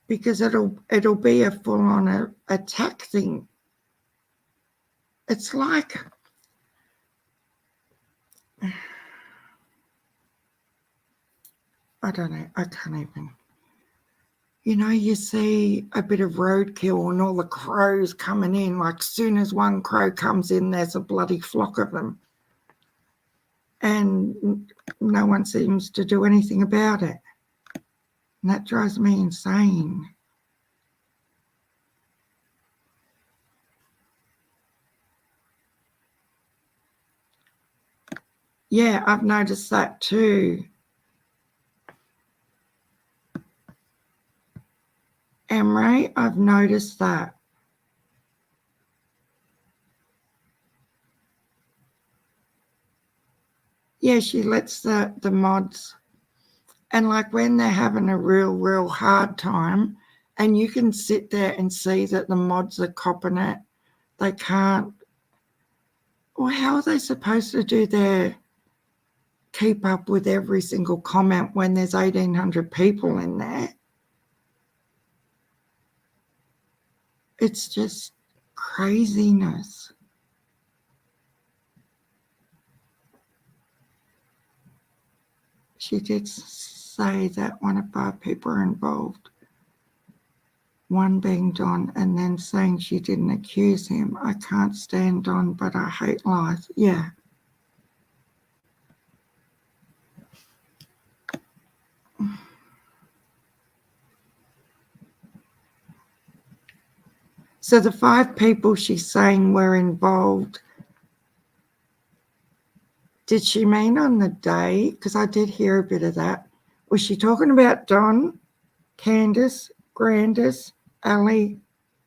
because it'll be a full-on attack thing. It's like, I don't know, I can't even. You know, you see a bit of roadkill and all the crows coming in, like soon as one crow comes in, there's a bloody flock of them. And no one seems to do anything about it. And that drives me insane. Yeah, I've noticed that too. Emre, I've noticed that. Yeah, she lets the mods, and like when they're having a real hard time, and you can sit there and see that the mods are copping it, they can't. Well, how are they supposed to do their keep up with every single comment when there's 1,800 people in there? It's just craziness. She did say that one of 5 people are involved, one being Don, and then saying she didn't accuse him. I can't stand Don, but I hate lies. Yeah. So the 5 people she's saying were involved, did she mean on the day? Because I did hear a bit of that. Was she talking about Don, Candus, Grandis, Ali,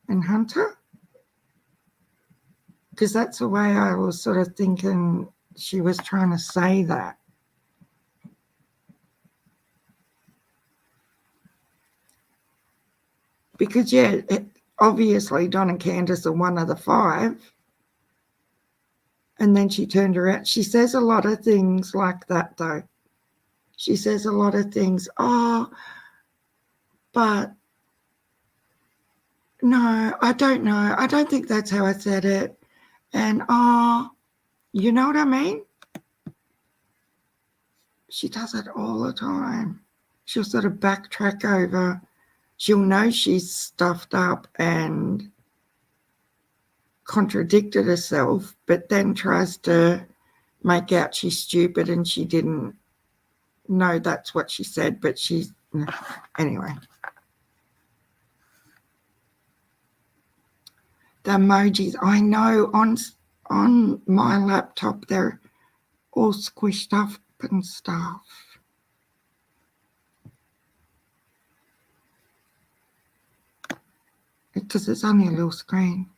and Hunter? Because that's the way I was sort of thinking she was trying to say that. Because, yeah, obviously Don and Candus are one of the 5. And then she turned around. She says a lot of things like that, though. She says a lot of things. Oh, but no, I don't know. I don't think that's how I said it. And, oh, you know what I mean? She does it all the time. She'll sort of backtrack over. She'll know she's stuffed up and contradicted herself, but then tries to make out she's stupid and she didn't know that's what she said, but she's anyway. The emojis, I know on my laptop they're all squished up and stuff. Because it's only a little screen.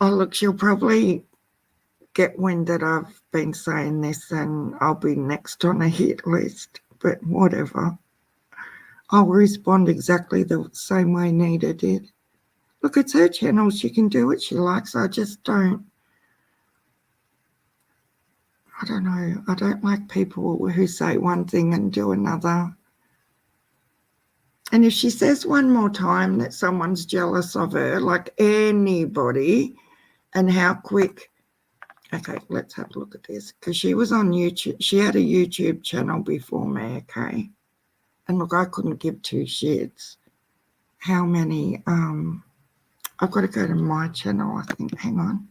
Oh, look, she'll probably get wind that I've been saying this and I'll be next on a hit list, but whatever. I'll respond exactly the same way Nita did. Look, it's her channel. She can do what she likes. I just don't. I don't know. I don't like people who say one thing and do another. And if she says one more time that someone's jealous of her, like anybody, and how quick. Okay, let's have a look at this. Because she was on YouTube. She had a YouTube channel before me, okay? And look, I couldn't give 2 shits how many. I've got to go to my channel, I think. Hang on.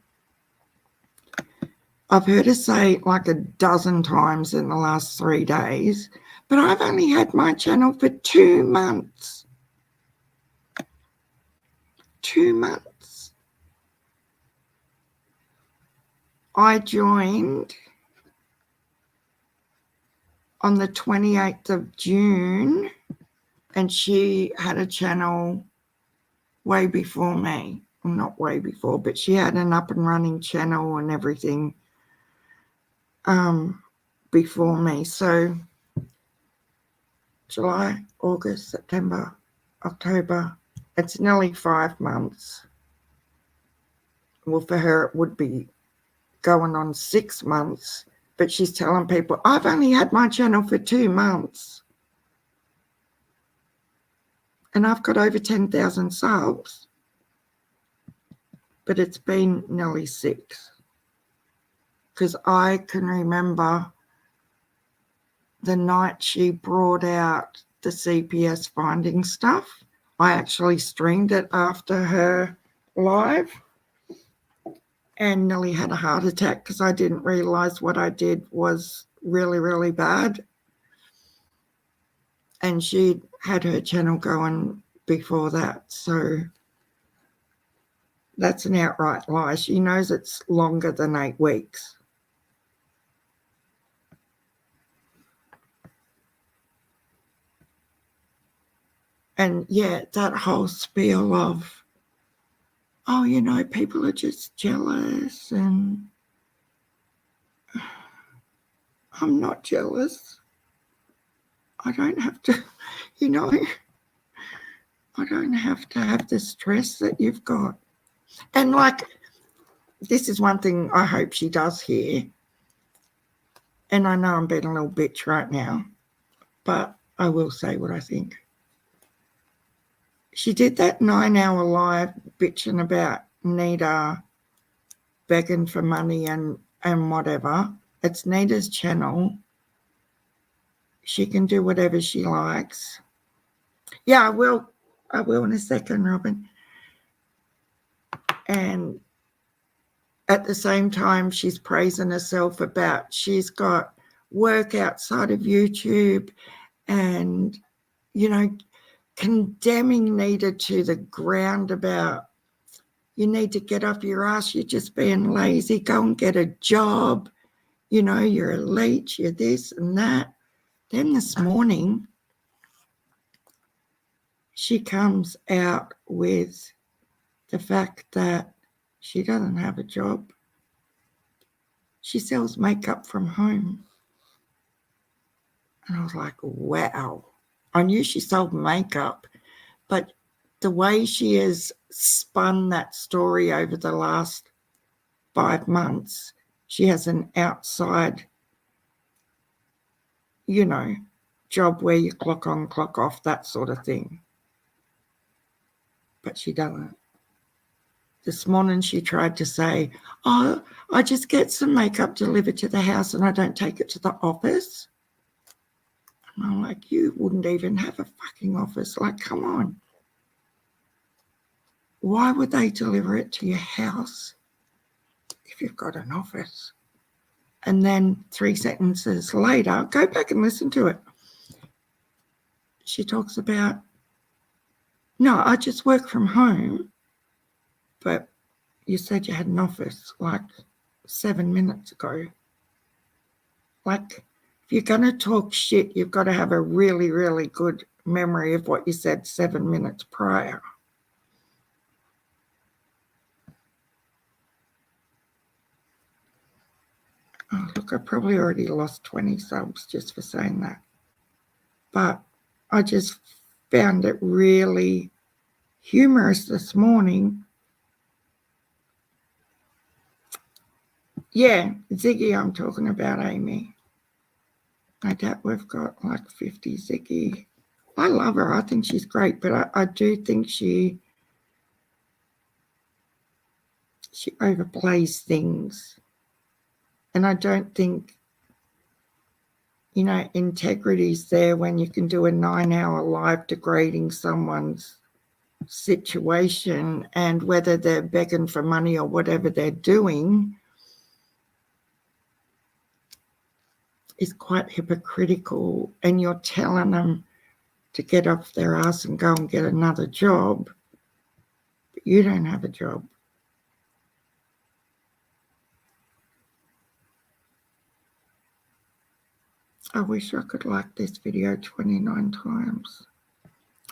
I've heard her say it like a dozen times in the last 3 days, but I've only had my channel for 2 months. 2 months. I joined on the 28th of June, and she had a channel way before me. Well, not way before, but she had an up and running channel and everything before me. So July, August, September, October, it's nearly 5 months. Well, for her it would be going on 6 months, but she's telling people, I've only had my channel for 2 months. And I've got over 10,000 subs, but it's been nearly 6. Because I can remember the night she brought out the CPS finding stuff. I actually streamed it after her live and nearly had a heart attack because I didn't realise what I did was really bad. And she had her channel going before that. So that's an outright lie. She knows it's longer than 8 weeks. And yeah, that whole spiel of, oh, you know, people are just jealous, and I'm not jealous. I don't have to, you know, I don't have to have the stress that you've got. And like, this is one thing I hope she does hear. And I know I'm being a little bitch right now, but I will say what I think. She did that 9-hour live bitching about Nita begging for money and whatever. It's Nita's channel. She can do whatever she likes. Yeah, I will in a second, Robin. And at the same time, she's praising herself about she's got work outside of YouTube and, you know, condemning Nita to the ground about, you need to get off your ass, you're just being lazy, go and get a job, you know, you're a leech, you're this and that. Then this morning, she comes out with the fact that she doesn't have a job. She sells makeup from home. And I was like, wow. I knew she sold makeup, but the way she has spun that story over the last 5 months, she has an outside, you know, job where you clock on, clock off, that sort of thing. But she doesn't. This morning she tried to say, oh, I just get some makeup delivered to the house and I don't take it to the office. And I'm like, you wouldn't even have a fucking office. Like, come on. Why would they deliver it to your house if you've got an office? And then 3 sentences later, go back and listen to it. She talks about, no, I just work from home, but you said you had an office like 7 minutes ago. Like, if you're going to talk shit, you've got to have a really, really good memory of what you said 7 minutes prior. Oh, look, I probably already lost 20 subs just for saying that. But I just found it really humorous this morning. Yeah, Ziggy I'm talking about, Amy. I doubt we've got like 50 Ziggy. I love her. I think she's great, but I do think she overplays things. And I don't think, you know, integrity's there when you can do a 9-hour live degrading someone's situation, and whether they're begging for money or whatever they're doing is quite hypocritical, and you're telling them to get off their ass and go and get another job, but you don't have a job. I wish I could like this video 29 times.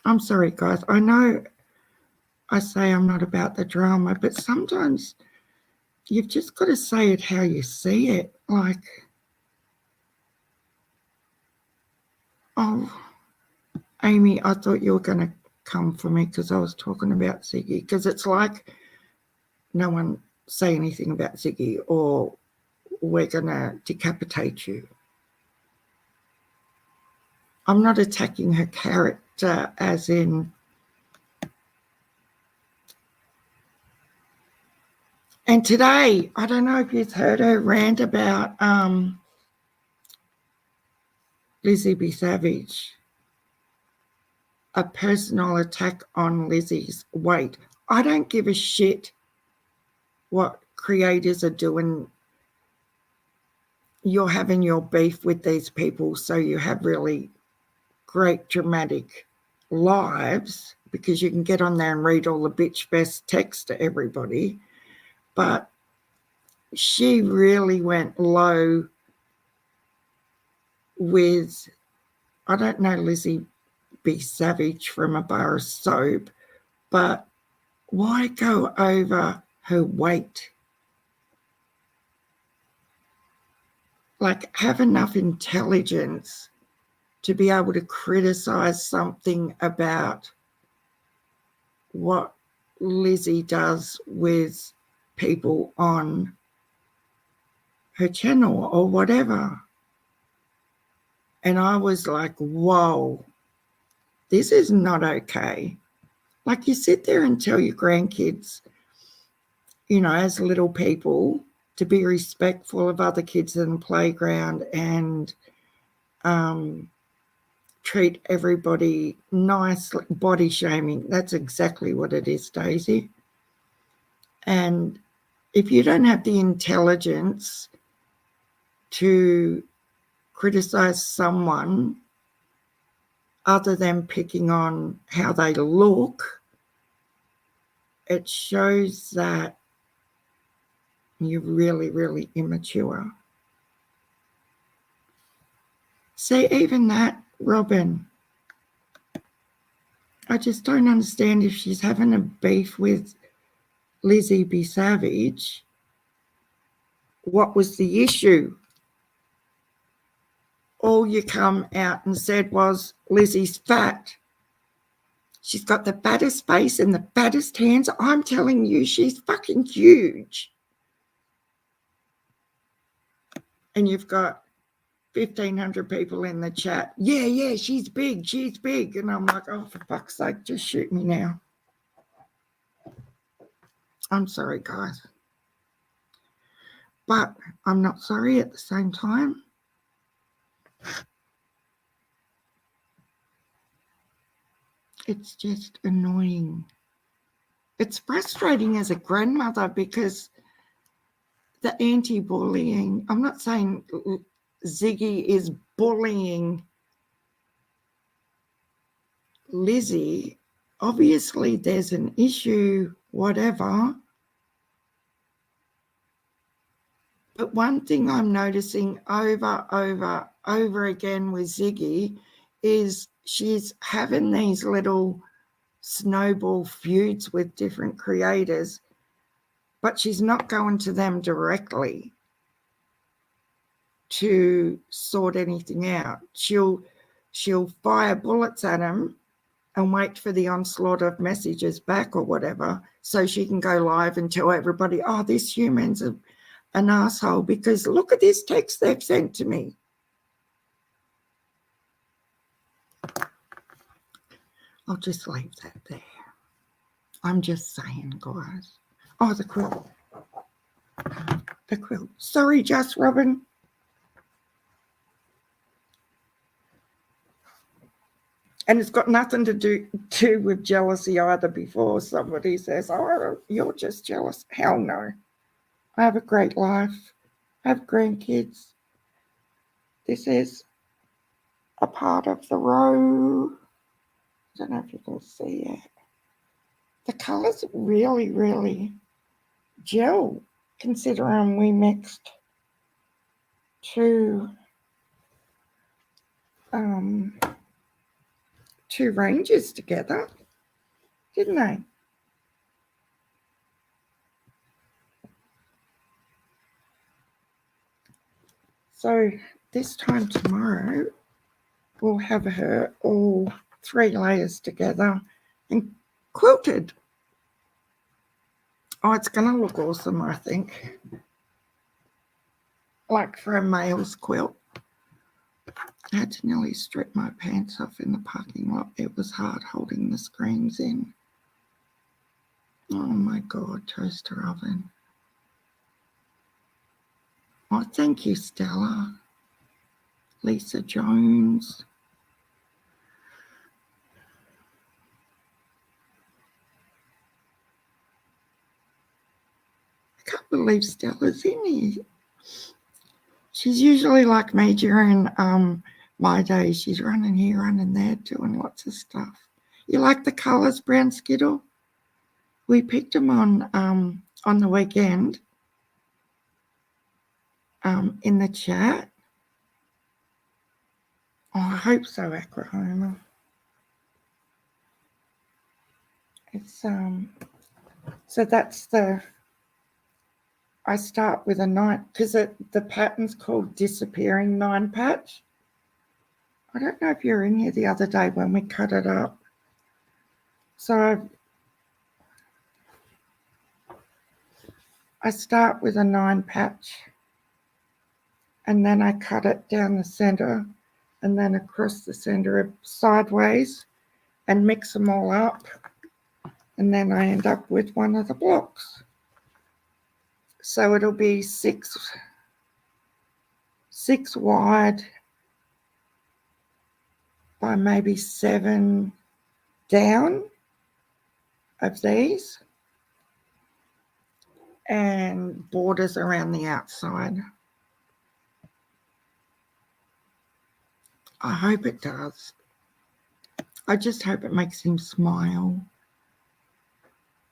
I'm sorry, guys. I know I say I'm not about the drama, but sometimes you've just got to say it how you see it. Like, oh, Amy, I thought you were going to come for me because I was talking about Ziggy, because it's like no one say anything about Ziggy or we're going to decapitate you. I'm not attacking her character as in, and today, I don't know if you've heard her rant about Lizzie B. Savage, a personal attack on Lizzie's weight. I don't give a shit what creators are doing. You're having your beef with these people, so you have really great dramatic lives because you can get on there and read all the bitch fest text to everybody. But she really went low with, I don't know Lizzie be savage from a bar of soap, but why go over her weight? Like, have enough intelligence to be able to criticize something about what Lizzie does with people on her channel or whatever. And I was like, whoa, this is not okay. Like, you sit there and tell your grandkids, you know, as little people, to be respectful of other kids in the playground and treat everybody nicely. Body shaming, that's exactly what it is, Daisy. And if you don't have the intelligence to criticize someone other than picking on how they look, it shows that you're really, really immature. See, even that, Robin, I just don't understand if she's having a beef with Lizzie B. Savage. What was the issue? All you come out and said was Lizzie's fat. She's got the fattest face and the fattest hands. I'm telling you, she's fucking huge. And you've got 1,500 people in the chat. Yeah, she's big, she's big. And I'm like, oh, for fuck's sake, just shoot me now. I'm sorry, guys. But I'm not sorry at the same time. It's just annoying. It's frustrating as a grandmother because the anti-bullying, I'm not saying Ziggy is bullying Lizzie. Obviously, there's an issue, whatever. But one thing I'm noticing over again with Ziggy is she's having these little snowball feuds with different creators, but she's not going to them directly to sort anything out. She'll fire bullets at them and wait for the onslaught of messages back or whatever, so she can go live and tell everybody, oh, this human's an asshole because look at this text they've sent to me. I'll just leave that there. I'm just saying, guys. Oh, the quilt. The quilt. Sorry, Just Robin. And it's got nothing to do with jealousy either. Before somebody says, oh, you're just jealous. Hell no. I have a great life. I have grandkids. This is a part of the row. I don't know if you can see it. The colours really, really gel, considering we mixed two ranges together, didn't they? So this time tomorrow, we'll have her all 3 layers together and quilted. Oh, it's going to look awesome, I think. Like for a male's quilt. I had to nearly strip my pants off in the parking lot. It was hard holding the screens in. Oh my God, toaster oven. Oh, thank you, Stella. Lisa Jones. I can't believe Stella's in here. She's usually like me during my days. She's running here, running there, doing lots of stuff. You like the colours, Brown Skittle? We picked them on the weekend in the chat. Oh, I hope so, Oklahoma. It's so that's I start with a 9 because the pattern's called Disappearing 9 Patch. I don't know if you were in here the other day when we cut it up. So I start with a 9 patch and then I cut it down the center and then across the center sideways and mix them all up, and then I end up with one of the blocks. So it'll be six wide by maybe 7 down of these, and borders around the outside. I hope it does. I just hope it makes him smile.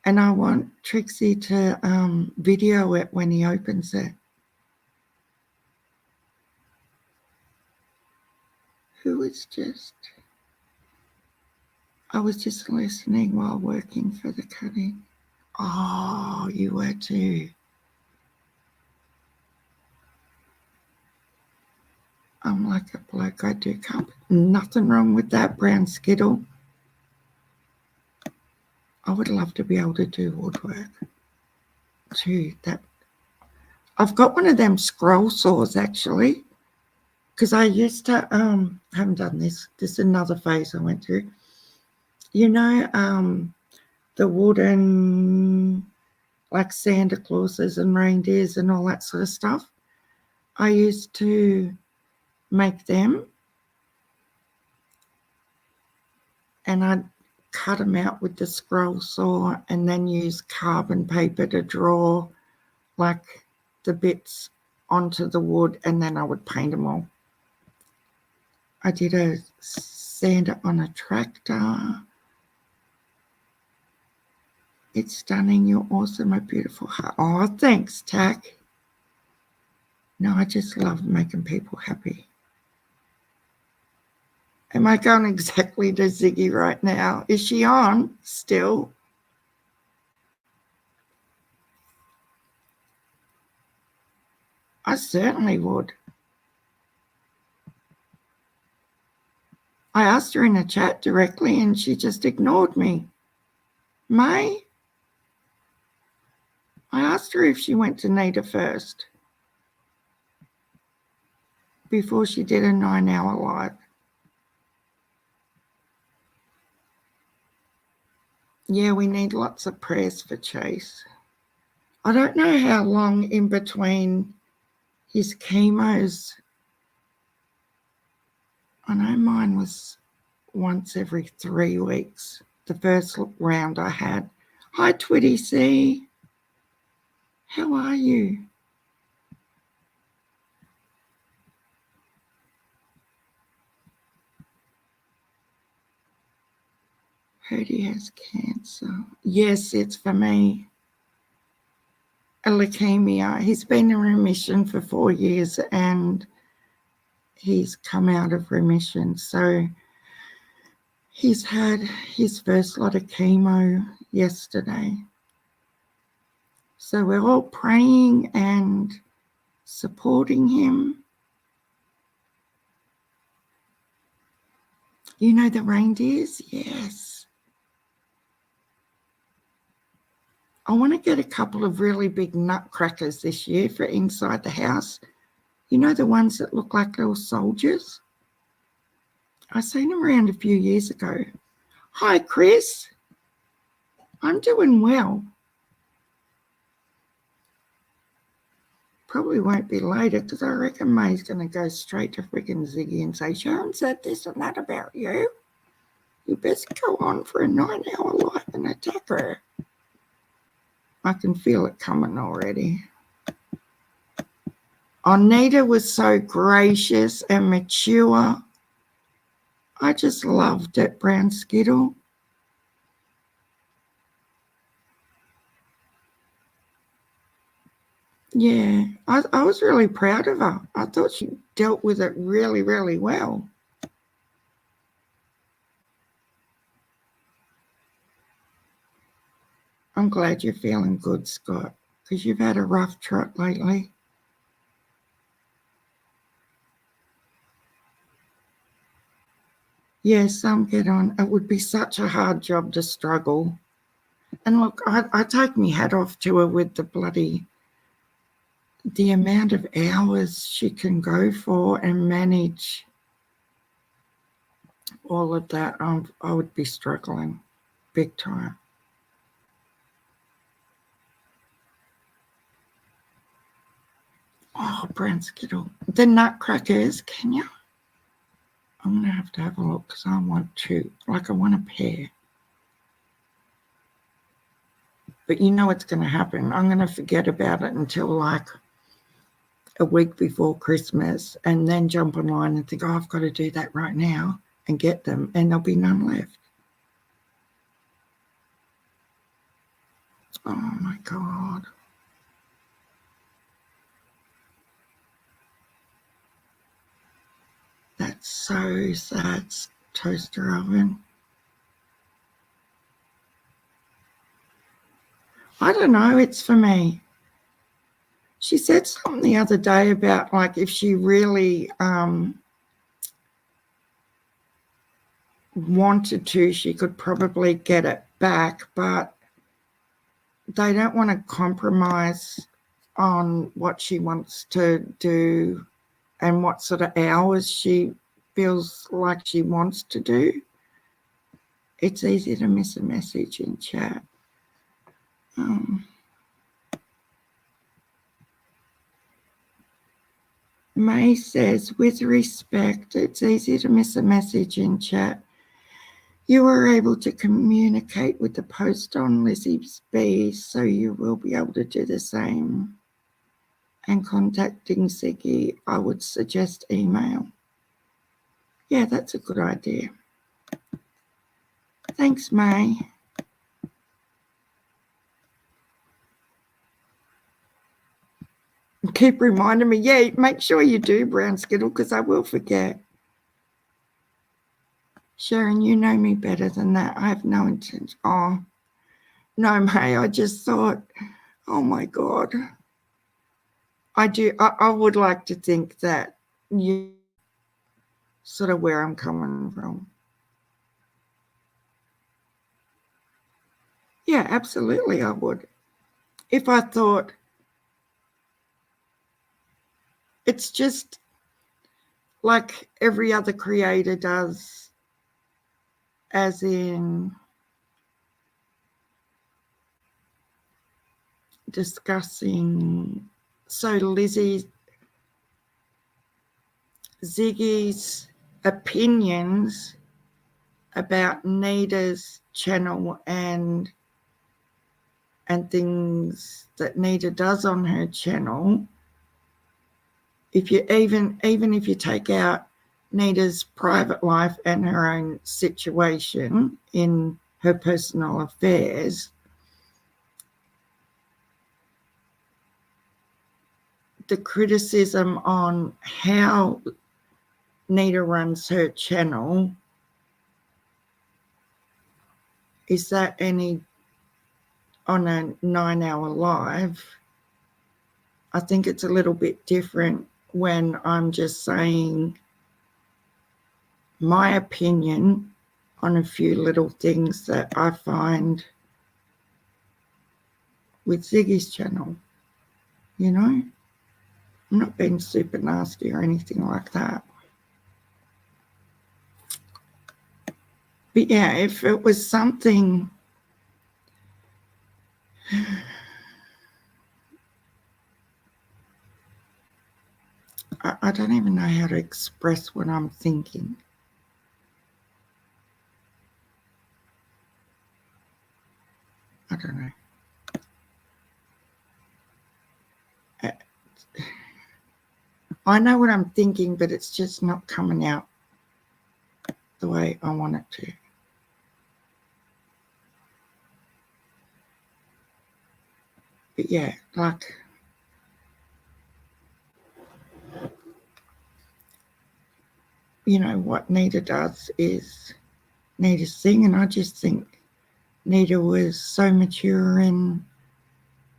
And I want Trixie to video it when he opens it. I was just listening while working for the cutting. Oh, you were too. I'm like a bloke, I do come. Nothing wrong with that brown skittle. I would love to be able to do woodwork too. I've got one of them scroll saws actually, because I used to haven't done this. This is another phase I went through. You know, the wooden like Santa Clauses and reindeers and all that sort of stuff. I used to make them, and I'd cut them out with the scroll saw and then use carbon paper to draw like the bits onto the wood, and then I would paint them all. I did a Santa on a tractor. It's stunning. You're awesome. A beautiful heart. Oh, thanks, Tack. No, I just love making people happy. Am I going exactly to Ziggy right now? Is she on still? I certainly would. I asked her in a chat directly and she just ignored me. May? I asked her if she went to Nita first before she did a 9-hour live. Yeah, we need lots of prayers for Chase. I don't know how long in between his chemos. I know mine was once every 3 weeks, the first round I had. Hi, Twitty C. How are you? Heard he has cancer. Yes, it's for me. A leukemia. He's been in remission for 4 years and he's come out of remission. So he's had his first lot of chemo yesterday. So we're all praying and supporting him. You know the reindeers? Yes. I want to get a couple of really big nutcrackers this year for inside the house. You know the ones that look like little soldiers? I seen them around a few years ago. Hi, Chris. I'm doing well. Probably won't be later because I reckon May's going to go straight to friggin' Ziggy and say, Sharon said this and that about you. You best go on for a 9-hour live and attack her. I can feel it coming already. Anita was so gracious and mature. I just loved it, Brown Skittle. Yeah, I was really proud of her. I thought she dealt with it really, really well. I'm glad you're feeling good, Scott, because you've had a rough trot lately. Yes, some get on. It would be such a hard job to struggle. And look, I take my hat off to her with the amount of hours she can go for and manage all of that. I would be struggling big time. Oh, brown skittle. The nutcrackers, can you? I'm going to have a look because I want two. Like I want a pair. But you know what's going to happen. I'm going to forget about it until like a week before Christmas and then jump online and think, oh, I've got to do that right now and get them, and there'll be none left. Oh my God. That's so sad, toaster oven. I don't know, it's for me. She said something the other day about like if she really wanted to, she could probably get it back, but they don't want to compromise on what she wants to do and what sort of hours she feels like she wants to do. It's easy to miss a message in chat. May says, with respect, it's easy to miss a message in chat. You were able to communicate with the post on Lizzie's B, so you will be able to do the same. And contacting Ziggy, I would suggest email. Yeah, that's a good idea. Thanks, May. Keep reminding me. Yeah, make sure you do, Brown Skittle, because I will forget. Sharon, you know me better than that. I have no intention. Oh, no, May, I just thought, oh my God. I do. I would like to think that you sort of where I'm coming from. Yeah, absolutely, I would. If I thought it's just like every other creator does, as in discussing. So Ziggy's opinions about Nita's channel and things that Nita does on her channel. If you even if you take out Nita's private life and her own situation in her personal affairs, the criticism on how Nita runs her channel, is that any on a 9-hour live? I think it's a little bit different when I'm just saying my opinion on a few little things that I find with Ziggy's channel, you know? I'm not being super nasty or anything like that. But yeah, if it was something I don't even know how to express what I'm thinking. I don't know. I know what I'm thinking, but it's just not coming out the way I want it to. But yeah, like, you know, what Nita does is Nita's thing, and I just think Nita was so mature and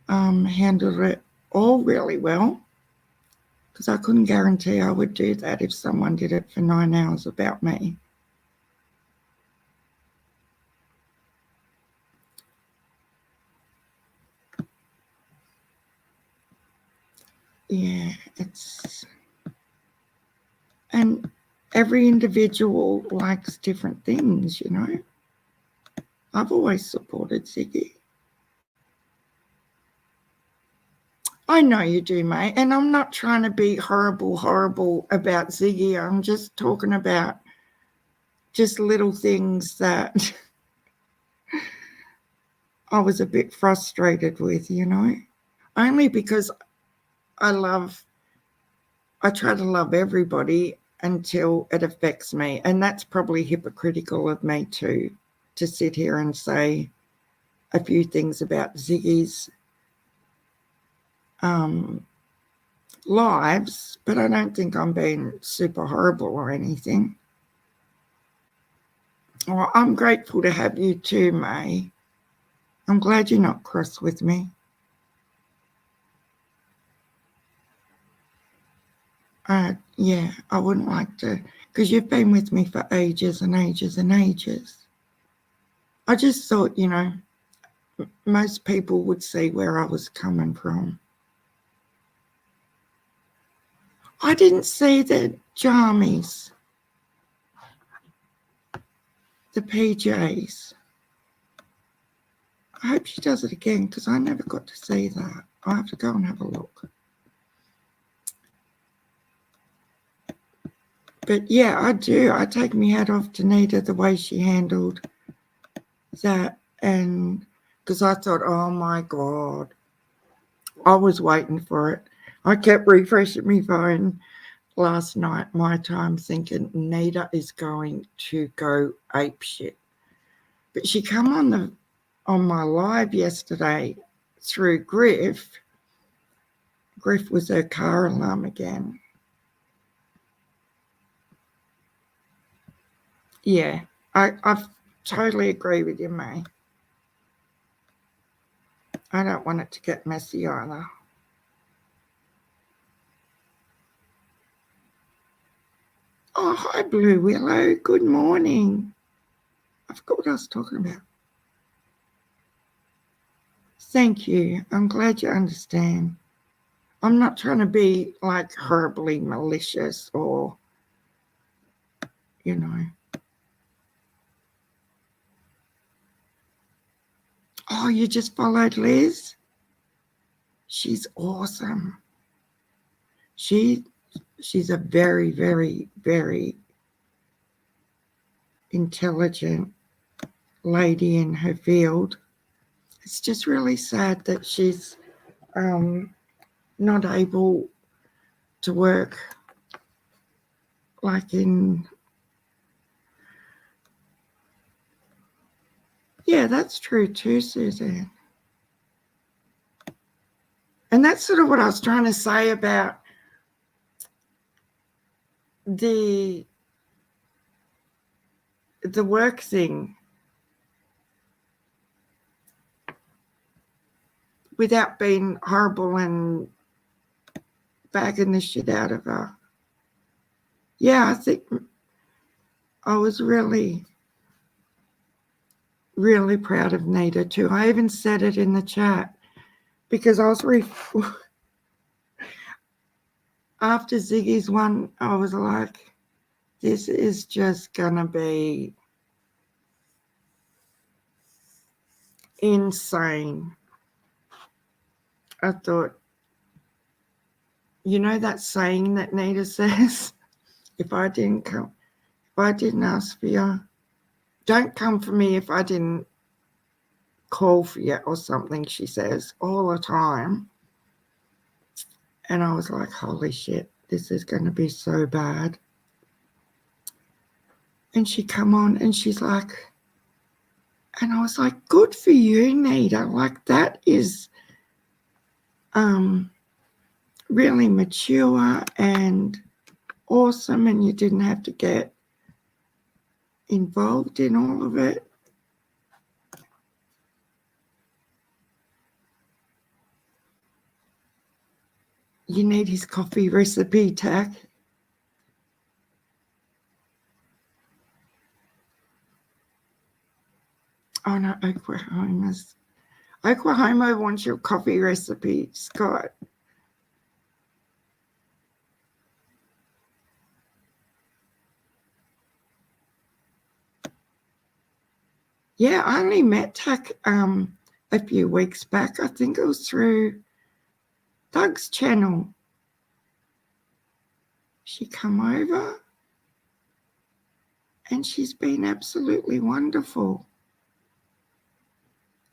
handled it all really well, because I couldn't guarantee I would do that if someone did it for 9 hours about me. Yeah, and every individual likes different things, you know. I've always supported Ziggy. I know you do, mate, and I'm not trying to be horrible about Ziggy. I'm just talking about just little things that I was a bit frustrated with, you know. Only because I try to love everybody until it affects me. And that's probably hypocritical of me too, to sit here and say a few things about Ziggy's lives, but I don't think I'm being super horrible or anything. Well, I'm grateful to have you too, May. I'm glad you're not cross with me. Yeah, I wouldn't like to, because you've been with me for ages and ages and ages. I just thought, you know, most people would see where I was coming from. I didn't see the jammies, the PJs. I hope she does it again, because I never got to see that. I have to go and have a look. But yeah, I do. I take my hat off to Nita, the way she handled that. And because I thought, oh my God, I was waiting for it. I kept refreshing my phone last night, my time, thinking Nita is going to go apeshit. But she come on my live yesterday through Griff. Griff was her car alarm again. Yeah, I totally agree with you, May. I don't want it to get messy either. Oh, hi, Blue Willow. Good morning. I forgot what I was talking about. Thank you. I'm glad you understand. I'm not trying to be like horribly malicious or, you know. Oh, you just followed Liz? She's awesome. She's a very, very, very intelligent lady in her field. It's just really sad that she's not able to work like in... Yeah, that's true too, Suzanne. And that's sort of what I was trying to say about the work thing, without being horrible and bagging the shit out of her. Yeah, I think I was really, really proud of Nita too. I even said it in the chat because I was after Ziggy's one, I was like, this is just gonna be insane. I thought, you know that saying that Nita says, if I didn't ask for you, don't come for me if I didn't call for you or something, she says all the time. And I was like, holy shit, this is going to be so bad. And she come on and she's like, and I was like, good for you, Nita. Like, that is really mature and awesome, and you didn't have to get involved in all of it. You need his coffee recipe, Tack. Oh no, Oklahoma wants your coffee recipe, Scott. Yeah, I only met Tack a few weeks back. I think it was through Doug's channel. She come over and she's been absolutely wonderful.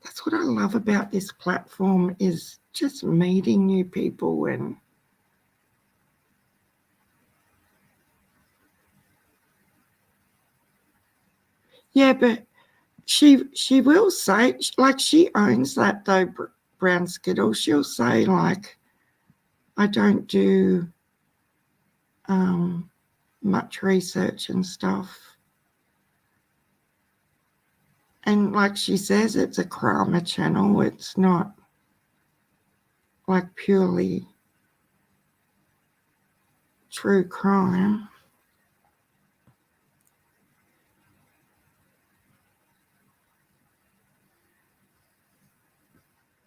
That's what I love about this platform, is just meeting new people. And yeah, but she will say, like, she owns that though, Brown Skittle. She'll say, like, I don't do much research and stuff. And like she says, it's a crime channel. It's not like purely true crime.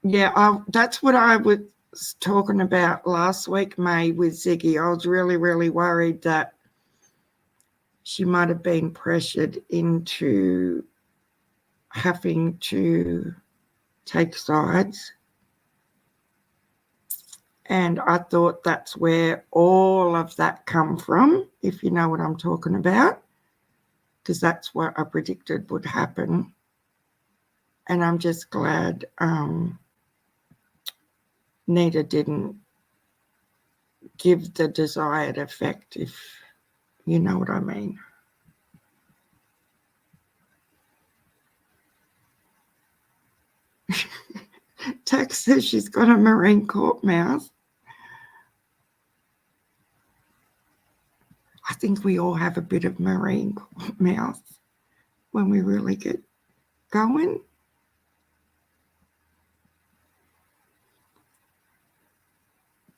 Yeah, that's what I was talking about last week, May, with Ziggy. I was really, really worried that she might have been pressured into having to take sides. And I thought that's where all of that come from, if you know what I'm talking about, because that's what I predicted would happen. And I'm just glad Nita didn't give the desired effect, if you know what I mean. Tex says she's got a Marine Corps mouth. I think we all have a bit of Marine Corps mouth when we really get going.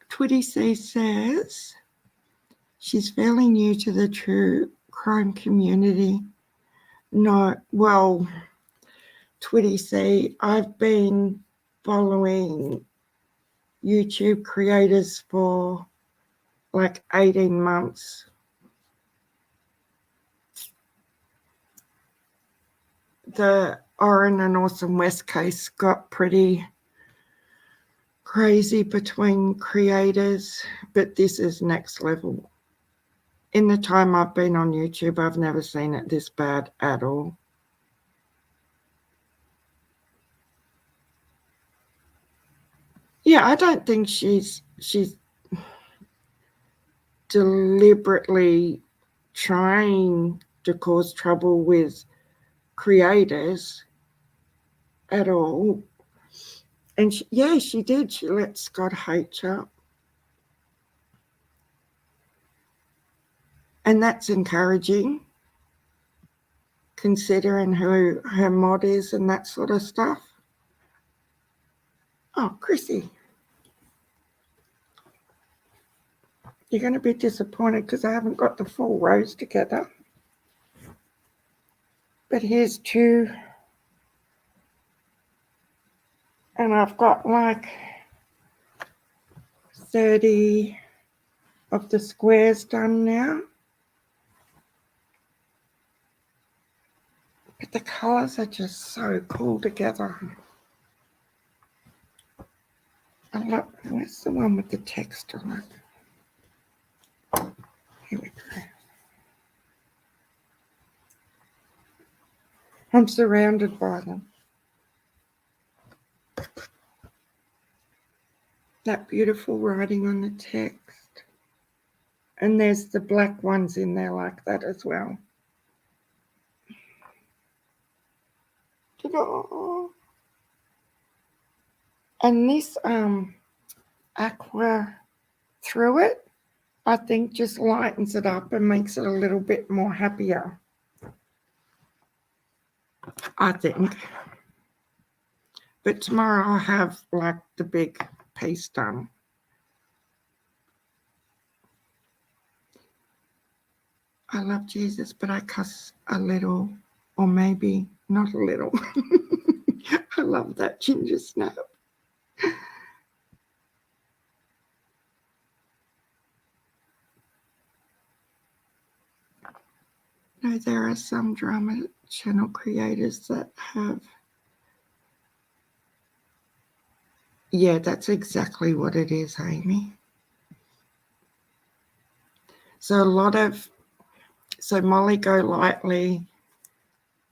Twitty C says she's fairly new to the true crime community. No, well, Twitty C, I've been following YouTube creators for like 18 months. The Oran and Awesome West case got pretty crazy between creators, but this is next level. In the time I've been on YouTube, I've never seen it this bad at all. Yeah, I don't think she's deliberately trying to cause trouble with creators at all. And she did. She let Scott H up. And that's encouraging, considering who her mod is and that sort of stuff. Oh, Chrissy, you're going to be disappointed because I haven't got the full rows together. But here's two. And I've got like 30 of the squares done now. But the colours are just so cool together. I love, where's the one with the text on it? Here we go. I'm surrounded by them. That beautiful writing on the text. And there's the black ones in there like that as well. And this aqua through it, I think just lightens it up and makes it a little bit more happier. I think. But tomorrow I'll have like the big piece done. I love Jesus, but I cuss a little, or maybe not a little. I love that ginger snap. No, there are some drama channel creators that have. Yeah, that's exactly what it is, Amy. So a lot of, so Molly Golightly,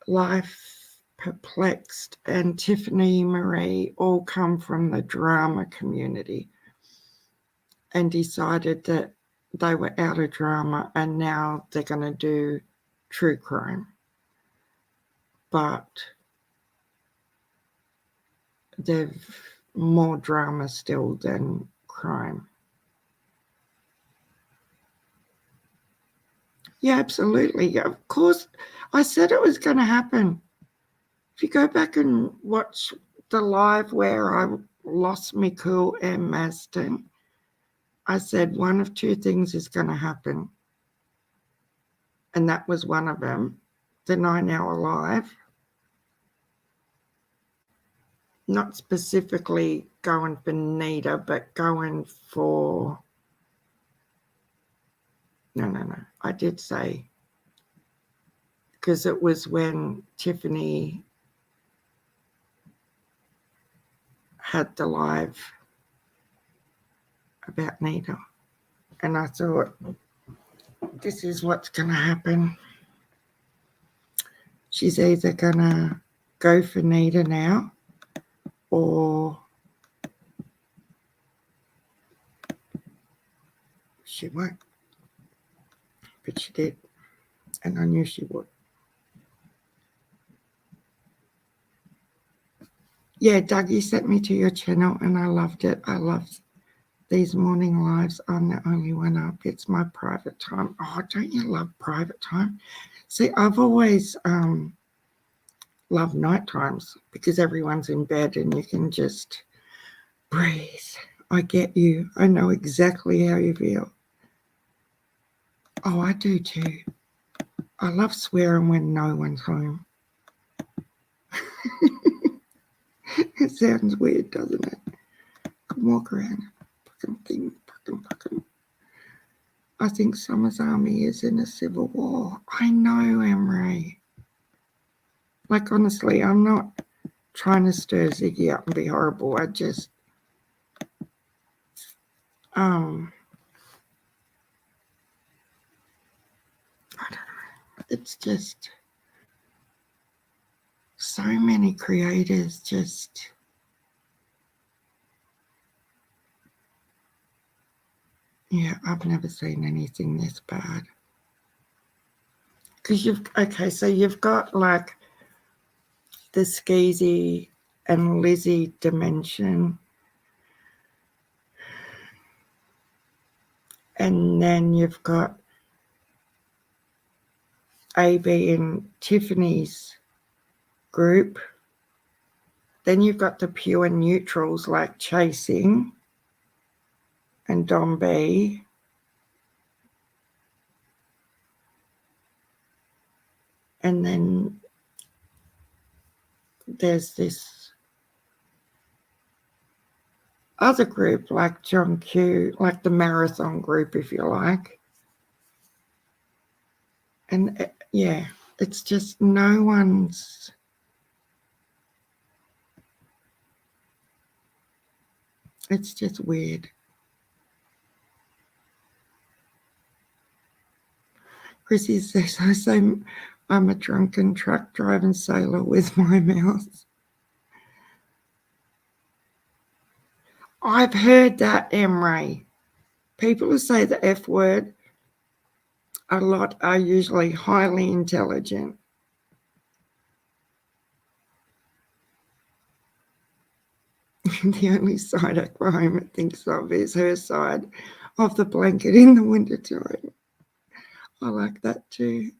Life Perplexed, and Tiffany Marie all come from the drama community and decided that they were out of drama and now they're going to do true crime. But they've more drama still than crime. Yeah, absolutely. Yeah, of course, I said it was going to happen. If you go back and watch the live where I lost me cool and Maston, I said one of two things is going to happen. And that was one of them, the 9-hour live. Not specifically going for Nita, but going for... No. I did say, because it was when Tiffany had the live about Nita. And I thought, this is what's going to happen. She's either going to go for Nita now or she won't. But she did. And I knew she would. Yeah, Doug, you sent me to your channel and I loved it. I loved these morning lives. I'm the only one up. It's my private time. Oh, don't you love private time? See, I've always loved night times because everyone's in bed and you can just breathe. I get you. I know exactly how you feel. Oh, I do too. I love swearing when no one's home. It sounds weird, doesn't it? Can walk around, fucking thing, fucking. I think Summer's Army is in a civil war. I know, Emery. Like, honestly, I'm not trying to stir Ziggy up and be horrible. I just, I don't know. It's just so many creators just... Yeah, I've never seen anything this bad. Because so you've got like the Skeezy and Lizzie dimension. And then you've got AB and Tiffany's group. Then you've got the pure neutrals like Chasing and Don B. And then there's this other group like John Q, like the marathon group, if you like. And yeah, it's just no one's... It's just weird. Chrissy says, I say I'm a drunken truck driving sailor with my mouth. I've heard that, Emery. People who say the F word a lot are usually highly intelligent. The only side Oklahoma thinks of is her side of the blanket in the wintertime. I like that too.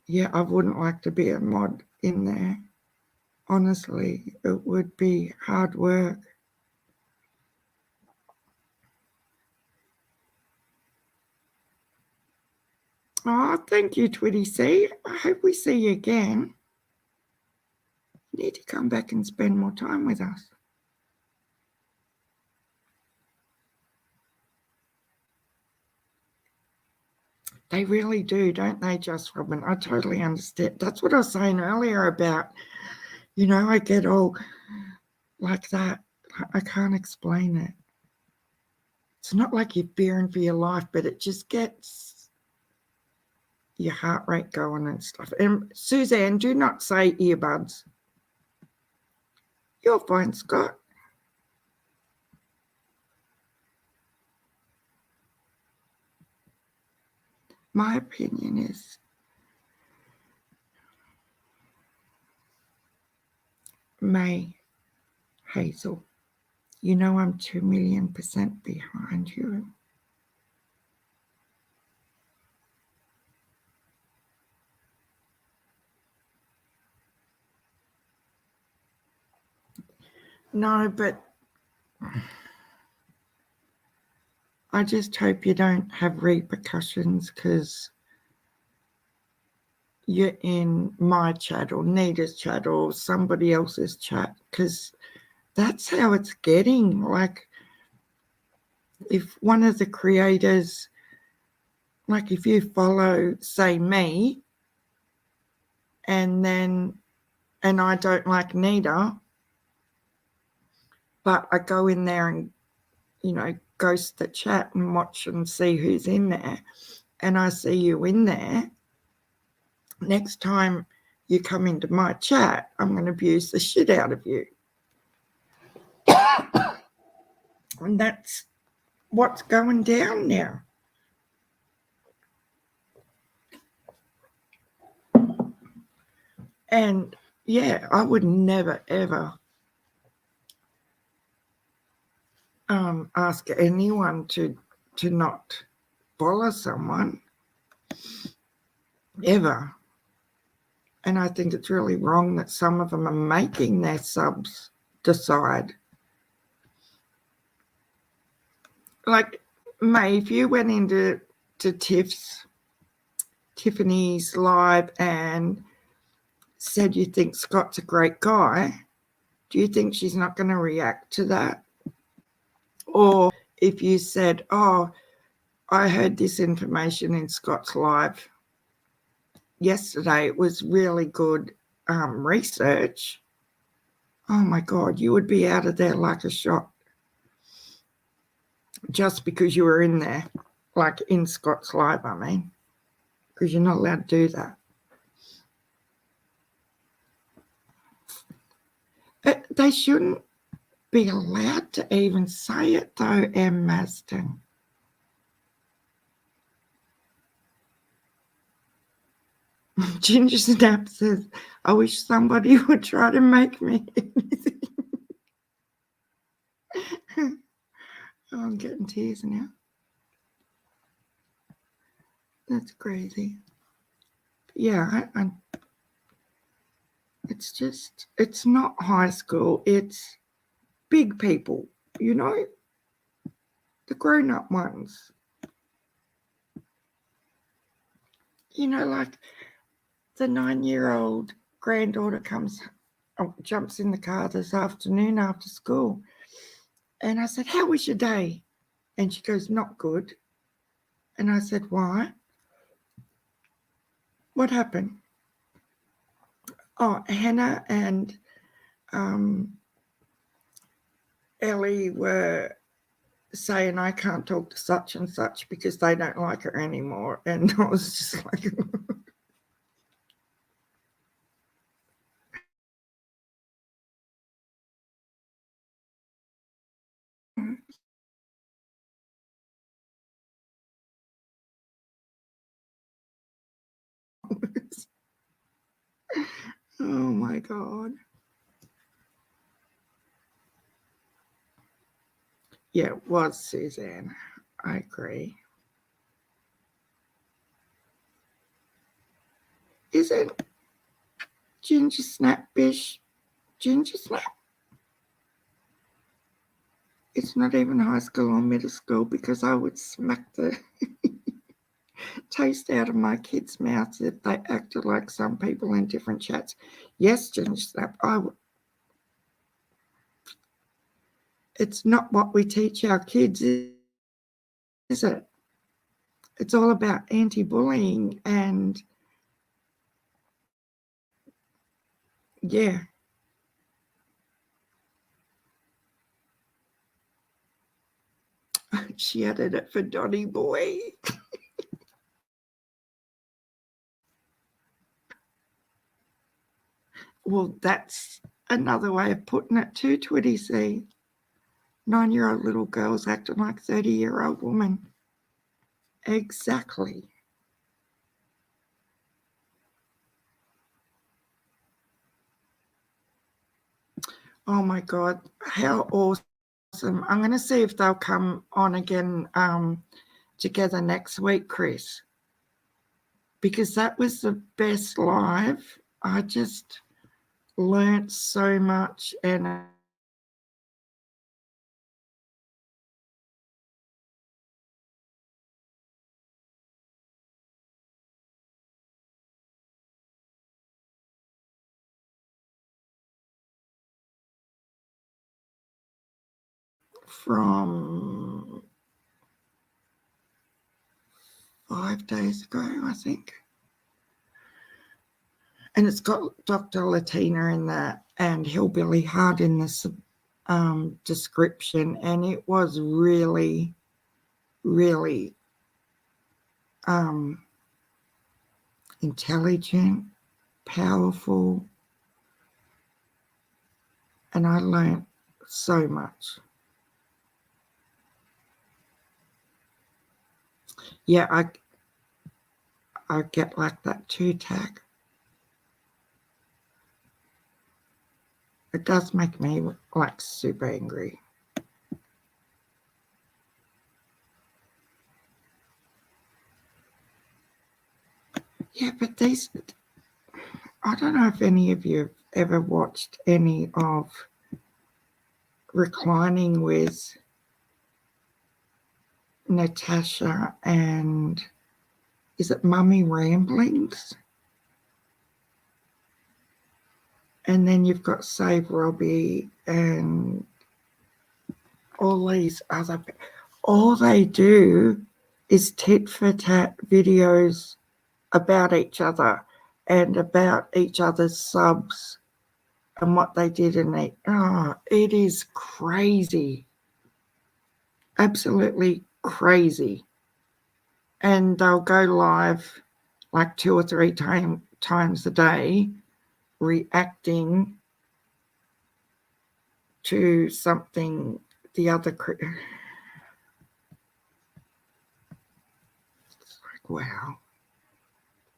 Yeah, I wouldn't like to be a mod in there. Honestly, it would be hard work. Oh, thank you, Twitty C. I hope we see you again. You need to come back and spend more time with us. They really do, don't they, Just Robin? I totally understand. That's what I was saying earlier about, I get all like that. I can't explain it. It's not like you're fearing for your life, but it just gets your heart rate going and stuff. And Suzanne, do not say earbuds. You're fine, Scott. My opinion is May Hazel. You know I'm 2,000,000% behind you. No, but I just hope you don't have repercussions because you're in my chat or Nita's chat or somebody else's chat, because that's how it's getting. Like, if one of the creators, like if you follow, say, me, and I don't like Nita, but I go in there and, ghost the chat and watch and see who's in there, and I see you in there, next time you come into my chat, I'm going to abuse the shit out of you. And that's what's going down now. And yeah, I would never, ever ask anyone to not follow someone, ever. And I think it's really wrong that some of them are making their subs decide. Like, May, if you went into Tiffany's live and said you think Scott's a great guy, do you think she's not going to react to that? Or if you said, oh, I heard this information in Scott's live yesterday, it was really good research, oh my God, you would be out of there like a shot just because you were in there, like in Scott's live, I mean, because you're not allowed to do that. They shouldn't be allowed to even say it though, M. Maston. Ginger Snap says, I wish somebody would try to make me. Oh, I'm getting tears now. That's crazy. Yeah, it's not high school. It's big people, the grown-up ones. Like the 9-year-old granddaughter jumps in the car this afternoon after school. And I said, how was your day? And she goes, not good. And I said, why? What happened? Oh, Hannah and Ellie were saying I can't talk to such and such because they don't like her anymore. And I was just like... Oh my God. Yeah, it was Suzanne. I agree. Isn't Ginger Snap Bish Ginger Snap? It's not even high school or middle school because I would smack the taste out of my kids' mouths if they acted like some people in different chats. Yes, Ginger Snap, it's not what we teach our kids, is it? It's all about anti-bullying and yeah. She added it for Donny Boy. Well, that's another way of putting it too, Twitty C. 9-year-old little girls acting like 30-year-old women. Exactly. Oh my God, how awesome. I'm going to see if they'll come on again together next week, Chris, because that was the best live. I just learnt so much and from 5 days ago, I think. And it's got Dr. Latina in that and Hillbilly Hard in the description. And it was really, really intelligent, powerful, and I learned so much. Yeah, I get like that too, Tag. It does make me like super angry. Yeah, but these, I don't know if any of you have ever watched any of Reclining with Natasha and is it Mummy Ramblings? And then you've got Save Robbie and all these other, all they do is tit for tat videos about each other and about each other's subs and what they did in it. Oh, it is crazy. Absolutely crazy. And they'll go live like 2 or 3 times a day reacting to something the other it's like, wow.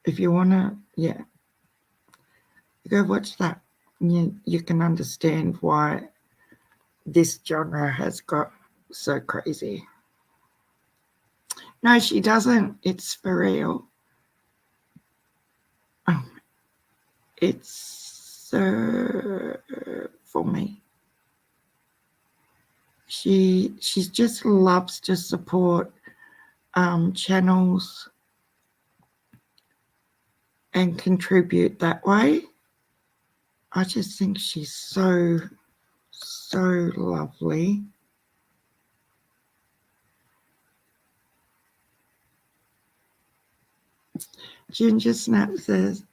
If you want to, yeah, go watch that. You can understand why this genre has got so crazy. No, she doesn't. It's for real. It's for me. She just loves to support channels and contribute that way. I just think she's so lovely. Ginger Snap says,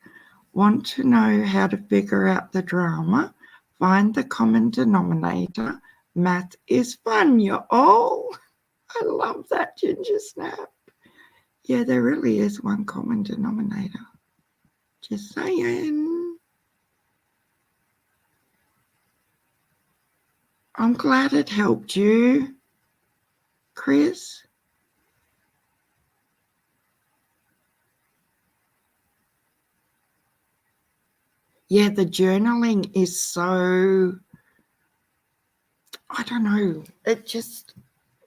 want to know how to figure out the drama? Find the common denominator. Math is fun, you all. I love that, Ginger Snap. Yeah, there really is one common denominator. Just saying. I'm glad it helped you, Chris. Yeah, the journaling is so, I don't know, it just,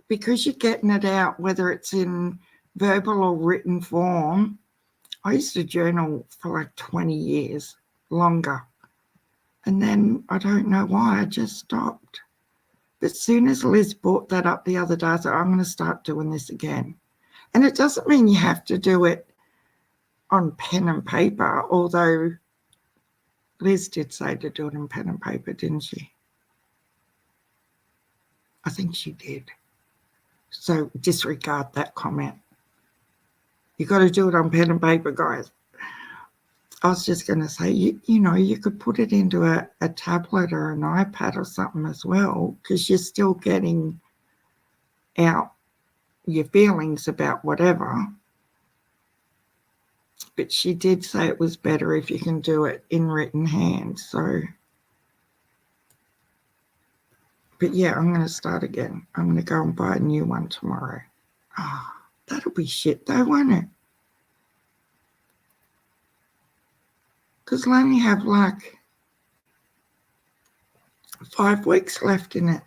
because you're getting it out, whether it's in verbal or written form. I used to journal for like 20 years, longer. And then I don't know why, I just stopped. But as soon as Liz brought that up the other day, I thought, I'm going to start doing this again. And it doesn't mean you have to do it on pen and paper, although Liz did say to do it on pen and paper, didn't she? I think she did. So disregard that comment. You got to do it on pen and paper, guys. I was just going to say, you know, you could put it into a tablet or an iPad or something as well, because you're still getting out your feelings about whatever. But she did say it was better if you can do it in written hand. So, but yeah, I'm going to start again. I'm going to go and buy a new one tomorrow. Oh, that'll be shit though, won't it? Because I'll only have like 5 weeks left in it.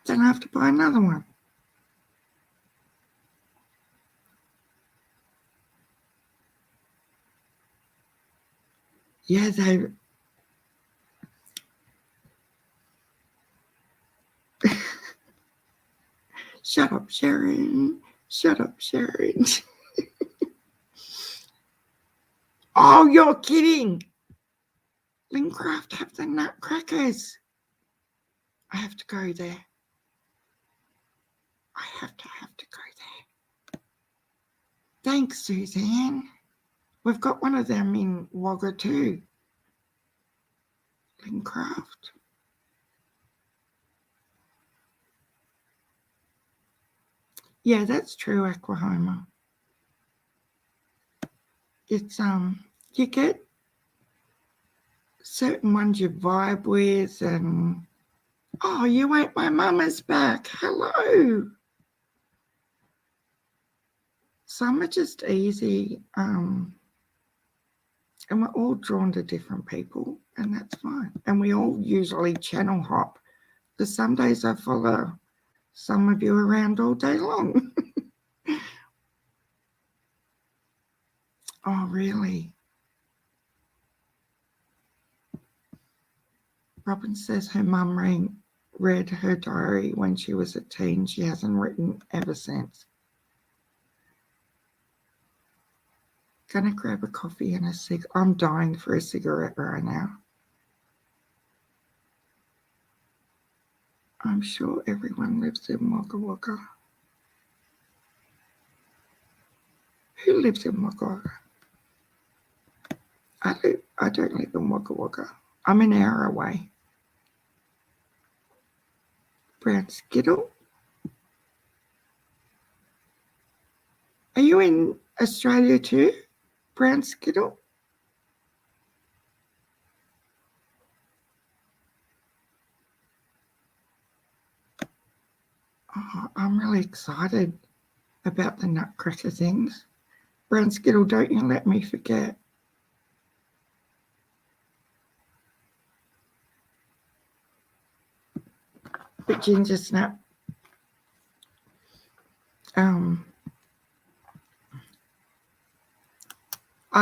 Then I have to buy another one. Yeah, they... Shut up, Sharon. Shut up, Sharon. Oh, you're kidding. Lincraft have the nutcrackers. I have to go there. I have to go there. Thanks, Suzanne. We've got one of them in Wagga too. Lincraft. Yeah, that's true, Oklahoma. It's you get certain ones you vibe with, and oh, you ain't my mama's back. Hello. Some are just easy, and we're all drawn to different people, and that's fine. And we all usually channel hop. Because some days I follow some of you around all day long. Oh, really? Robin says her mum read her diary when she was a teen. She hasn't written ever since. Gonna grab a coffee and a cig. I'm dying for a cigarette right now. I'm sure everyone lives in Wagga Wagga. Who lives in Wagga Wagga? I don't live in Wagga Wagga. I'm an hour away. Brown Skittle. Are you in Australia too, Brown Skittle? Oh, I'm really excited about the nutcracker things. Brown Skittle, don't you let me forget. But ginger snap. I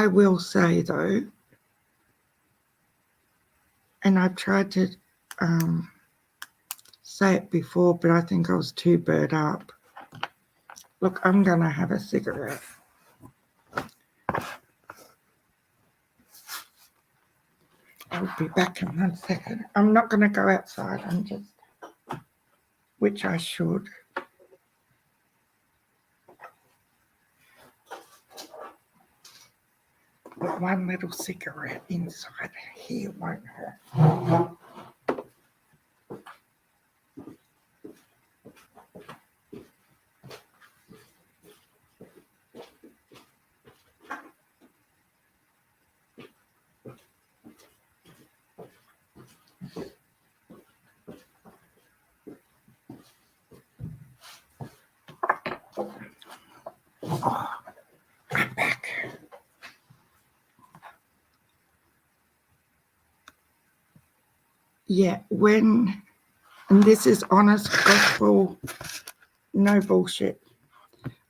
will say though, and I've tried to say it before, but I think I was too burnt up. Look, I'm gonna have a cigarette. I'll be back in 1 second. I'm not gonna go outside. I'm just, which I should. But one little cigarette inside here won't hurt. Oh, I'm back. Yeah, and this is honest gospel, no bullshit.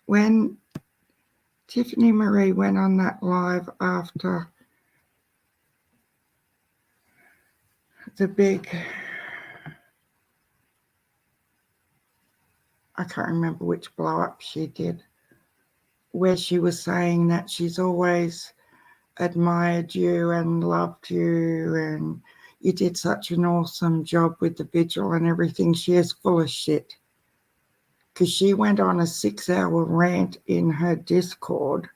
When Tiffany Marie went on that live after the big, I can't remember which blow up she did, where she was saying that she's always admired you and loved you and you did such an awesome job with the vigil and everything. She is full of shit. Because she went on a 6-hour rant in her Discord,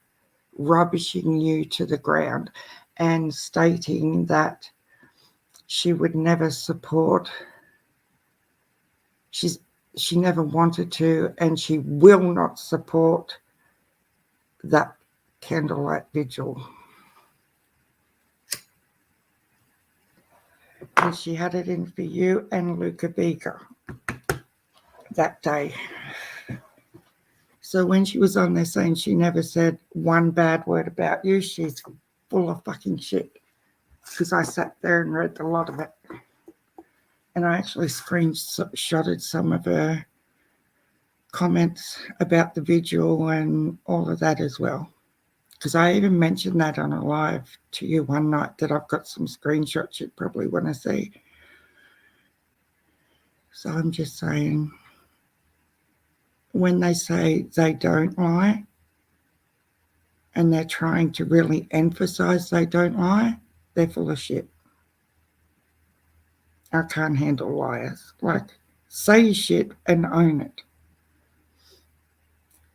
rubbishing you to the ground and stating that she would never support, she never wanted to, and she will not support that candlelight vigil. And she had it in for you and Luca Vega that day. So when she was on there saying she never said one bad word about you, she's full of fucking shit. Because I sat there and read a lot of it. And I actually screenshotted some of her comments about the vigil and all of that as well. Because I even mentioned that on a live to you one night that I've got some screenshots you'd probably want to see. So I'm just saying, when they say they don't lie and they're trying to really emphasize they don't lie, they're full of shit. I can't handle liars. Like, say shit and own it.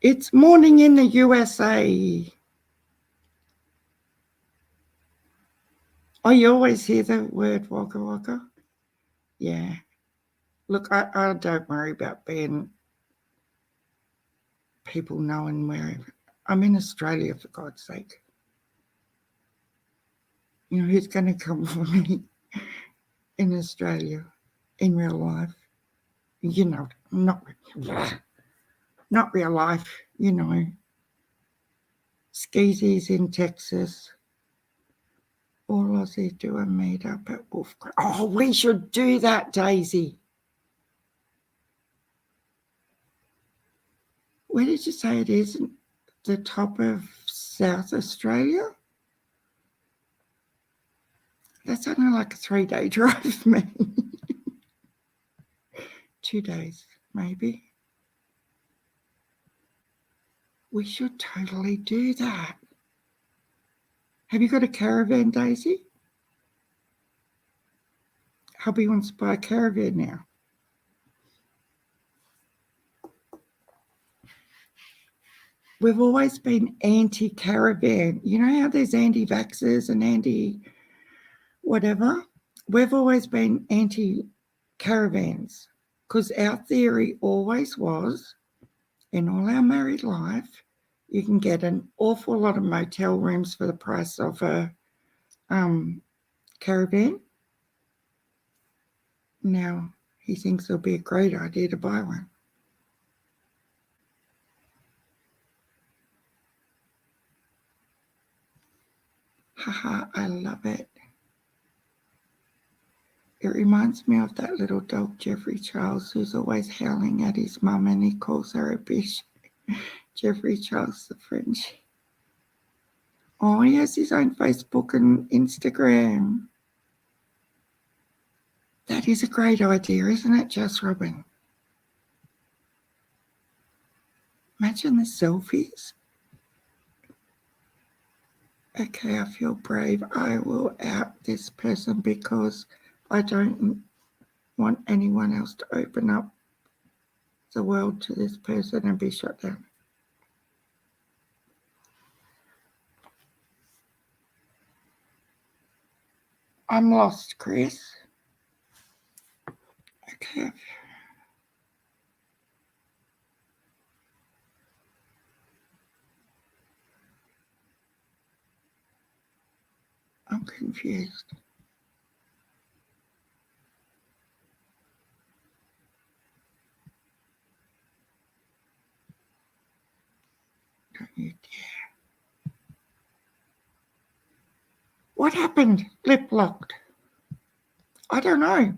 It's morning in the USA. Oh, you always hear the word waka waka? Yeah. Look, I don't worry about being people knowing where I'm in Australia, for God's sake. You know, who's going to come for me in Australia in real life? You know, not real life, you know. Skeezy's in Texas. All Aussies do a meet up at Wolf Creek. Oh, we should do that, Daisy. Where did you say it is? The top of South Australia? That's only like a 3-day drive for me. 2 days, maybe. We should totally do that. Have you got a caravan, Daisy? Hubby wants to buy a caravan now. We've always been anti-caravan. You know how there's anti-vaxxers and anti-whatever? We've always been anti-caravans because our theory always was, in all our married life, you can get an awful lot of motel rooms for the price of a caravan. Now, he thinks it'll be a great idea to buy one. Haha, I love it. It reminds me of that little dog, Jeffrey Charles, who's always howling at his mum and he calls her a bitch. Jeffrey Charles the French. Oh, he has his own Facebook and Instagram. That is a great idea, isn't it, Jess Robin? Imagine the selfies. Okay, I feel brave. I will out this person because I don't want anyone else to open up the world to this person and be shut down. I'm lost, Chris. Okay. I'm confused. Don't you dare. What happened? Lip locked. I don't know.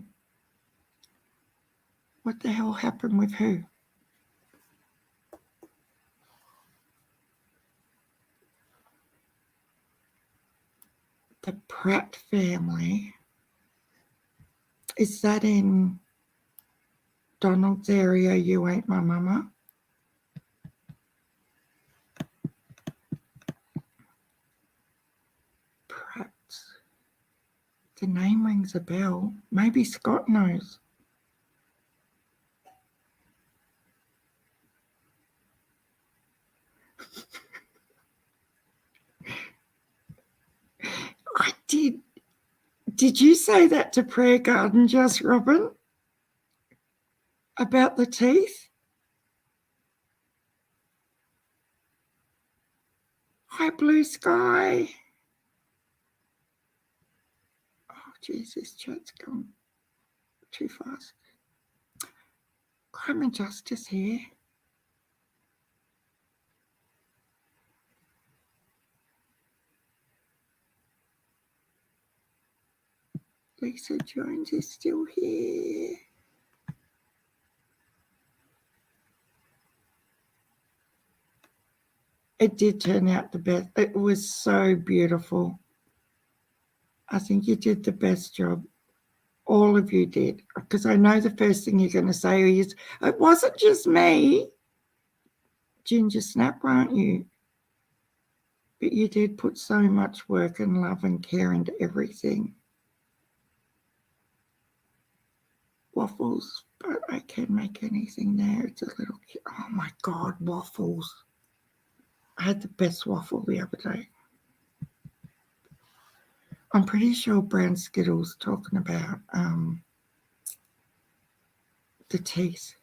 What the hell happened with who? The Pratt family. Is that in Donald's area? You ain't my mama. The name rings a bell. Maybe Scott knows. I did. Did you say that to Prayer Garden, just Robin? About the teeth? Hi, blue sky. Oh, Jesus, chat's gone too fast. Crime and Justice here. Lisa Jones is still here. It did turn out the best. It was so beautiful. I think you did the best job. All of you did. Because I know the first thing you're going to say is, it wasn't just me. Ginger Snap, aren't you? But you did put so much work and love and care into everything. Waffles, but I can make anything there. It's a little cute. Oh my God, waffles. I had the best waffle the other day. I'm pretty sure Brown Skittles talking about the teeth.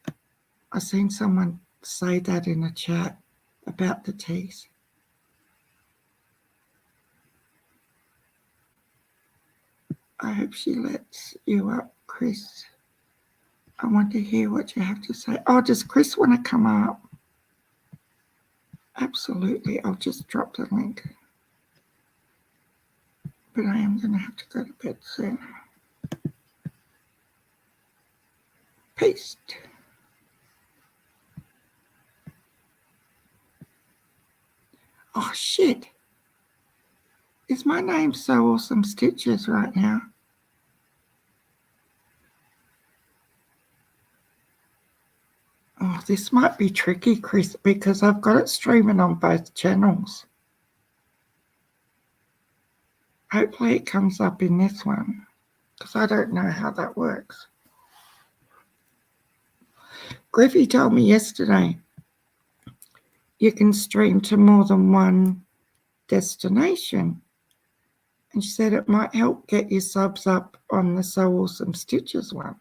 I seen someone say that in a chat about the teeth. I hope she lets you up, Chris. I want to hear what you have to say. Oh, does Chris want to come up? Absolutely. I'll just drop the link. But I am going to have to go to bed soon. Paste. Oh, shit. Is my name So Awesome Stitches right now? Oh, this might be tricky, Chris, because I've got it streaming on both channels. Hopefully it comes up in this one, because I don't know how that works. Griffey told me yesterday you can stream to more than one destination. And she said it might help get your subs up on the So Awesome Stitches one.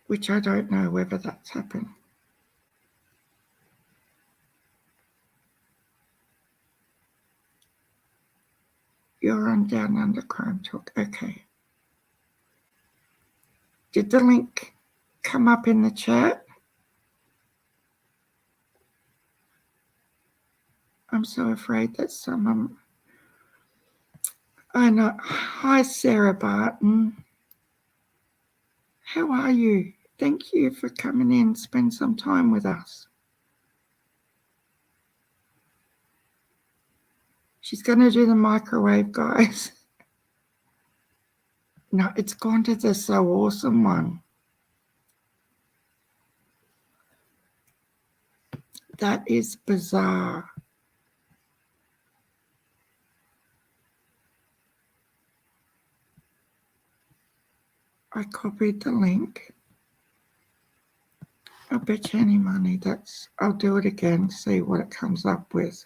Which I don't know whether that's happened. You're on Down Under Crime Talk. Okay. Did the link come up in the chat? I'm so afraid that someone... I know. Hi, Sarah Barton. How are you? Thank you for coming in. Spend some time with us. She's going to do the microwave, guys. No, it's gone to the So Awesome one. That is bizarre. I copied the link. I bet you any money I'll do it again, see what it comes up with.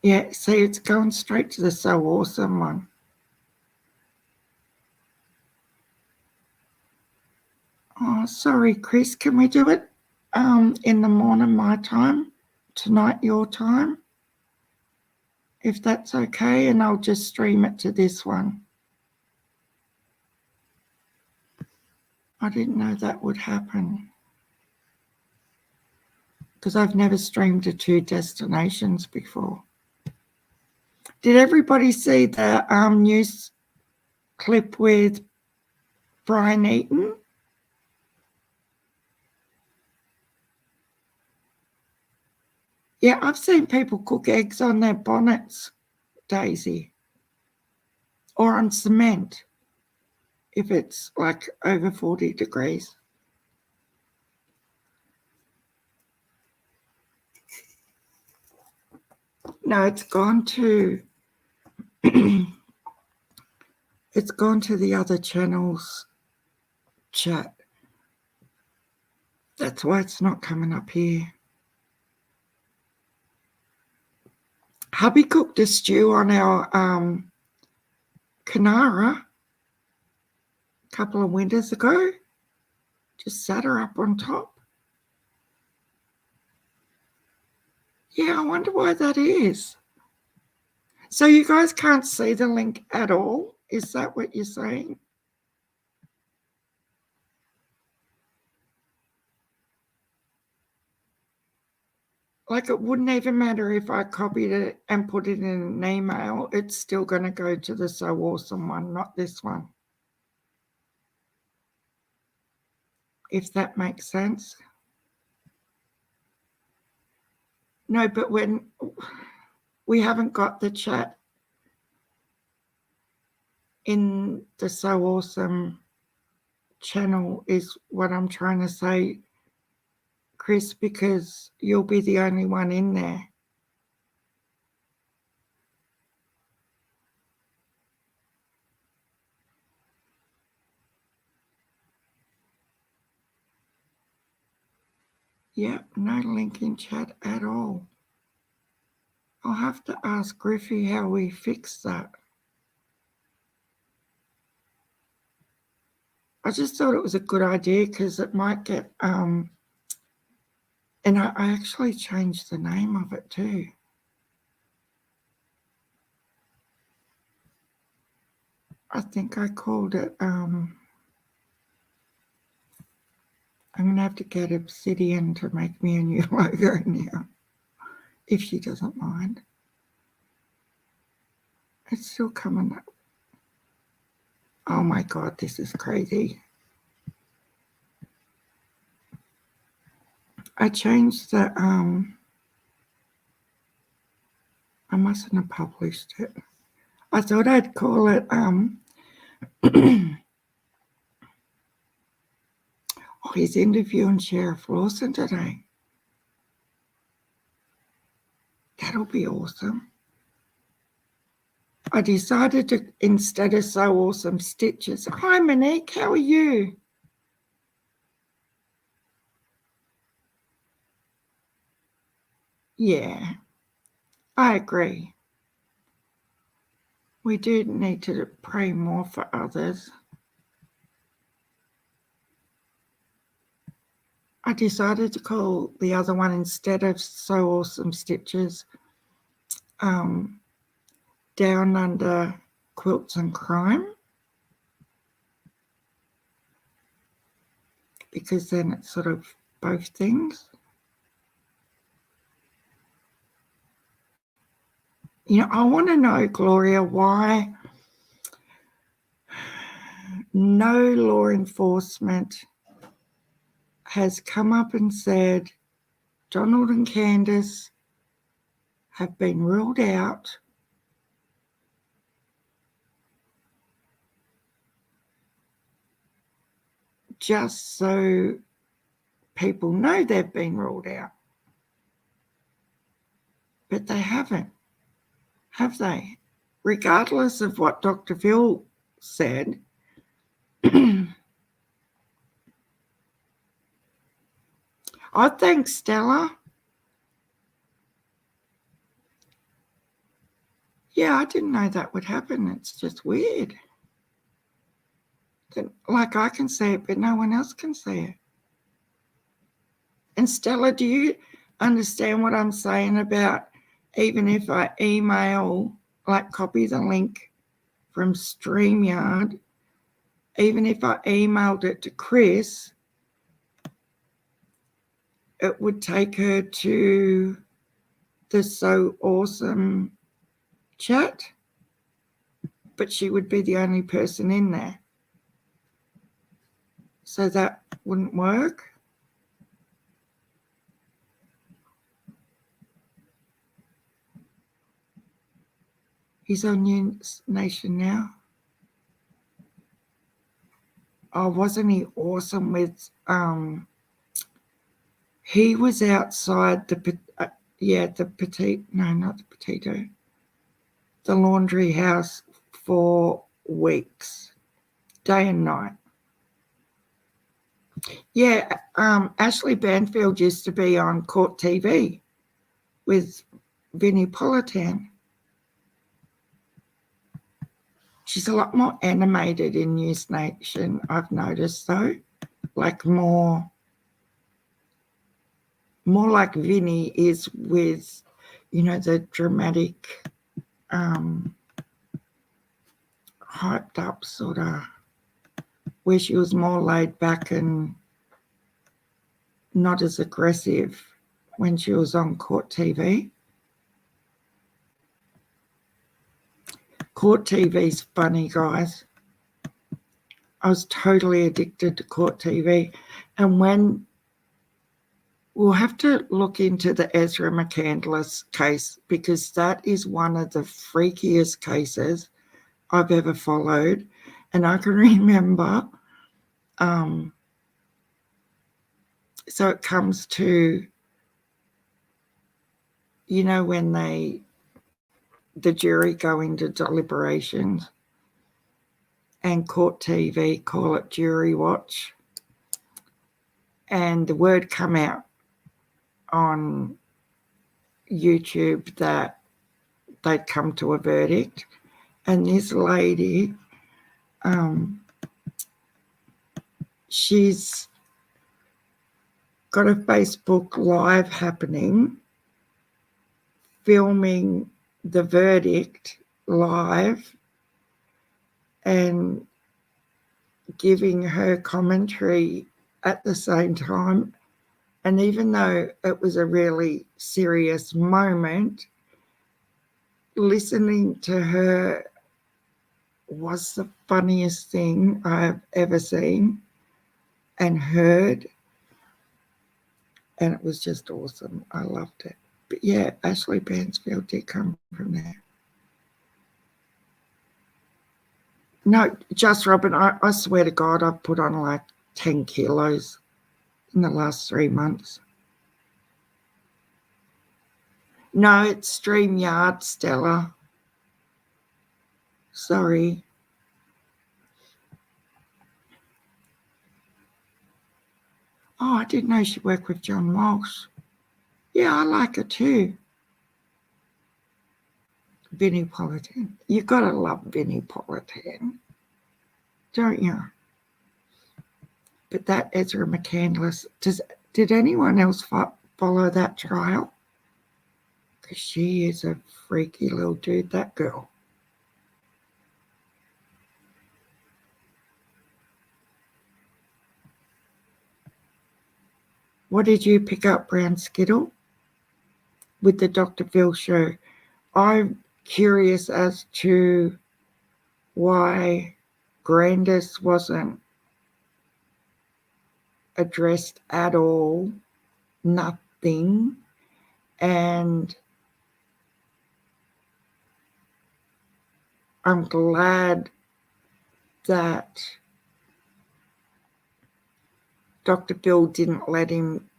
Yeah, see, it's going straight to the So Awesome one. Oh, sorry, Chris. Can we do it in the morning my time, tonight your time? If that's okay, and I'll just stream it to this one. I didn't know that would happen because I've never streamed to two destinations before. Did everybody see the news clip with Brian Eaton? Yeah, I've seen people cook eggs on their bonnets, Daisy, or on cement if it's like over 40 degrees. No, it's gone to it's gone to the other channel's chat. That's why it's not coming up here. Hubby cooked a stew on our Canara a couple of winters ago. Just sat her up on top. Yeah, I wonder why that is. So you guys can't see the link at all? Is that what you're saying? Like, it wouldn't even matter if I copied it and put it in an email. It's still going to go to the So Awesome one, not this one. If that makes sense. No, but when we haven't got the chat in the So Awesome channel is what I'm trying to say, Chris, because you'll be the only one in there. Yep, no link in chat at all. I'll have to ask Griffey how we fix that. I just thought it was a good idea because it might get, and I actually changed the name of it too. I think I called it, I'm going to have to get Obsidian to make me a new logo now, if she doesn't mind. It's still coming up. Oh my God, this is crazy. I changed the, I mustn't have published it. I thought I'd call it, oh, he's interviewing Sheriff Lawson today. That'll be awesome. I decided to, instead of So Awesome Stitches. Hi, Monique, how are you? Yeah, I agree. We do need to pray more for others. I decided to call the other one, instead of So Awesome Stitches, Down Under Quilts and Crime, because then it's sort of both things. You know, I want to know, Gloria, why no law enforcement has come up and said Donald and Candus have been ruled out just so people know they've been ruled out. But they haven't, have they? Regardless of what Dr. Phil said, oh, thanks, Stella. Yeah, I didn't know that would happen. It's just weird. Like, I can say it, but no one else can say it. And Stella, do you understand what I'm saying about, even if I email, like copy the link from StreamYard, even if I emailed it to Chris, it would take her to the So Awesome chat, but she would be the only person in there. So that wouldn't work. He's on News Nation now. Oh, wasn't he awesome with, he was outside the, yeah, not the potato, the laundry house for weeks, day and night. Yeah, Ashley Banfield used to be on Court TV with Vinnie Politan. She's a lot more animated in News Nation, I've noticed, though. Like more like Vinnie is with, the dramatic, hyped up sort of, where she was more laid back and not as aggressive when she was on Court TV. Court TV's funny, guys. I was totally addicted to Court TV. And we'll have to look into the Ezra McCandless case, because that is one of the freakiest cases I've ever followed. And I can remember, so it comes to, when the jury go into deliberations, and Court TV call it jury watch, and the word come out on YouTube that they'd come to a verdict. And this lady, she's got a Facebook Live happening, filming the verdict live and giving her commentary at the same time. And even though it was a really serious moment, listening to her was the funniest thing I've ever seen and heard. And it was just awesome. I loved it. But yeah, Ashley Banfield did come from there. No, just Robin, I swear to God, I've put on like 10 kilos in the last 3 months. No, it's StreamYard, Stella. Sorry. Oh, I didn't know she worked with John Walsh. Yeah, I like her too. Vinnie Politan. You got to love Vinnie Politan, don't you? But that Ezra McCandless, did anyone else follow that trial? Because she is a freaky little dude, that girl. What did you pick up, Brown Skittle, with the Dr. Phil show? I'm curious as to why Candus wasn't addressed at all, nothing. And I'm glad that Dr. Bill didn't let him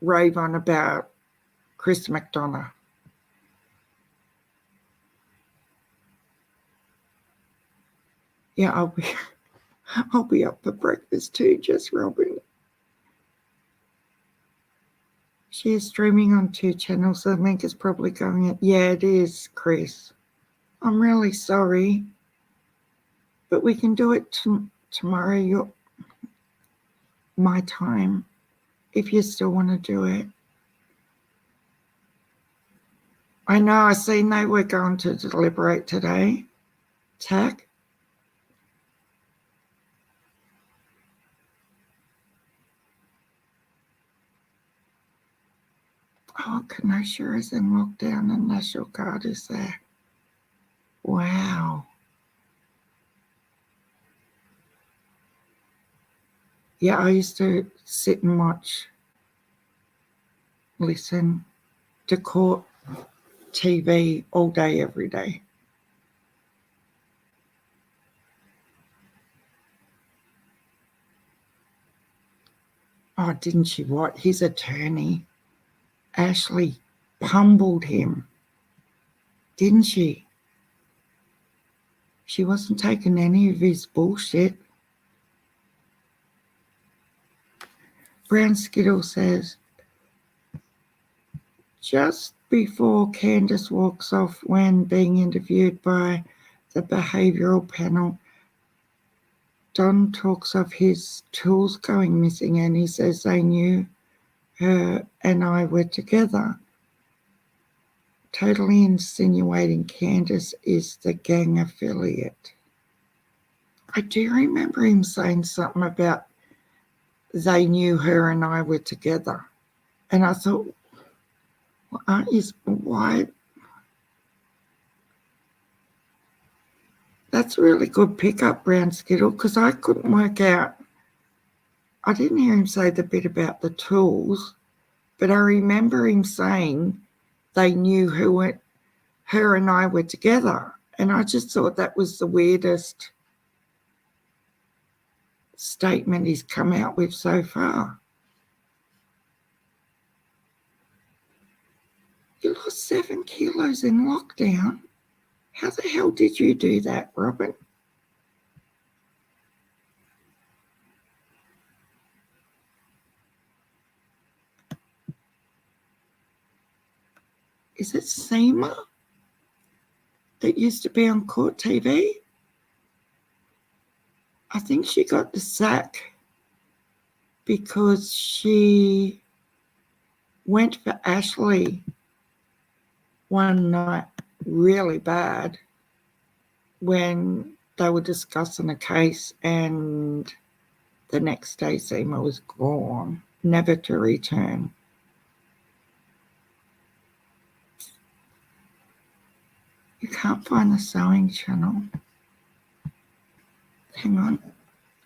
rave on about Chris McDonough. Yeah, I'll be up for breakfast too, Jess Robin. She is streaming on 2 channels. The link is probably going in. Yeah, it is, Chris. I'm really sorry, but we can do it tomorrow, my time, if you still want to do it. I know, I seen they were going to deliberate today. Tack. Oh, Kenosha is in lockdown and National Guard is there. Wow. Yeah, I used to sit and listen to court TV all day, every day. Oh, didn't she what? His attorney Ashley pummeled him, didn't she? She wasn't taking any of his bullshit. Brown Skittle says, just before Candus walks off when being interviewed by the behavioural panel, Don talks of his tools going missing and he says they knew her and I were together, totally insinuating Candus is the gang affiliate. I do remember him saying something about they knew her and I were together. And I thought, well, aren't you, why? That's a really good pickup, Brown Skittle, because I couldn't work out. I didn't hear him say the bit about the tools, but I remember him saying they knew her and I were together. And I just thought that was the weirdest statement he's come out with so far. You lost 7 kilos in lockdown. How the hell did you do that, Robin? Is it Seema that used to be on Court TV? I think she got the sack because she went for Ashley one night really bad when they were discussing a case, and the next day Seema was gone, never to return. You can't find the sewing channel. Hang on.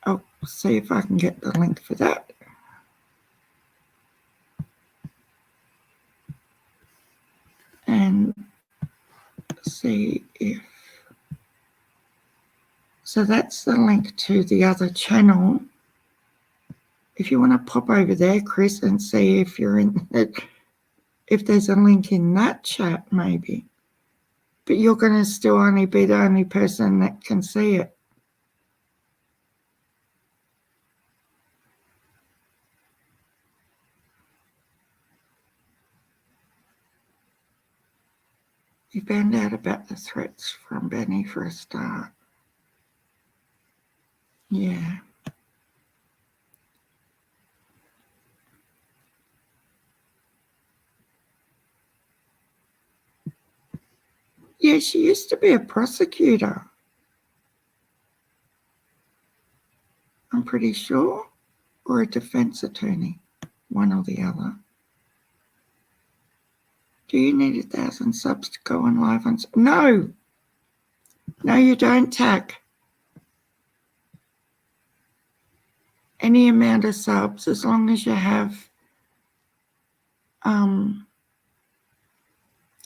I'll see if I can get the link for that. And see if... So that's the link to the other channel. If you want to pop over there, Chris, and see if you're in it, if there's a link in that chat, maybe. But you're going to still only be the only person that can see it. You found out about the threats from Benny for a start. Yeah. Yeah, she used to be a prosecutor. I'm pretty sure. Or a defense attorney. One or the other. Do you need 1,000 subs to go on live on... No! No, you don't, Tack. Any amount of subs, as long as you have...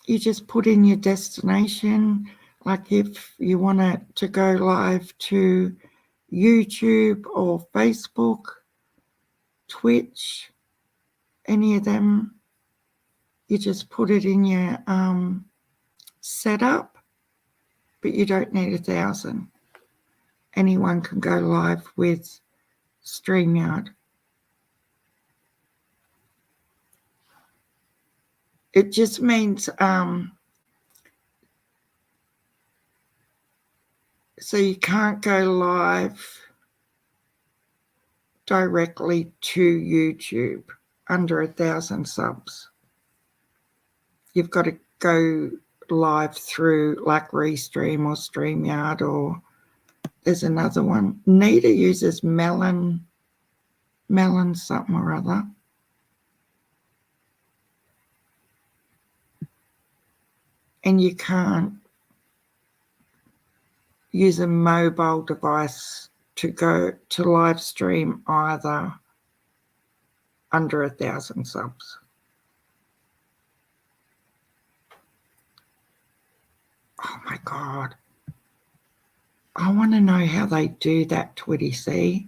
you just put in your destination. Like if you want it to go live to YouTube or Facebook, Twitch, any of them, you just put it in your setup, but you don't need 1,000. Anyone can go live with StreamYard. It just means so you can't go live directly to YouTube under 1,000 subs. You've got to go live through like Restream or StreamYard, or there's another one. Nita uses Melon something or other. And you can't use a mobile device to go to live stream either under 1,000 subs. Oh my God. I want to know how they do that, Twitty C.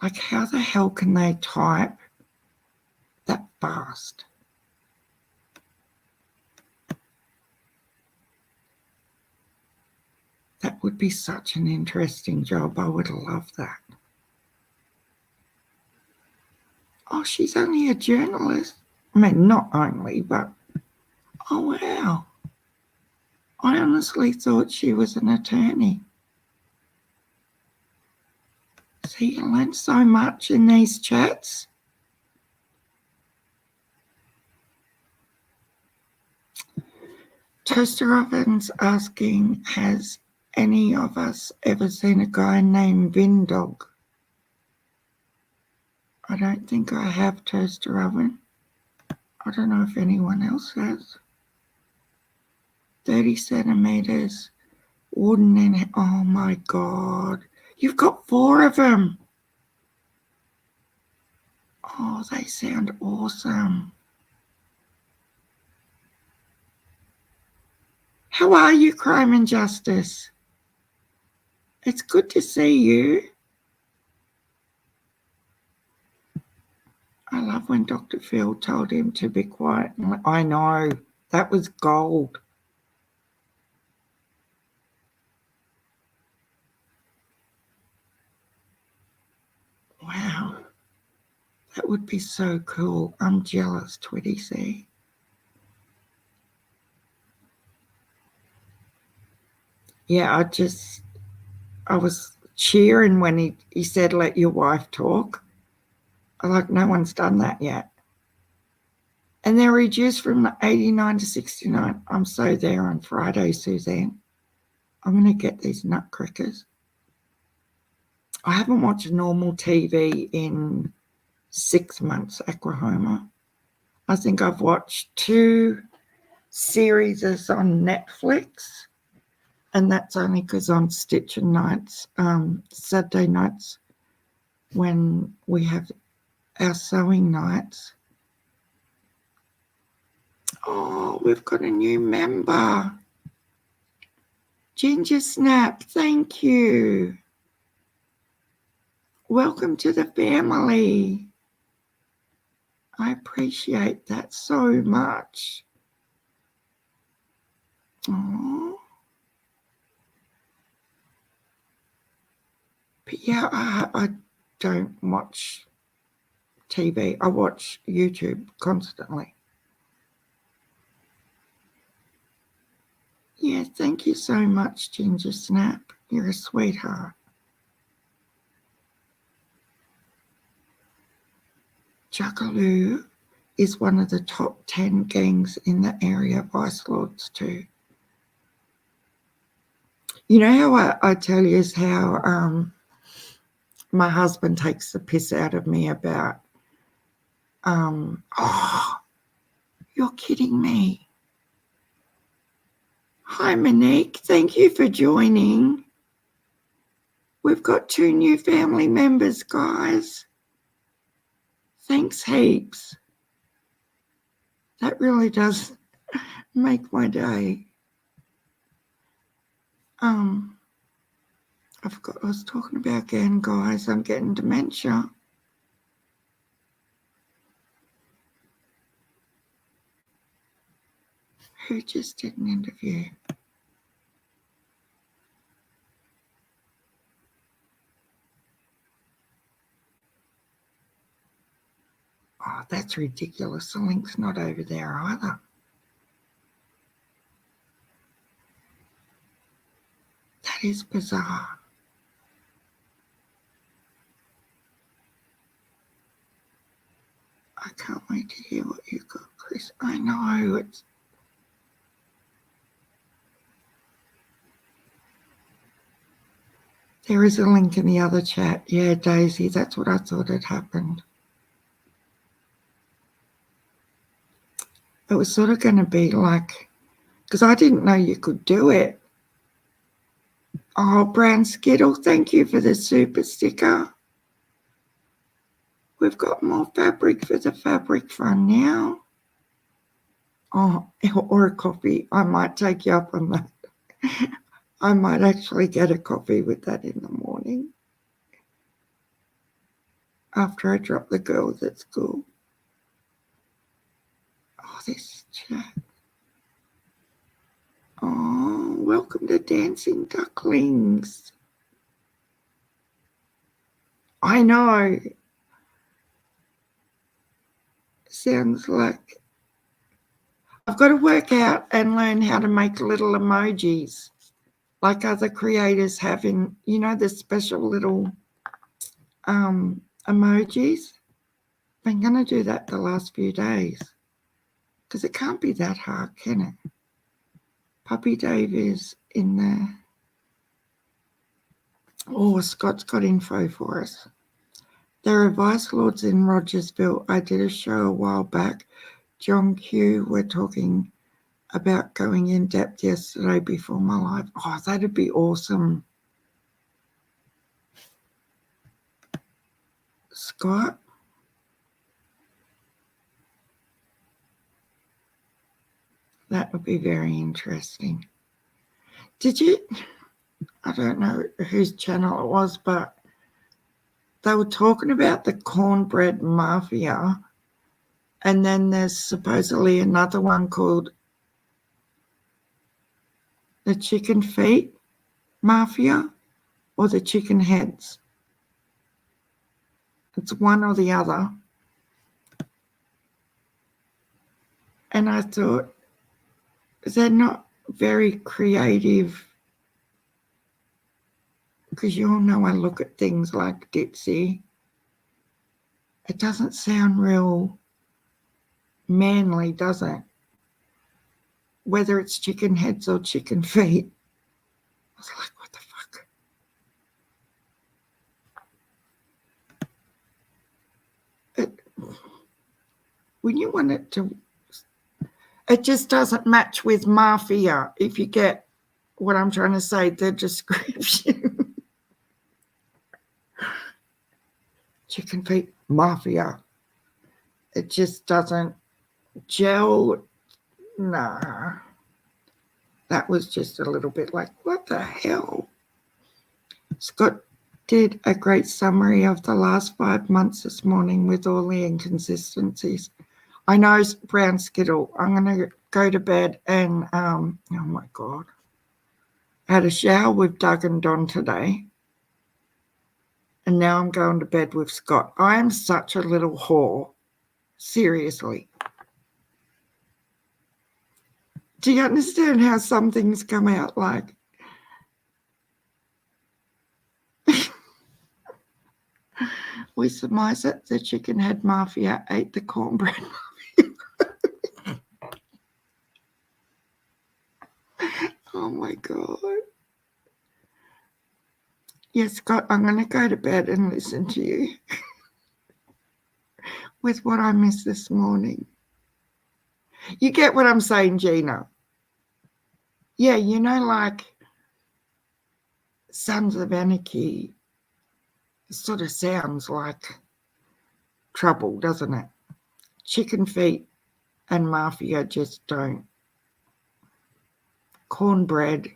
Like, how the hell can they type that fast? That would be such an interesting job. I would love that. Oh, she's only a journalist. I mean, not only, but oh, wow. I honestly thought she was an attorney. See, you learn so much in these chats. Toaster Oven's asking, has any of us ever seen a guy named Vindog? I don't think I have, Toaster Oven. I don't know if anyone else has. 30 centimetres, wooden and oh my God. You've got 4 of them. Oh, they sound awesome. How are you, Crime and Justice? It's good to see you. I love when Dr. Phil told him to be quiet. I know, that was gold. Wow, that would be so cool. I'm jealous, Twitty C. Yeah, I was cheering when he said, let your wife talk. I like, no one's done that yet. And they're reduced from 89 to 69. I'm so there on Friday, Suzanne. I'm going to get these nutcrackers. I haven't watched normal TV in 6 months, Oklahoma. I think I've watched 2 series on Netflix, and that's only because I'm stitching nights, Saturday nights, when we have our sewing nights. Oh, we've got a new member. Ginger Snap, thank you. Welcome to the family. I appreciate that so much. Oh. But yeah, I don't watch TV. I watch YouTube constantly. Yeah, thank you so much, Ginger Snap. You're a sweetheart. Juggalo is one of the top 10 gangs in the area, Vice Lords too. You know how I tell you is how my husband takes the piss out of me about, oh, you're kidding me. Hi, Monique. Thank you for joining. We've got 2 new family members, guys. Thanks heaps. That really does make my day. I forgot what I was talking about again, guys. I'm getting dementia. Who just did an interview? Oh, that's ridiculous. The link's not over there either. That is bizarre. I can't wait to hear what you got, Chris. I know it's. There is a link in the other chat. Yeah, Daisy, that's what I thought had happened. It was sort of going to be like, because I didn't know you could do it. Oh, Brown Skittle, thank you for the super sticker. We've got more fabric for the fabric fun now. Oh, or a coffee. I might take you up on that. I might actually get a coffee with that in the morning after I drop the girls at school. Oh, this chat. Oh, welcome to Dancing Ducklings. I know. Sounds like I've got to work out and learn how to make little emojis like other creators have in, the special little emojis. Been going to do that the last few days because it can't be that hard, can it? Puppy Dave is in there. Oh, Scott's got info for us. There are Vice Lords in Rogersville. I did a show a while back. John Q, we're talking about going in depth yesterday before my live. Oh, that'd be awesome. Scott? That would be very interesting. Did you, I don't know whose channel it was, but they were talking about the cornbread mafia, and then there's supposedly another one called the chicken feet mafia or the chicken heads. It's one or the other. And I thought, they're not very creative, because you all know I look at things like Dipsy. It doesn't sound real manly, does it? Whether it's chicken heads or chicken feet. I was like, what the fuck? When you want it to, it just doesn't match with mafia, if you get what I'm trying to say, the description. Chicken feet mafia. It just doesn't gel. Nah. That was just a little bit like, what the hell? Scott did a great summary of the last 5 months this morning with all the inconsistencies. I know, Brown Skittle. I'm going to go to bed and, oh my God. I had a shower with Doug and Don today. And now I'm going to bed with Scott. I am such a little whore. Seriously. Do you understand how some things come out like? We surmise that the chicken head mafia ate the cornbread mafia. Oh my God. Yes, Scott, I'm going to go to bed and listen to you with what I missed this morning. You get what I'm saying, Gina? Yeah, like Sons of Anarchy sort of sounds like trouble, doesn't it? Chicken feet and mafia just don't. Cornbread.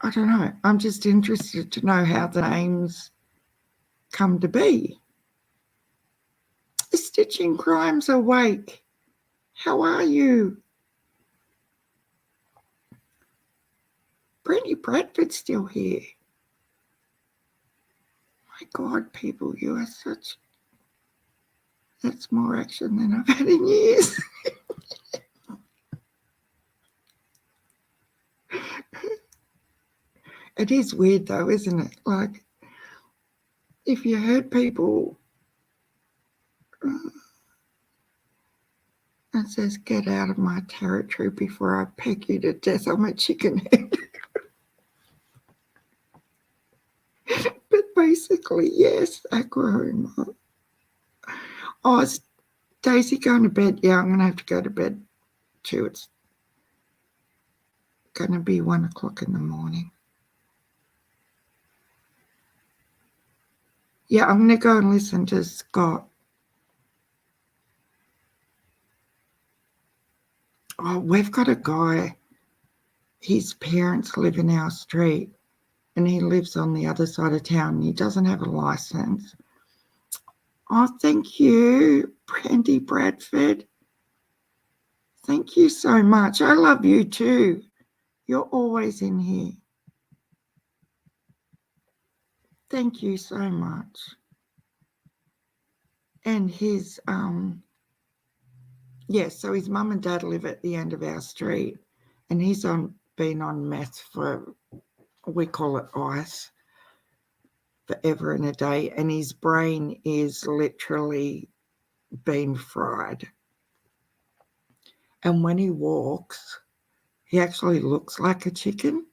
I don't know. I'm just interested to know how the names come to be. Stitching Crimes awake. How are you? Brandy Bradford's still here. My God, people, you are such... That's more action than I've had in years. It is weird though, isn't it? Like, if you heard people... It says, get out of my territory before I peg you to death. I'm a chicken head. But basically, yes, Oklahoma. Oh, is Daisy going to bed? Yeah, I'm going to have to go to bed too. It's going to be 1 o'clock in the morning. Yeah, I'm going to go and listen to Scott. Oh, we've got a guy. His parents live in our street and he lives on the other side of town. He doesn't have a license. Oh, thank you, Brandy Bradford. Thank you so much. I love you too. You're always in here. Thank you so much. And his so his mum and dad live at the end of our street, and he's been on meth for, we call it ice, forever and a day, and his brain is literally been fried. And when he walks, he actually looks like a chicken,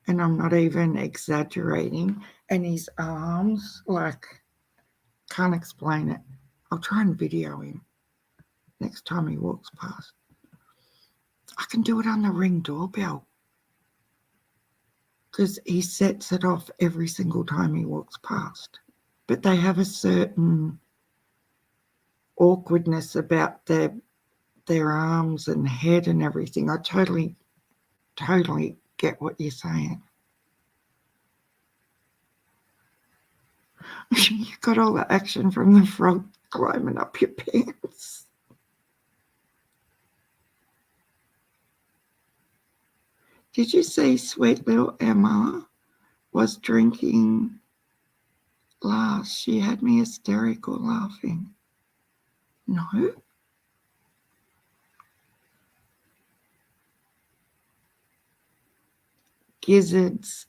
and I'm not even exaggerating. And his arms, like, can't explain it. I'll try and video him next time he walks past. I can do it on the Ring doorbell because he sets it off every single time he walks past. But they have a certain awkwardness about their arms and head and everything. I totally get what you're saying. You got all the action from the frog climbing up your pants. Did you see sweet little Emma was drinking last? She had me hysterical laughing. No? Gizzards,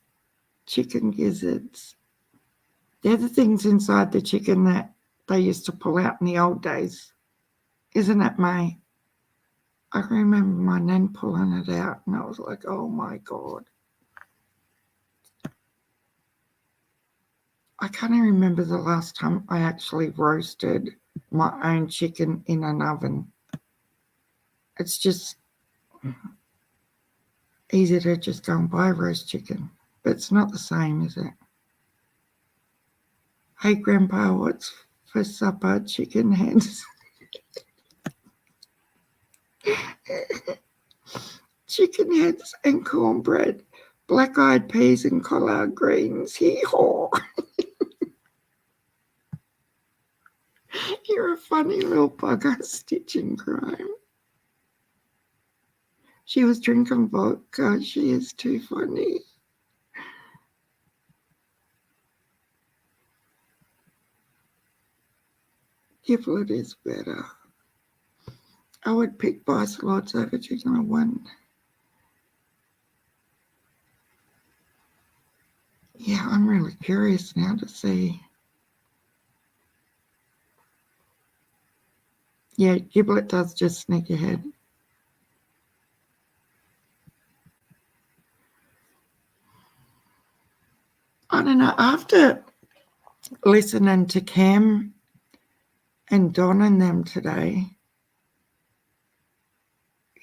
chicken gizzards. They're the things inside the chicken that they used to pull out in the old days. Isn't it, May? I remember my nan pulling it out and I was like, oh my God. I can't even remember the last time I actually roasted my own chicken in an oven. It's just easy to just go and buy roast chicken, but it's not the same, is it? Hey, Grandpa, what's for supper? Chicken heads. Chicken heads and cornbread, black-eyed peas and collard greens. Hee-haw. You're a funny little bugger, stitching crime. She was drinking vodka. She is too funny. Giblet is better. I would pick Bicelots over chicken one. Yeah, I'm really curious now to see. Yeah, Giblet does just sneak ahead. I don't know, after listening to Cam and Don and them today,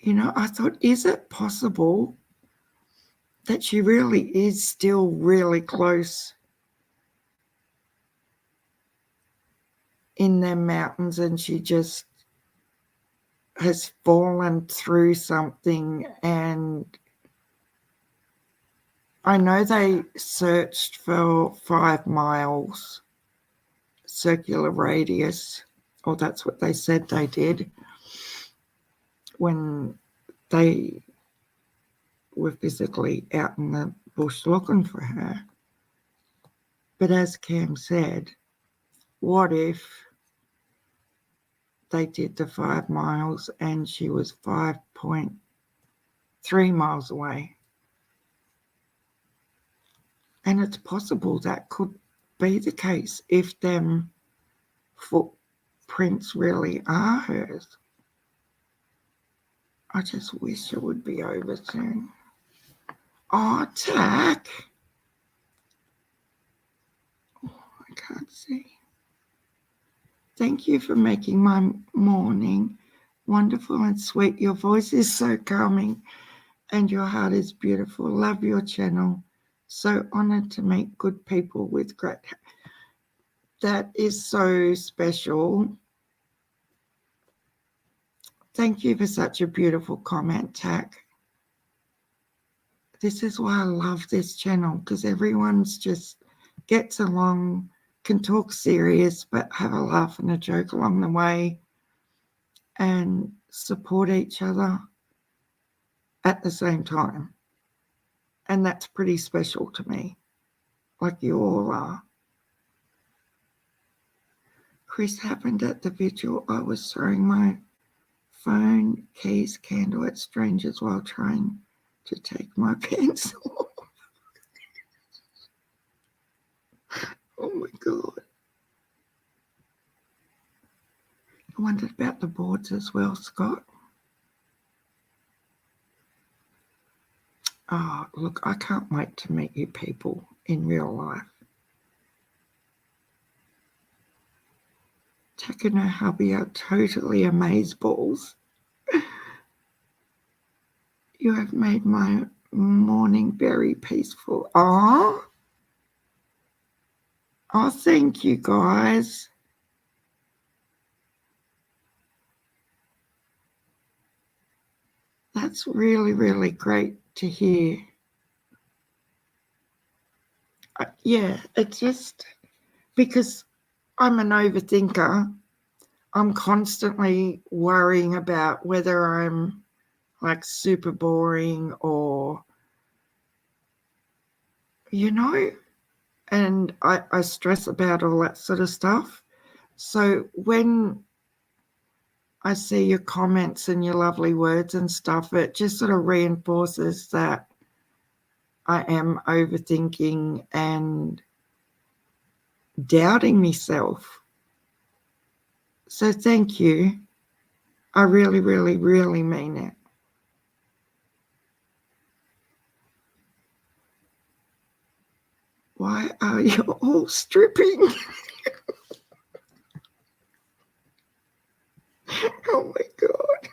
you know, I thought, is it possible that she really is still really close in them mountains and she just has fallen through something? And I know they searched for 5 miles circular radius, or that's what they said they did when they were physically out in the bush looking for her. But as Cam said, what if they did the 5 miles and she was 5.3 miles away? And it's possible that could be the case if them footprints really are hers. I just wish it would be over soon. Oh, Tack. Oh, I can't see. Thank you for making my morning wonderful and sweet. Your voice is so calming and your heart is beautiful. Love your channel. So honoured to meet good people with great. That is so special. Thank you for such a beautiful comment, Tack. This is why I love this channel, because everyone's just gets along, can talk serious, but have a laugh and a joke along the way. And support each other at the same time. And that's pretty special to me, like you all are. Chris, happened at the vigil. I was throwing my phone, keys, candle at strangers while trying to take my pants off. Oh my God. I wondered about the boards as well, Scott. Oh, look, I can't wait to meet you people in real life. Tack and her hubby are totally amazeballs. You have made my morning very peaceful. Oh, thank you, guys. That's really, really great to hear. Yeah, it's just because I'm an overthinker. I'm constantly worrying about whether I'm like super boring or, and I stress about all that sort of stuff. So when I see your comments and your lovely words and stuff, it just sort of reinforces that I am overthinking and doubting myself. So thank you. I really, really, really mean it. Why are you all stripping? Oh my God.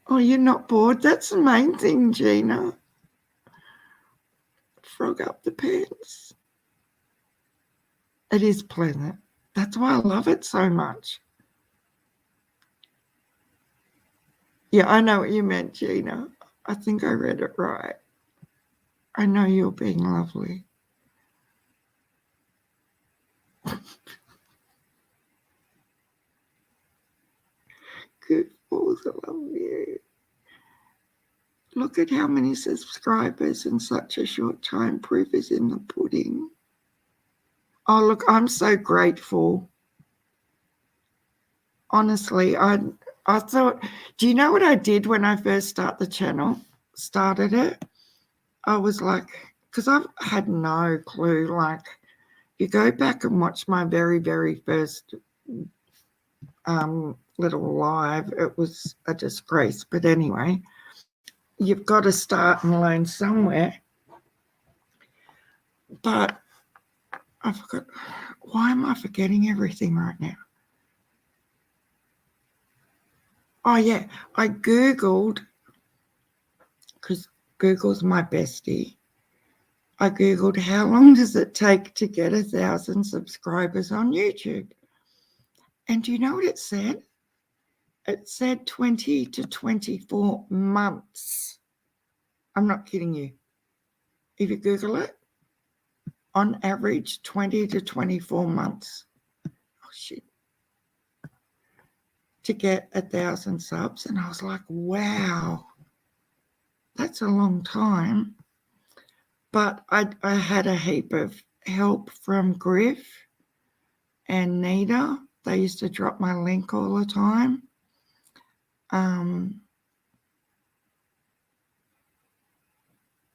Oh, you're not bored? That's the main thing, Gina. Frog up the pants. It is pleasant. That's why I love it so much. Yeah, I know what you meant, Gina. I think I read it right. I know you're being lovely. Good balls, I love you. Look at how many subscribers in such a short time. Proof is in the pudding. Oh, look, I'm so grateful. Honestly, I thought, do you know what I did when I first started it? I was like, because I've had no clue. Like, you go back and watch my very, very first little live, it was a disgrace. But anyway, you've got to start and learn somewhere. But I forgot. Why am I forgetting everything right now? Oh, yeah. I Googled, because Google's my bestie. I Googled how long does it take to get 1,000 subscribers on YouTube? And do you know what it said? It said 20 to 24 months. I'm not kidding you. If you Google it, on average, 20 to 24 months. Oh, shit. To get 1,000 subs. And I was like, wow, that's a long time. But I had a heap of help from Griff and Nita. They used to drop my link all the time.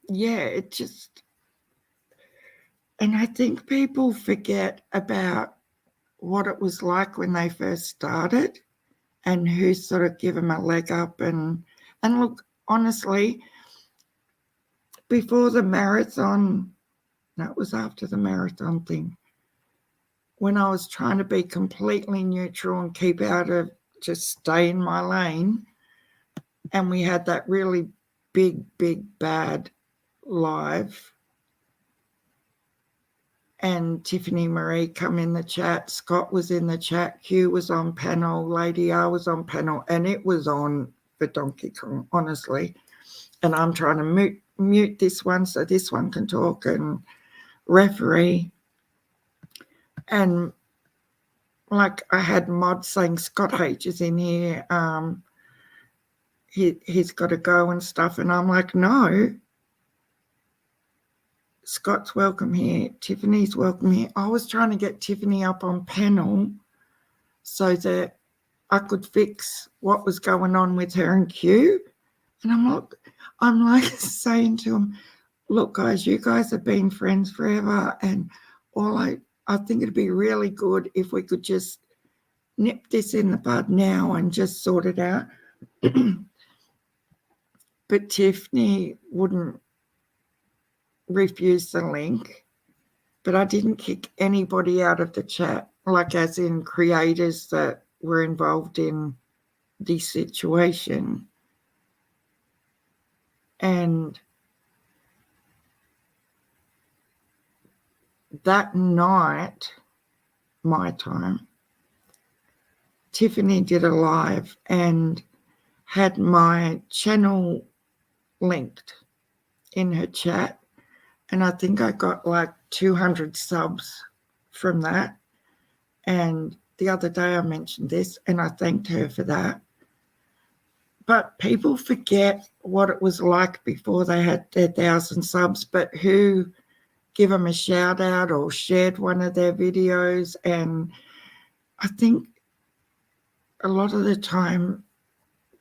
Yeah, it just, and I think people forget about what it was like when they first started and who sort of give them a leg up. And look, honestly, before the marathon, no, it was after the marathon thing, when I was trying to be completely neutral and keep out of, just stay in my lane, and we had that really big, bad live, and Tiffany Marie come in the chat, Scott was in the chat, Q was on panel, Lady R was on panel, and it was on for Donkey Kong, honestly. And I'm trying to mute this one so this one can talk and referee. And like I had mods saying Scott H is in here. He's got to go and stuff. And I'm like, no, Scott's welcome here. Tiffany's welcome here. I was trying to get Tiffany up on panel so that I could fix what was going on with her and Q. And I'm like saying to him, look, guys, you guys have been friends forever. And I think it'd be really good if we could just nip this in the bud now and just sort it out. But Tiffany wouldn't refuse the link. But I didn't kick anybody out of the chat, like as in creators that were involved in this situation. And that night, my time, Tiffany did a live and had my channel linked in her chat. And I think I got like 200 subs from that. And the other day I mentioned this and I thanked her for that. But people forget what it was like before they had their 1,000 subs, but who give them a shout out or shared one of their videos. And I think a lot of the time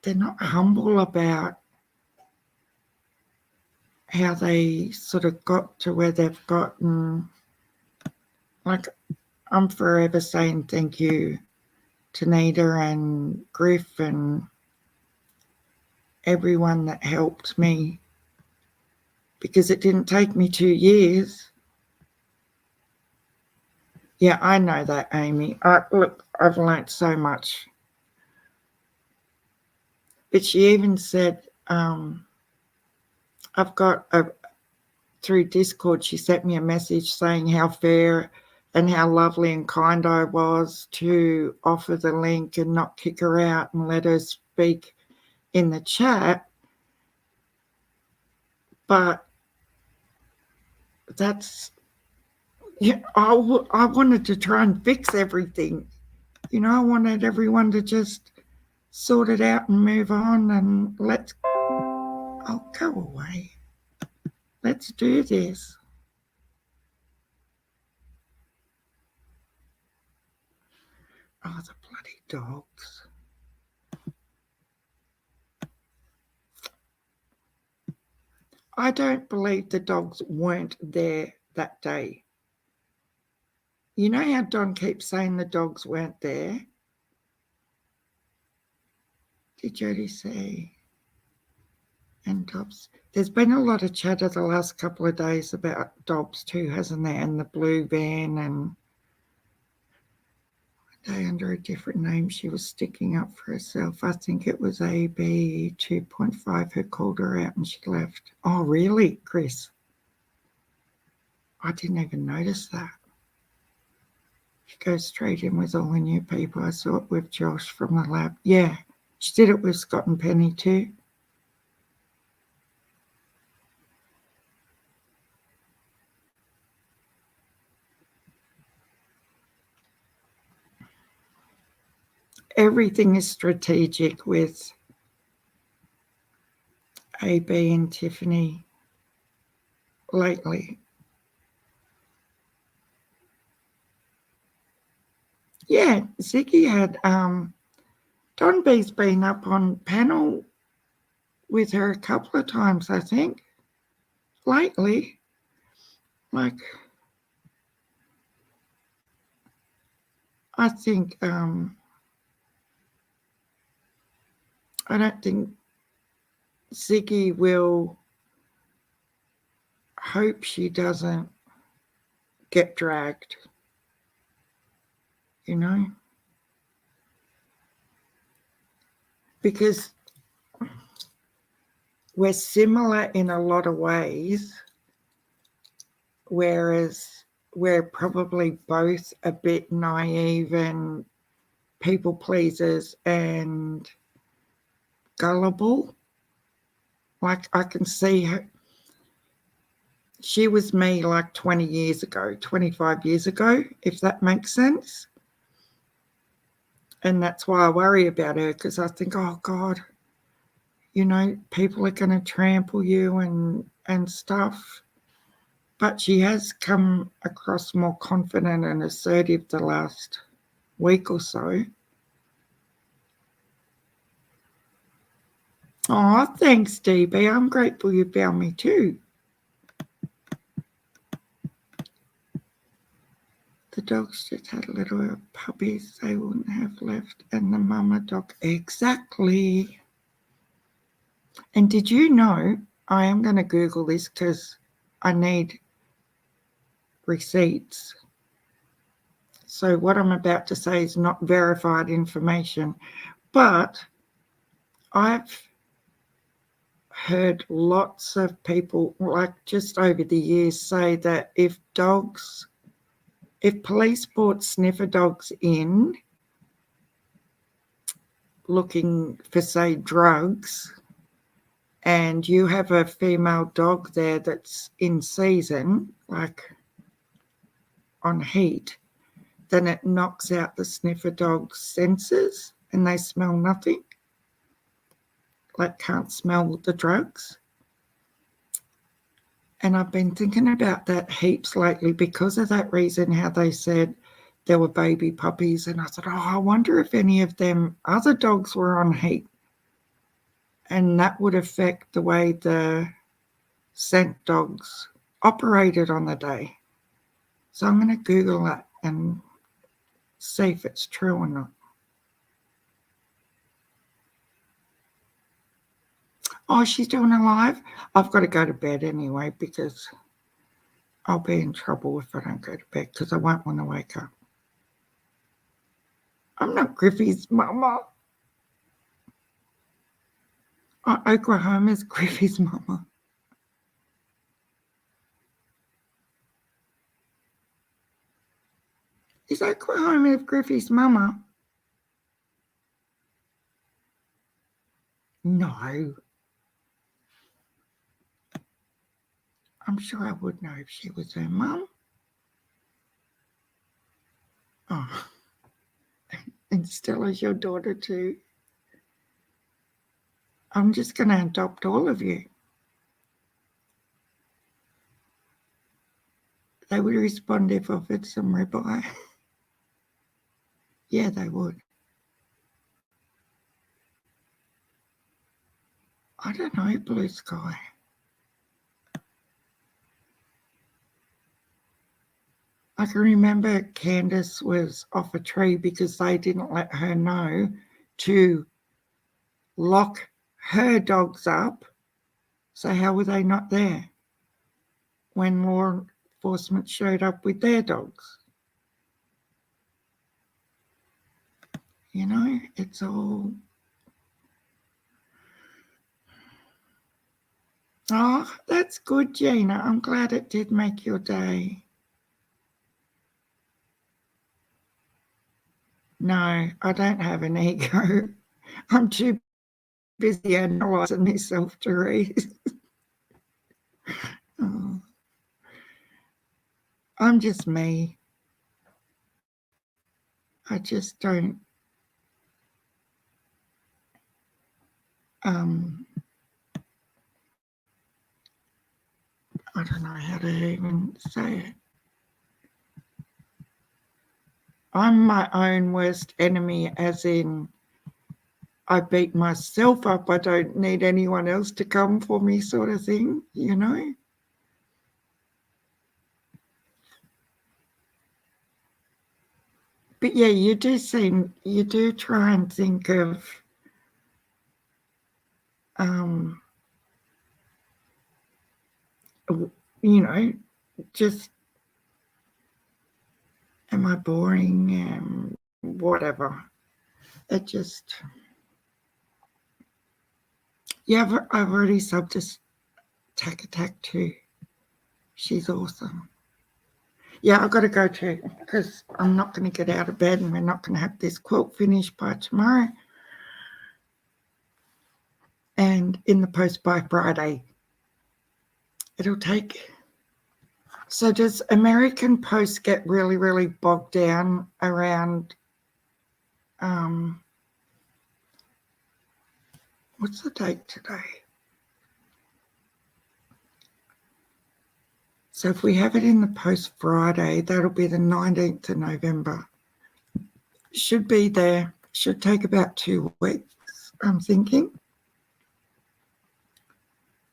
they're not humble about how they sort of got to where they've gotten. Like, I'm forever saying thank you to Nita and Griff and everyone that helped me, because it didn't take me 2 years. Yeah, I know that, Amy. Look, I've learnt so much. But she even said, I've got through Discord, she sent me a message saying how fair and how lovely and kind I was to offer the link and not kick her out and let her speak in the chat. But that's, yeah, I wanted to try and fix everything. You know, I wanted everyone to just sort it out and move on and oh, go away. Let's do this. Oh, the bloody dogs. I don't believe the dogs weren't there that day. You know how Don keeps saying the dogs weren't there? Did Jody say? And Dobbs. There's been a lot of chatter the last couple of days about Dobbs too, hasn't there? And the blue van, and under a different name she was sticking up for herself. I think it was AB 2.5 who called her out and she left. Oh, really, Chris? I didn't even notice that. She goes straight in with all the new people. I saw it with Josh from the lab. Yeah, she did it with Scott and Penny too. Everything is strategic with AB and Tiffany lately. Yeah, Ziggy had Don B's been up on panel with her a couple of times, I think, lately. Like, I think I don't think Ziggy will, hope she doesn't get dragged, you know, because we're similar in a lot of ways, whereas we're probably both a bit naive and people pleasers and gullible. Like, I can see her. She was me like 20 years ago, 25 years ago, if that makes sense. And that's why I worry about her, because I think, oh God, people are going to trample you and stuff. But she has come across more confident and assertive the last week or so. Oh, thanks, DB. I'm grateful you found me too. The dogs just had little puppies they wouldn't have left, and the mama dog. Exactly. And did you know, I am going to Google this because I need receipts. So what I'm about to say is not verified information, but I've heard lots of people, like just over the years, say that if police brought sniffer dogs in looking for, say, drugs, and you have a female dog there that's in season, like on heat, then it knocks out the sniffer dog's senses and they smell nothing, like can't smell the drugs. And I've been thinking about that heaps lately because of that reason, how they said there were baby puppies. And I thought, oh, I wonder if any of them other dogs were on heat. And that would affect the way the scent dogs operated on the day. So I'm going to Google that and see if it's true or not. Oh, she's doing a live? I've got to go to bed anyway because I'll be in trouble if I don't go to bed because I won't want to wake up. I'm not Griffey's mama. Oh, Oklahoma's Griffey's mama. Is Oklahoma Griffey's mama? No. I'm sure I would know if she was her mum. Oh. And Stella's your daughter too. I'm just going to adopt all of you. They would respond if offered some ribeye. Yeah, they would. I don't know, blue sky. I can remember Candus was off a tree because they didn't let her know to lock her dogs up. So how were they not there when law enforcement showed up with their dogs? It's all... Oh, that's good, Gina. I'm glad it did make your day. No, I don't have an ego. I'm too busy analysing myself to read. Oh. I'm just me. I just don't I don't know how to even say it. I'm my own worst enemy, as in I beat myself up. I don't need anyone else to come for me, sort of thing, But yeah, you do try and think of just, am I boring? Whatever. It just, yeah, I've already subbed to Tack Attack too. She's awesome. Yeah, I've got to go too because I'm not going to get out of bed and we're not going to have this quilt finished by tomorrow. And in the post by Friday. It'll take... So does American Post get really, really bogged down around what's the date today? So if we have it in the post Friday, that'll be the 19th of November. Should be there. Should take about 2 weeks, I'm thinking.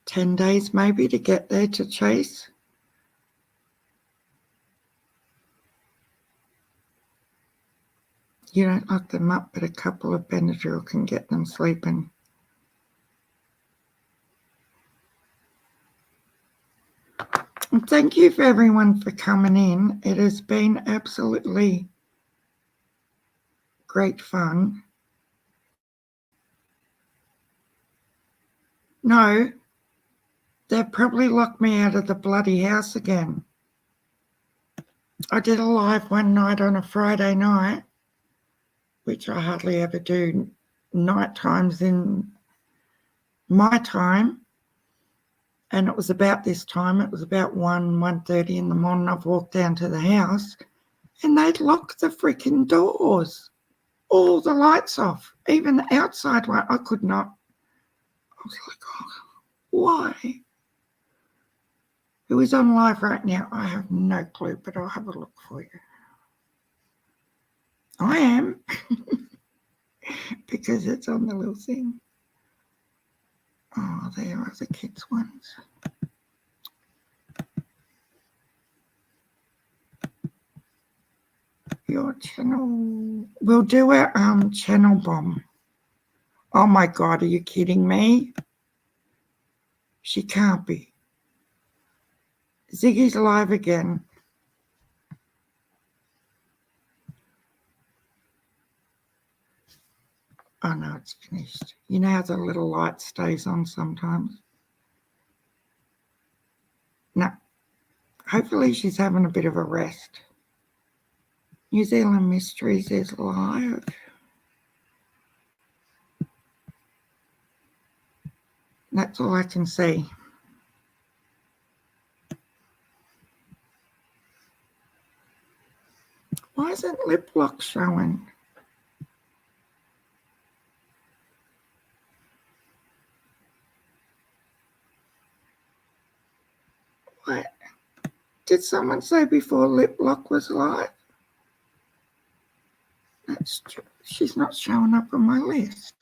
10 days maybe to get there to chase. You don't lock them up, but a couple of Benadryl can get them sleeping. And thank you for everyone for coming in. It has been absolutely great fun. No, they've probably locked me out of the bloody house again. I did a live one night on a Friday night, which I hardly ever do night times in my time. And it was about this time. It was about 1:30 in the morning. I've walked down to the house and they'd locked the freaking doors. All the lights off. Even the outside one. I could not. I was like, oh, why? Who is on live right now? I have no clue, but I'll have a look for you. I am. Because it's on the little thing. Oh, there are the kids' ones. Your channel. We'll do a channel bomb. Oh my God, are you kidding me? She can't be. Ziggy's live again. Oh no, it's finished. You know how the little light stays on sometimes? No. Hopefully she's having a bit of a rest. New Zealand Mysteries is live. That's all I can see. Why isn't lip lock showing? What? Did someone say before lip lock was live? That's true. She's not showing up on my list.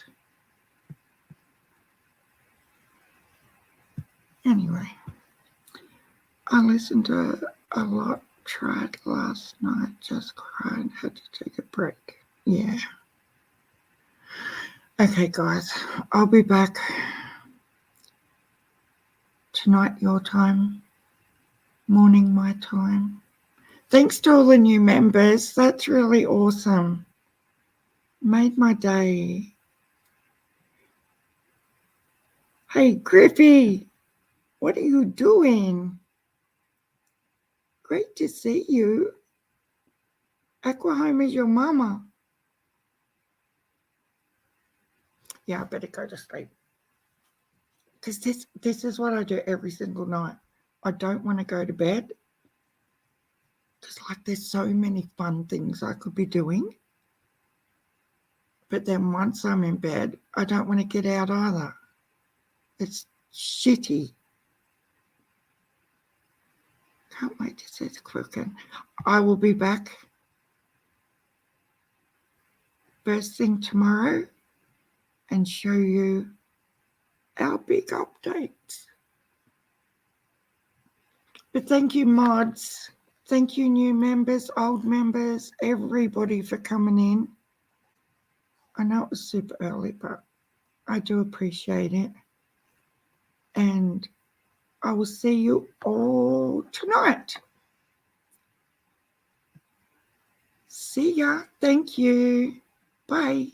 Anyway, I listened to a lot, tried last night, just cried, had to take a break. Yeah. Okay, guys, I'll be back tonight your time, morning my time. Thanks to all the new members. That's really awesome. Made my day. Hey, Griffey, what are you doing? Great to see you. Aqua Home is your mama. Yeah, I better go to sleep. Because this is what I do every single night. I don't want to go to bed. Because there's so many fun things I could be doing. But then once I'm in bed, I don't want to get out either. It's shitty. Can't wait to see the cooking. I will be back first thing tomorrow and show you our big updates. But thank you, mods. Thank you, new members, old members, everybody for coming in. I know it was super early, but I do appreciate it. And I will see you all tonight. See ya. Thank you. Bye.